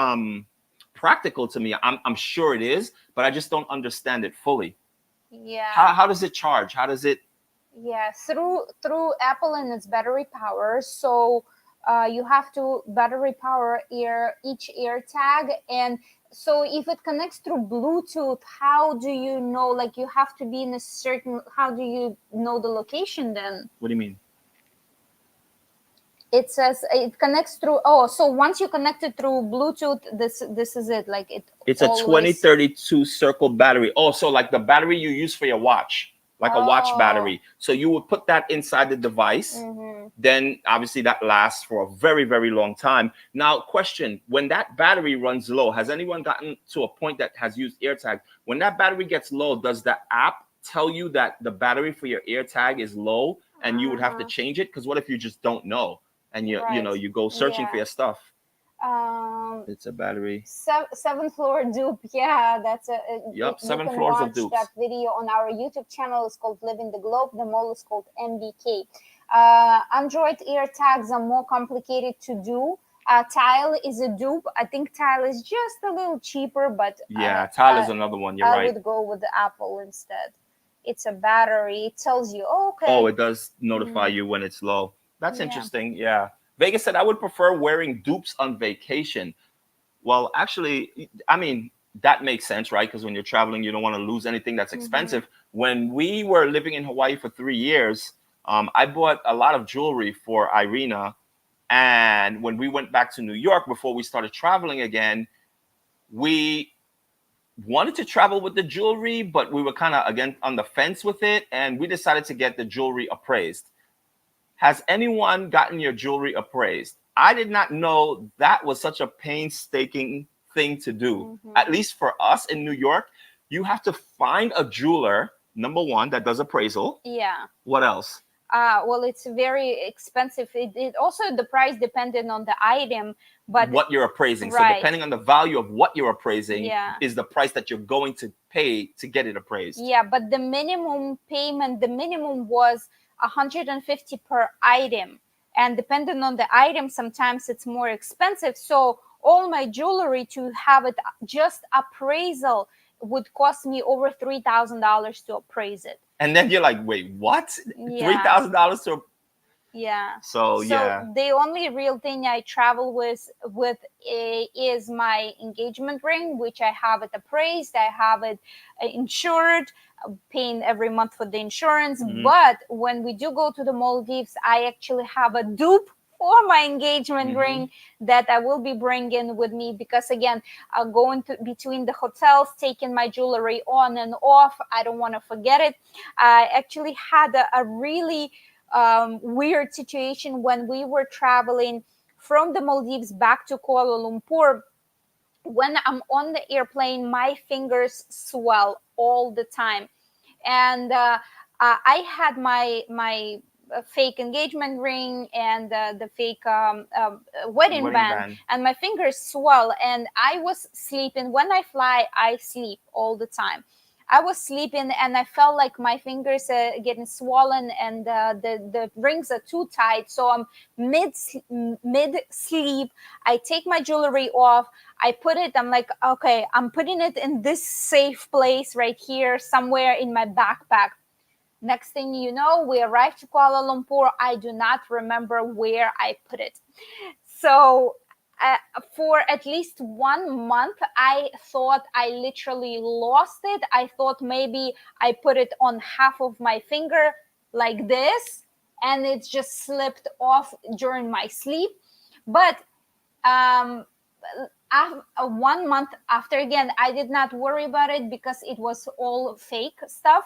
practical to me. I'm sure it is, but I just don't understand it fully. Yeah. How does it charge? How does it? Yeah, through Apple and its battery power. So you have to battery power each AirTag, and so if it connects through Bluetooth, how do you know? Like you have to be in a certain. How do you know the location then? What do you mean? It says it connects through. Oh, so once you connect it through Bluetooth, this is it. Like It's a 2032 circle battery. Oh, so like the battery you use for your watch. Like a watch battery. So you would put that inside the device. Then obviously that lasts for a very, very long time. Now, question, when that battery runs low, has anyone gotten to a point that has used AirTag? When that battery gets low, does the app tell you that the battery for your air tag is low and you would have to Uh-huh. change it? Because what if you just don't know and Right. you go searching for Yeah. your stuff? Um, It's a battery. Seventh floor dupe. Yeah, that's Yup, you seven can floors of watch that dupes. video on our YouTube channel. It's called Living the Globe. The mall is called MBK. Android ear tags are more complicated to do. Tile is a dupe. I think Tile is just a little cheaper, but Yeah, Tyler's another one. You're I right. would go with the Apple instead. It's a battery. It tells you, oh, Oh, okay. it does notify Mm, you when it's low. That's yeah. interesting. Yeah. Vegas said I would prefer wearing dupes on vacation. Well, actually, I mean, that makes sense, right? Because when you're traveling, you don't want to lose anything that's Mm-hmm. expensive. When we were living in Hawaii for 3 years, I bought a lot of jewelry for Irina. And when we went back to New York before we started traveling again, we wanted to travel with the jewelry, but we were kind of again on the fence with it. And we decided to get the jewelry appraised. Has anyone gotten your jewelry appraised? I did not know that was such a painstaking thing to do. At Mm-hmm. least for us in New York, you have to find a jeweler, number one, that does appraisal. Yeah. What else? Well, it's very expensive. It also the price depended on the item, but What you're appraising. So right, depending on the value of what you're appraising yeah, is the price that you're going to pay to get it appraised. yeah. But the minimum payment, the minimum was 150 per item, and depending on the item, sometimes it's more expensive. So all my jewelry to have it just appraisal would cost me over $3,000 to appraise it. And then you're like, wait, what? Yeah. $3,000 to. Yeah. So So yeah. the only real thing I travel with is my engagement ring, which I have it appraised. I have it insured, paying every month for the insurance. Hmm. But when we do go to the Maldives, I actually have a dupe for my engagement Hmm. ring that I will be bringing with me because again, going to between the hotels, taking my jewelry on and off. I don't want to forget it. I actually had a really weird situation when we were traveling from the Maldives back to Kuala Lumpur. When I'm on the airplane, my fingers swell all the time, and I had my fake engagement ring and the fake wedding Wedding band, band. and my fingers swell. And I was sleeping. When I fly, I sleep all the time. I was sleeping and I felt like my fingers are getting swollen and the rings are too tight. So I'm mid mid sleep. I take my jewelry off. I put it, I'm like, okay, I'm putting it in this safe place right here, somewhere in my backpack. Next thing you know, we arrived to Kuala Lumpur. I do not remember where I put it. So, for at least 1 month, I thought I literally lost it. I thought maybe I put it on half of my finger like this, and it just slipped off during my sleep. But um, 1 month after, again, I did not worry about it because it was all fake stuff.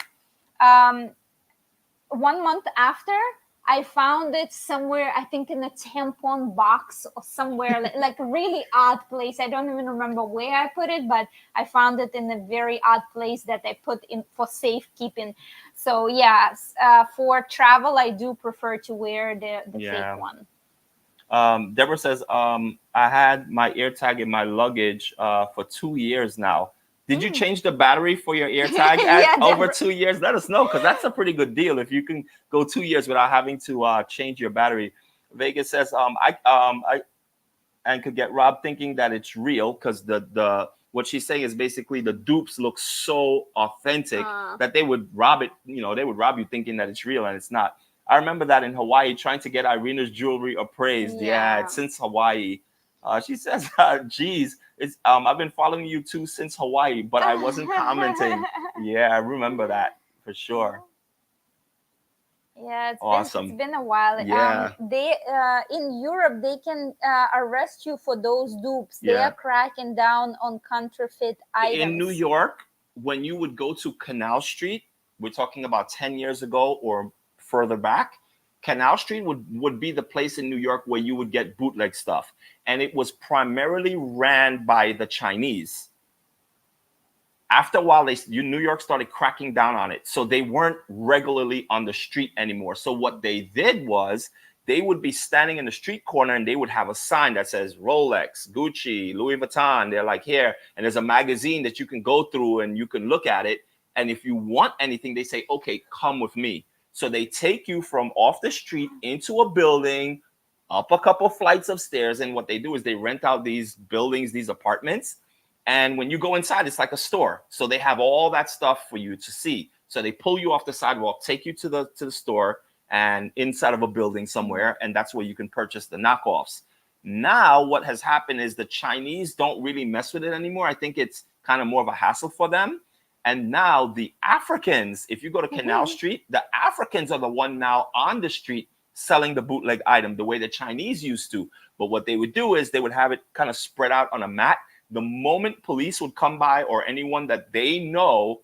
um, 1 month after, I found it somewhere, I think in a tampon box or somewhere, like a really odd place. I don't even remember where I put it, but I found it in a very odd place that I put in for safekeeping. So yeah, for travel, I do prefer to wear the fake Yeah. one. Deborah says, I had my AirTag in my luggage for 2 years now. Did you Mm. change the battery for your AirTag at Yeah, over Deborah. 2 years? Let us know because that's a pretty good deal if you can go 2 years without having to change your battery. Vegas says, I and could get robbed thinking that it's real because the what she's saying is basically the dupes look so authentic Uh, that they would rob it. They would rob you thinking that it's real and it's not. I remember that in Hawaii trying to get Irina's jewelry appraised. Yeah, yeah. it's since Hawaii. She says, "Geez, it's I've been following you too since Hawaii, but I wasn't commenting." Yeah, I remember that for sure. Yeah, it's Awesome. been a while. Yeah, They in Europe they can arrest you for those dupes. They yeah. are cracking down on counterfeit In New items. York, when you would go to Canal Street, we're talking about 10 years ago or further back, Canal Street would be the place in New York where you would get bootleg stuff. And it was primarily ran by the Chinese. After a while, New York started cracking down on it, so they weren't regularly on the street anymore. So what they did was they would be standing in the street corner and they would have a sign that says Rolex, Gucci, Louis Vuitton. They're like, here, and there's a magazine that you can go through and you can look at it. And if you want anything, they say, okay, come with me. So they take you from off the street into a building, up a couple flights of stairs, and what they do is they rent out these buildings, these apartments. And when you go inside, it's like a store. So they have all that stuff for you to see. So they pull you off the sidewalk, take you to the store and inside of a building somewhere, and that's where you can purchase the knockoffs. Now, what has happened is the Chinese don't really mess with it anymore. I think it's kind of more of a hassle for them. And now the Africans, if you go to Canal Street, the Africans are the one now on the street selling the bootleg item the way the Chinese used to. But what they would do is they would have it kind of spread out on a mat. The moment police would come by or anyone that they know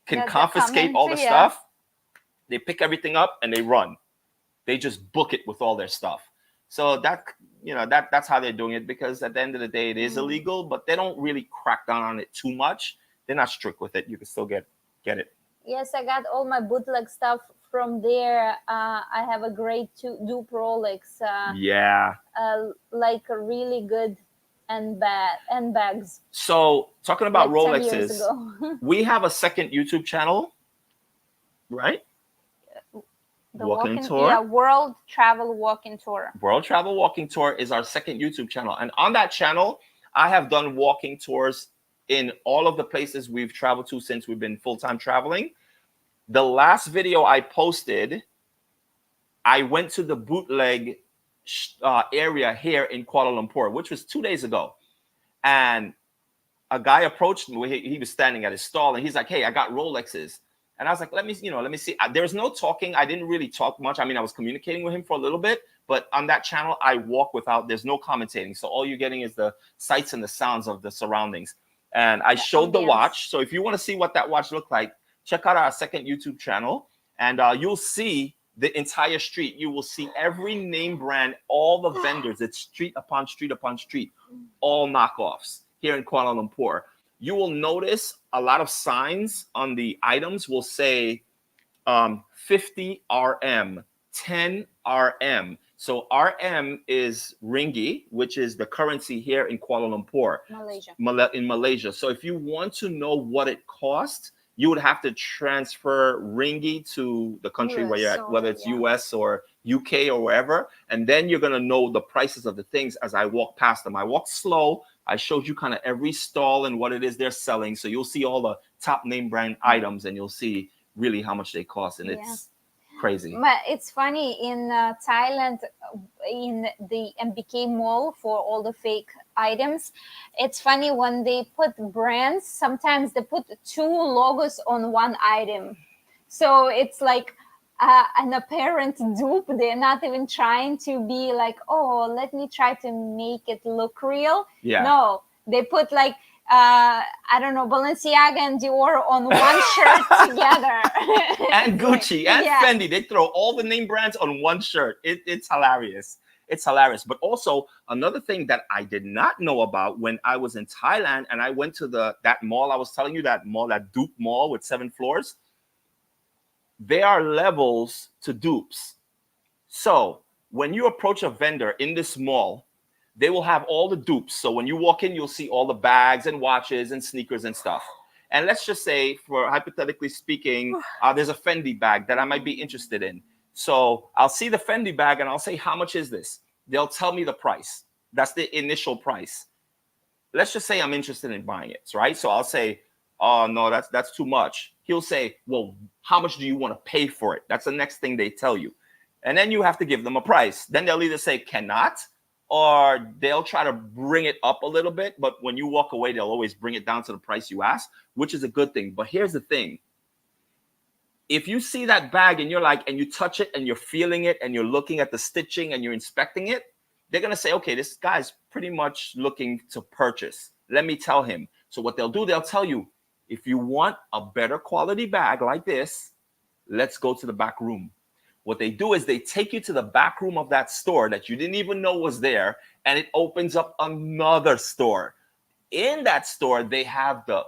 can confiscate all the stuff, they pick everything up and they run. They just book it with all their stuff. So that's how they're doing it, because at the end of the day, it is illegal, but they don't really crack down on it too much. They're not strict with it. You can still get it. Yes, I got all my bootleg stuff from there. I have a great dupe Rolex. Like a really good and bags. So talking about like Rolexes, we have a second YouTube channel, right? The walking tour. Yeah, World Travel Walking Tour. World Travel Walking Tour is our second YouTube channel. And on that channel, I have done walking tours in all of the places we've traveled to since we've been full-time traveling. The last video I posted, I went to the bootleg area here in Kuala Lumpur, which was 2 days ago. And a guy approached me. He was standing at his stall and he's like, hey, I got Rolexes. And I was like, let me see. There was no talking. I didn't really talk much. I mean, I was communicating with him for a little bit, but on that channel, I walk there's no commentating. So all you're getting is the sights and the sounds of the surroundings. And I showed the watch. So if you want to see what that watch looked like, check out our second YouTube channel and you'll see the entire street. You will see every name brand, all the vendors. It's street upon street upon street, all knockoffs here in Kuala Lumpur. You will notice a lot of signs on the items will say 50 RM, 10 RM. So RM is ringgit, which is the currency here in Kuala Lumpur, in Malaysia. So if you want to know what it costs, you would have to transfer ringgit to the country where you're at, whether it's US or UK or wherever. And then you're going to know the prices of the things as I walk past them. I walk slow. I showed you kind of every stall and what it is they're selling. So you'll see all the top name brand items and you'll see really how much they cost. And it's crazy. But it's funny, in Thailand, in the MBK mall for all the fake items, it's funny when they put brands, sometimes they put two logos on one item. So it's like an apparent dupe. They're not even trying to be like, oh, let me try to make it look real. Yeah. No, they put like, I don't know, Balenciaga and Dior on one shirt together. And Gucci and Fendi. They throw all the name brands on one shirt. It's hilarious. It's hilarious. But also another thing that I did not know about when I was in Thailand and I went to that mall I was telling you, that dupe mall with 7 floors. There are levels to dupes. So when you approach a vendor in this mall, they will have all the dupes. So when you walk in, you'll see all the bags and watches and sneakers and stuff. And let's just say, for hypothetically speaking, there's a Fendi bag that I might be interested in. So I'll see the Fendi bag and I'll say, how much is this? They'll tell me the price. That's the initial price. Let's just say I'm interested in buying it, right? So I'll say, oh, no, that's too much. He'll say, well, how much do you want to pay for it? That's the next thing they tell you. And then you have to give them a price. Then they'll either say cannot, or they'll try to bring it up a little bit. But when you walk away, they'll always bring it down to the price you ask, which is a good thing. But here's the thing. If you see that bag and you're like, and you touch it and you're feeling it and you're looking at the stitching and you're inspecting it, they're going to say, okay, this guy's pretty much looking to purchase. Let me tell him. So what they'll do, they'll tell you, if you want a better quality bag like this, let's go to the back room. What they do is they take you to the back room of that store that you didn't even know was there, and it opens up another store. In that store, they have the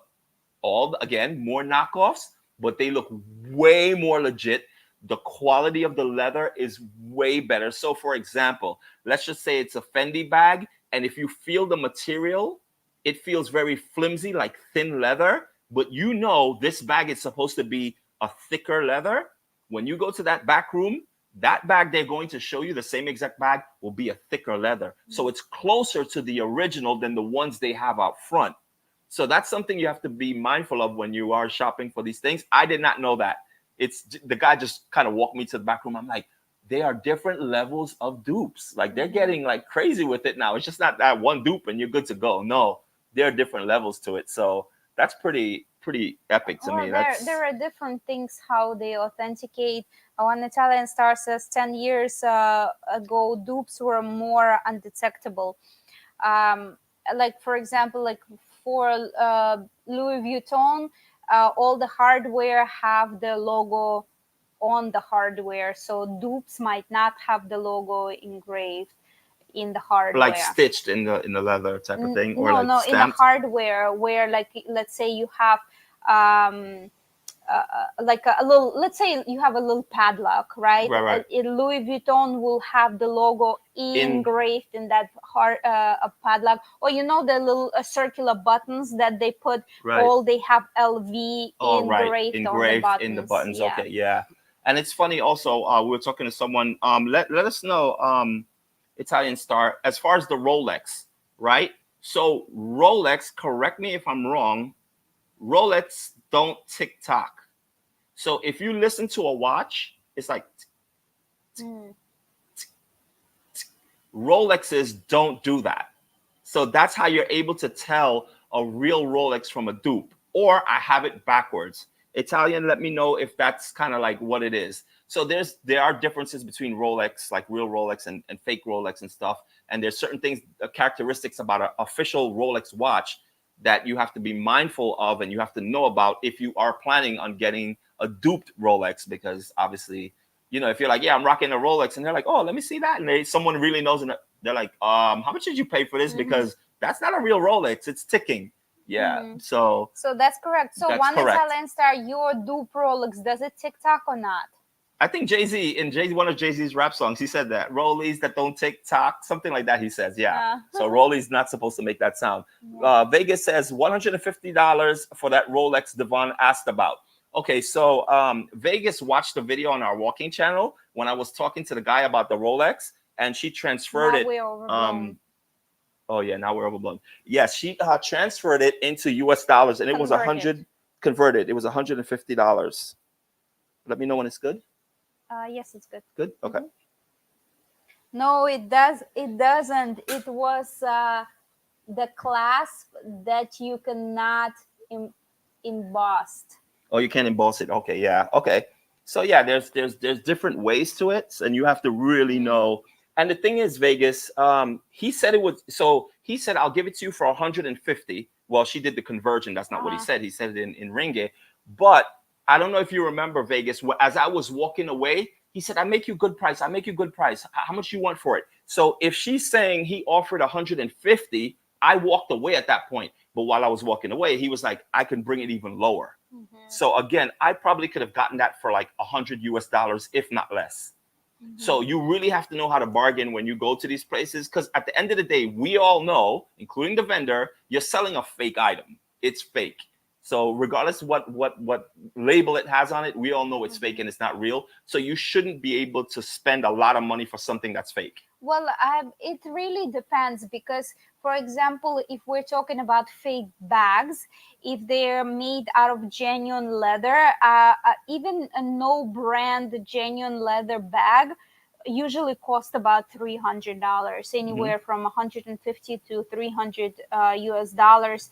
again, more knockoffs, but they look way more legit. The quality of the leather is way better. So, for example, let's just say it's a Fendi bag, and if you feel the material, it feels very flimsy, like thin leather. But you know this bag is supposed to be a thicker leather. When you go to that back room, that bag they're going to show you, the same exact bag, will be a thicker leather. So it's closer to the original than the ones they have out front. So that's something you have to be mindful of when you are shopping for these things. I did not know that. It's the guy just kind of walked me to the back room. I'm like, they are different levels of dupes. Like they're Mm-hmm. getting like crazy with it now. It's just not that one dupe and you're good to go. No, there are different levels to it. So that's pretty epic to Well, me. there That's are different things how they authenticate. One Italian star says 10 years ago, dupes were more undetectable. Um, like, for example, like for Louis Vuitton, all the hardware have the logo on the hardware. So dupes might not have the logo engraved in the like hardware. stitched in the leather type of thing, or No, like no, in the stamped. hardware where, like, let's say you have um like a little, let's say you have a little padlock, right? Right, right. Louis Vuitton will have the logo In engraved in that hard a padlock, or you know the little circular buttons that they put, right. all they have LV All right, engraved on the engraved in the buttons. buttons. Yeah. Okay, yeah. And it's funny also. We were talking to someone. Let us know. Italian Star. As far as the Rolex, right? So Rolex. Correct me if I'm wrong. Rolex don't tick tock. So if you listen to a watch, it's like Mm. Rolexes don't do that. So that's how you're able to tell a real Rolex from a dupe. Or I have it backwards. Italian, let me know if that's kind of like what it is. So there are differences between Rolex, like real Rolex and fake Rolex and stuff. And there's certain things, characteristics about an official Rolex watch that you have to be mindful of and you have to know about if you are planning on getting a duped Rolex, because obviously, if you're like, yeah, I'm rocking a Rolex, and they're like, oh, let me see that, and someone really knows, and they're like, how much did you pay for this? Mm-hmm. Because that's not a real Rolex. It's ticking. Yeah. Mm-hmm. So So that's correct. So that's one correct. Italian star, your dupe Rolex, does it tick tock or not? I think Jay-Z in one of Jay-Z's rap songs, he said that Rollies that don't tick tock, something like that. He says, yeah. So Rollies not supposed to make that sound. Yeah. Vegas says $150 for that Rolex Devon asked about. Okay, so Vegas watched the video on our walking channel when I was talking to the guy about the Rolex, and she transferred Now it. we're overblown. Oh yeah, now we're overblown. Yes, she transferred it into U.S. dollars, and it was a Converted. hundred converted. It was $150. Let me know when it's good. Yes, it's good. Good. Okay. Mm-hmm. No, it does. It doesn't. It was the clasp that you cannot emboss. Oh, you can emboss it. Okay, yeah. Okay. So yeah, there's different ways to it, and you have to really Mm. know. And the thing is, Vegas, he said it was. So he said, I'll give it to you for 150. Well, she did the conversion. That's not what he Uh-huh. said. He said it in ringgit. But I don't know if you remember, Vegas. As I was walking away, he said, I make you good price. I make you good price. How much you want for it? So if she's saying he offered 150, I walked away at that point. But while I was walking away, he was like, I can bring it even lower. Mm-hmm. So again, I probably could have gotten that for like 100 US dollars, if not less. So Mm-hmm. you really have to know how to bargain when you go to these places, because at the end of the day, we all know, including the vendor, you're selling a fake item. It's fake. So regardless what label it has on it, we all know it's fake Mm-hmm. and it's not real. So you shouldn't be able to spend a lot of money for something that's fake. Well, it really depends because, for example, if we're talking about fake bags, if they're made out of genuine leather, even a no brand genuine leather bag usually cost about $300, Mm-hmm. anywhere from 150 to 300 US dollars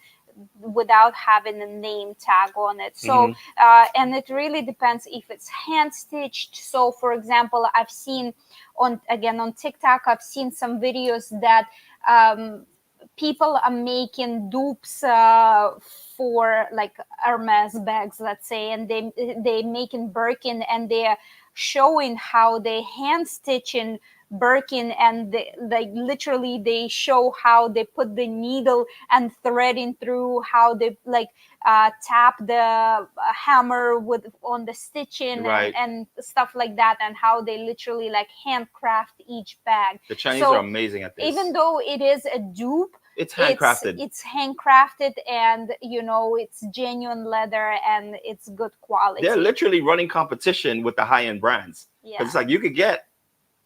without having a name tag on it. So Mm-hmm. and it really depends if it's hand stitched. So for example, I've seen on TikTok, I've seen some videos that people are making dupes for like Hermes bags, let's say, and they making Birkin, and they're showing how they hand stitching Birkin, and like literally they show how they put the needle and threading through, how they like tap the hammer with on the stitching Right. and stuff like that, and how they literally like handcraft each bag. The Chinese are So amazing at even this. though it is a dupe, It's it's handcrafted. it's handcrafted, and it's genuine leather and it's good They're quality. literally running competition with the high end brands because Yeah. it's like you could get,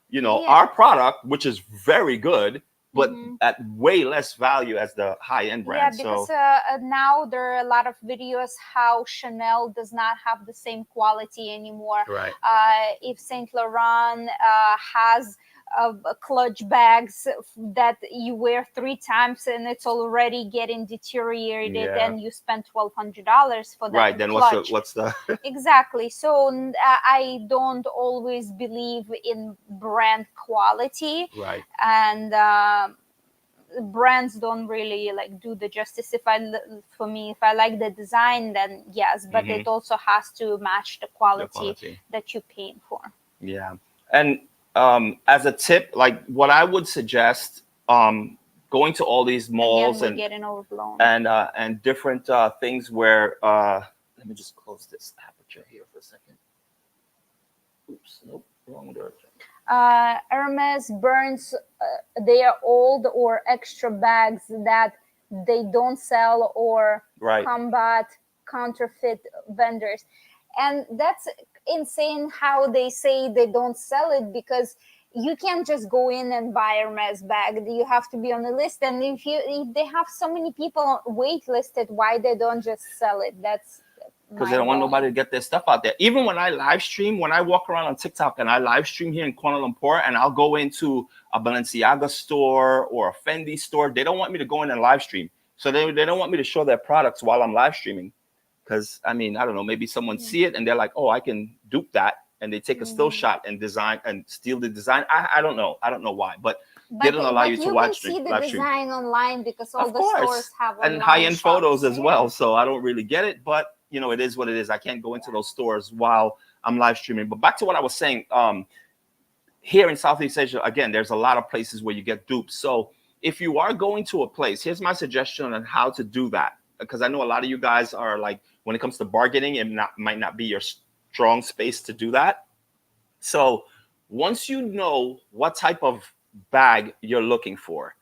Yeah. our product, which is very good, but Hmm. at way less value as the high end Yeah, brand. because So now there are a lot of videos how Chanel does not have the same quality anymore. right, If Saint Laurent has clutch bags that you wear 3 times and it's already getting deteriorated, yeah, and you spend $1,200 for that right. Then what's the clutch. what's the Exactly. So I don't always believe in brand quality, right? and brands don't really like do the justice. For me, if I like the design, then yes, but it Hmm. also has to match the The quality quality. that you're paying for. Yeah. And as a tip, like what I would suggest, going to all these Again, malls we're and getting overblown. different things where let me just close this aperture here for a second. Oops, nope, wrong direction. Hermes burns their old or extra bags that they don't sell, or Right. combat counterfeit vendors. And that's insane how they say they don't sell it, because you can't just go in and buy a Hermes bag. You have to be on the list. And if they have so many people waitlisted, why they don't just sell it? That's Because they don't mind want nobody blowing. to get their stuff out there. Even when I live stream, when I walk around on TikTok and I live stream here in Kuala Lumpur, and I'll go into a Balenciaga store or a Fendi store, they don't want me to go in and live stream. So they don't want me to show their products while I'm live streaming. Because I mean, I don't know, maybe someone see it and they're like, oh, I can dupe that, and they take a still Mhm. shot and design and steal the design. I don't know. I don't know why, but they But don't allow you but to you watch can stream see the live stream. design online, because all Of the stores course. have And high online end photos shops. as Yeah. well. So I don't really get it, but it is what it is. I can't go into those stores while I'm live streaming. But back to what I was saying, here in Southeast Asia, again, there's a lot of places where you get duped. So if you are going to a place, here's my suggestion on how to do that. Because I know a lot of you guys are like, when it comes to bargaining, it might not be your strong space to do that. So once you know what type of bag you're looking for,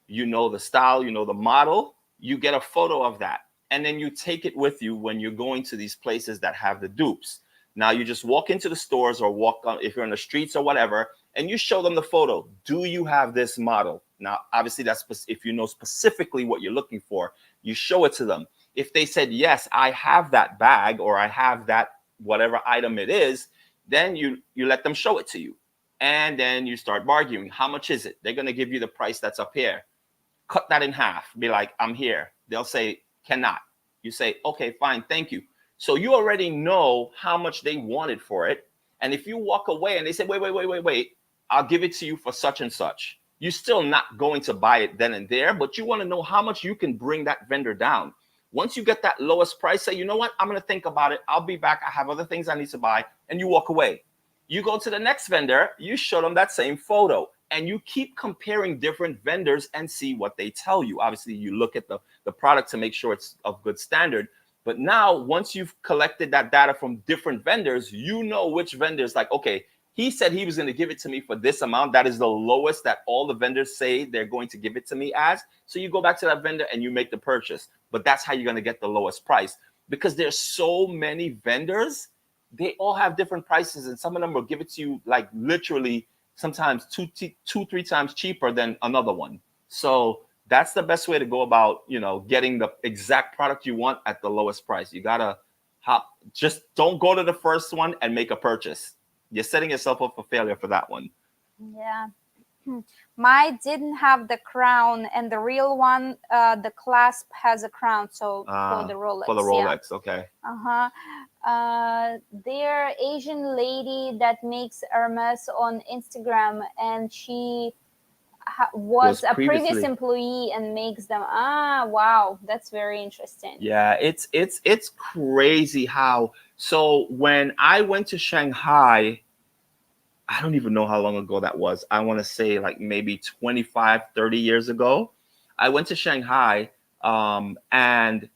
you know the style, you know the model, you get a photo of that. And then you take it with you when you're going to these places that have the dupes. Now you just walk into the stores or walk on, if you're in the streets or whatever, and you show them the photo. Do you have this model? Now, obviously, that's if you know specifically what you're looking for, you show it to them. If they said, yes, I have that bag or I have that whatever item it is, then you let them show it to you. And then you start bargaining. How much is it? They're going to give you the price that's up here. Cut that in half. Be like, I'm here. They'll say, cannot. You say, okay, fine, thank you. So you already know how much they wanted for it. And if you walk away and they say, wait, I'll give it to you for such and such, you're still not going to buy it then and there, but you want to know how much you can bring that vendor down. Once you get that lowest price, say, you know what, I'm going to think about it. I'll be back. I have other things I need to buy. And you walk away. You go to the next vendor, you show them that same photo, and you keep comparing different vendors and see what they tell you. Obviously, you look at the product to make sure it's of good standard. But now, once you've collected that data from different vendors, you know which vendors, like, okay, he said he was going to give it to me for this amount. That is the lowest that all the vendors say they're going to give it to me as. So you go back to that vendor and you make the purchase. But that's how you're going to get the lowest price, because there's so many vendors. They all have different prices, and some of them will give it to you like literally sometimes two, 3 times cheaper than another one. So that's the best way to go about, getting the exact product you want at the lowest price. You gotta just don't go to the first one and make a purchase. You're setting yourself up for failure for that one. Yeah. Mine didn't have the crown, and the real one, the clasp has a crown. So for the For the Rolex, yeah. Rolex, okay. Uh-huh. There Asian lady that makes Hermes on Instagram, and she was Was a previous previously. employee and makes them. Ah, wow, that's very interesting. Yeah, it's crazy how. So when I went to Shanghai, I don't even know how long ago that was. I want to say like maybe 25, 30 years ago. I went to Shanghai, and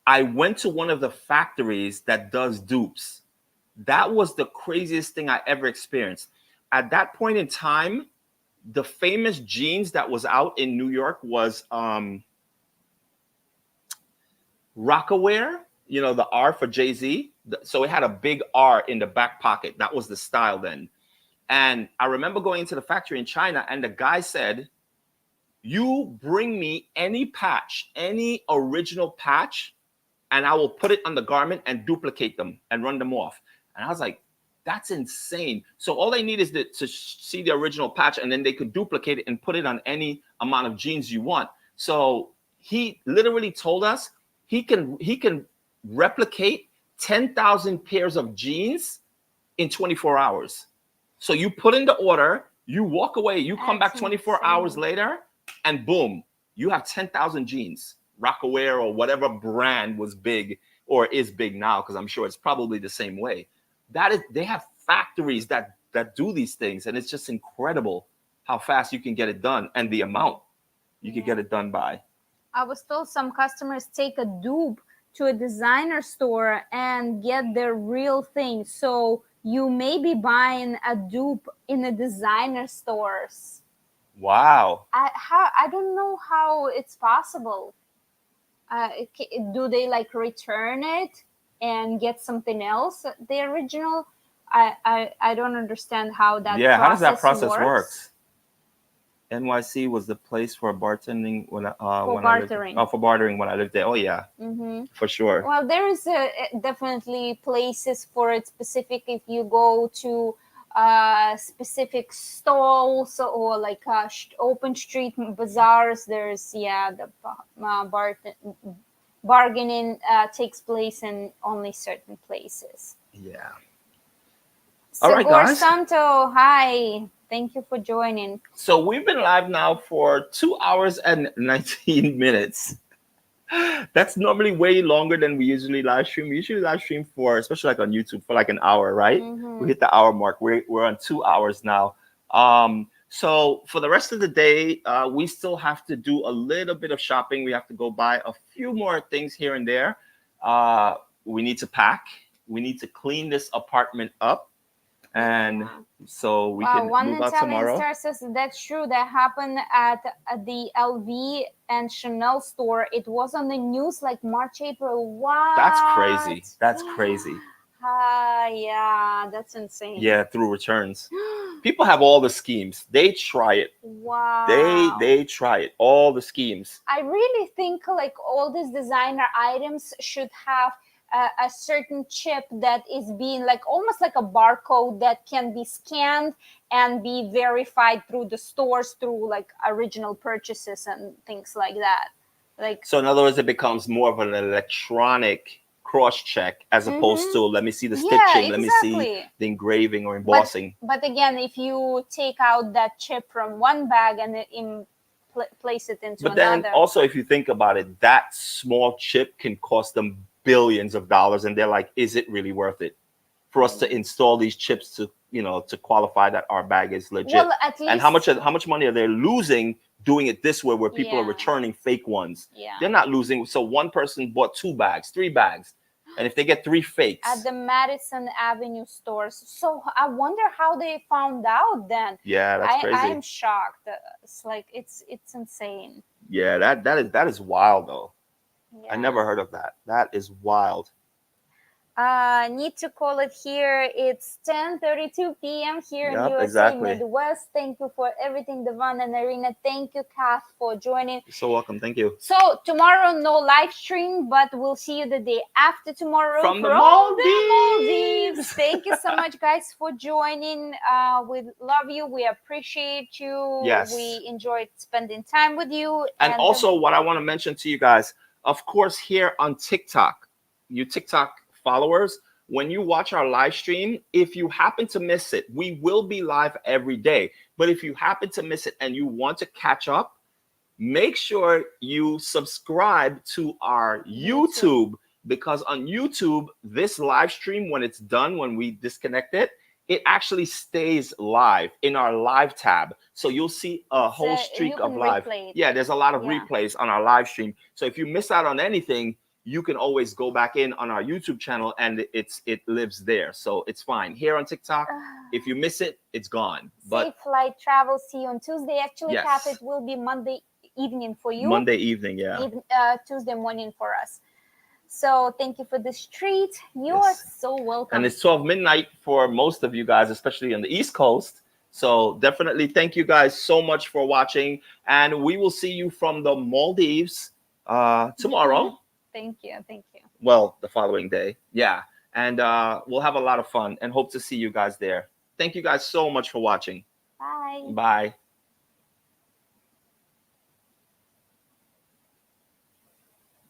I went to one of the factories that does dupes. That was the craziest thing I ever experienced. At that point in time, the famous jeans that was out in New York was Rockaware, the R for Jay-Z. So it had a big R in the back pocket. That was the style then. And I remember going into the factory in China, and the guy said, "You bring me any patch, any original patch, and I will put it on the garment and duplicate them and run them off." And I was like, that's insane. So all they need is to see the original patch, and then they could duplicate it and put it on any amount of jeans you want. So he literally told us he can replicate 10,000 pairs of jeans in 24 hours. So you put in the order, you walk away, you come back That's 24 hours insane. later, and boom, you have 10,000 jeans. Rockaware or whatever brand was big or is big now, because I'm sure it's probably the same way. They have factories that do these things, and it's just incredible how fast you can get it done and the amount you can Yeah. get it done by. I was told some customers take a dupe to a designer store and get their real thing. So you may be buying a dupe in a designer stores. Wow. I don't know how it's possible. Do they like return it and get something else? The original, I don't understand how that Yeah, how does that process process works works? NYC was the place for bartending for when I lived. bartering. Oh, for bartering when I lived there. Oh yeah, Mm-hmm. for sure. Well, there is definitely places for it specific. If you go to specific stalls or like open street bazaars, there's the bargaining takes place in only certain places. Yeah. All right, Sigor guys. Santo, hi. Thank you for joining. So we've been live now for 2 hours and 19 minutes. That's normally way longer than we usually live stream. We usually live stream for, especially like on YouTube, for like an hour, right? We Mm-hmm. hit the hour mark. We're on 2 hours now. So for the rest of the day, we still have to do a little bit of shopping. We have to go buy a few more things here and there. Uh, we need to pack. We need to clean this apartment up, and Yeah. so we Wow, can one move out Italian tomorrow. star says that's true. That happened at the LV and Chanel store. It was on the news like March, April. That's What? crazy. That's crazy. Ah, yeah, that's insane. Yeah, through returns. People have all the schemes. They try it. Wow. They try it. All the schemes. I really think like all these designer items should have a certain chip that is being like almost like a barcode that can be scanned and be verified through the stores through like original purchases and things like that. Like, So in other words, it becomes more of an electronic cross check as opposed mm-hmm. to let me see the Yeah, stitching, let me see exactly. the engraving or But embossing. but again, if you take out that chip from one bag and place it into But then another. also, if you think about it, that small chip can cost them billions of dollars, and they're like, is it really worth it for us to install these chips to qualify that our bag is legit? Well, at And least how much money are they losing doing it this way, where people are yeah, returning fake ones? yeah. They're not losing. So one person bought 2 bags, 3 bags, and if they get 3 At fakes, the Madison Avenue stores. So I wonder how they found out then. yeah, that's crazy. I'm shocked. It's like it's insane. Yeah, that is wild though. I Yeah. never heard of that. That is wild. Need to call it here. It's 10:32 p.m. here in Yep, USA exactly. Midwest. Thank you for everything, Devon and Irina. Thank you, Kath, for joining. You're so welcome. Thank you. So tomorrow, no live stream, but we'll see you the day after tomorrow From the the Maldives. Maldives. Thank you so much, guys, for joining. We love you. We appreciate you. Yes. We enjoyed spending time with you. And also, what I want to mention to you guys, of course, here on TikTok, you TikTok followers, when you watch our live stream, if you happen to miss it, we will be live every day. But if you happen to miss it and you want to catch up, make sure you subscribe to our YouTube, because on YouTube, this live stream, when it's done, when we disconnect it, it actually stays live in our live tab. So you'll see a It's whole you streak of can live. replay it. Yeah, there's a lot of Yeah. replays on our live stream. So if you miss out on anything, you can always go back in on our YouTube channel and it lives there. So it's fine. Here on TikTok, if you miss it, it's gone. Safe But flight travel. See you on Tuesday. Actually, Kath, it yes, will be Monday evening for you, Monday evening, yeah. even Tuesday morning for us. So thank you for this treat. You are Yes. so And welcome. it's 12 midnight for most of you guys, especially on the East Coast. So definitely thank you guys so much for watching. And we will see you from the Maldives tomorrow. Thank you. Thank you. Well, the following day. Yeah. And we'll have a lot of fun and hope to see you guys there. Thank you guys so much for watching. Bye. Bye.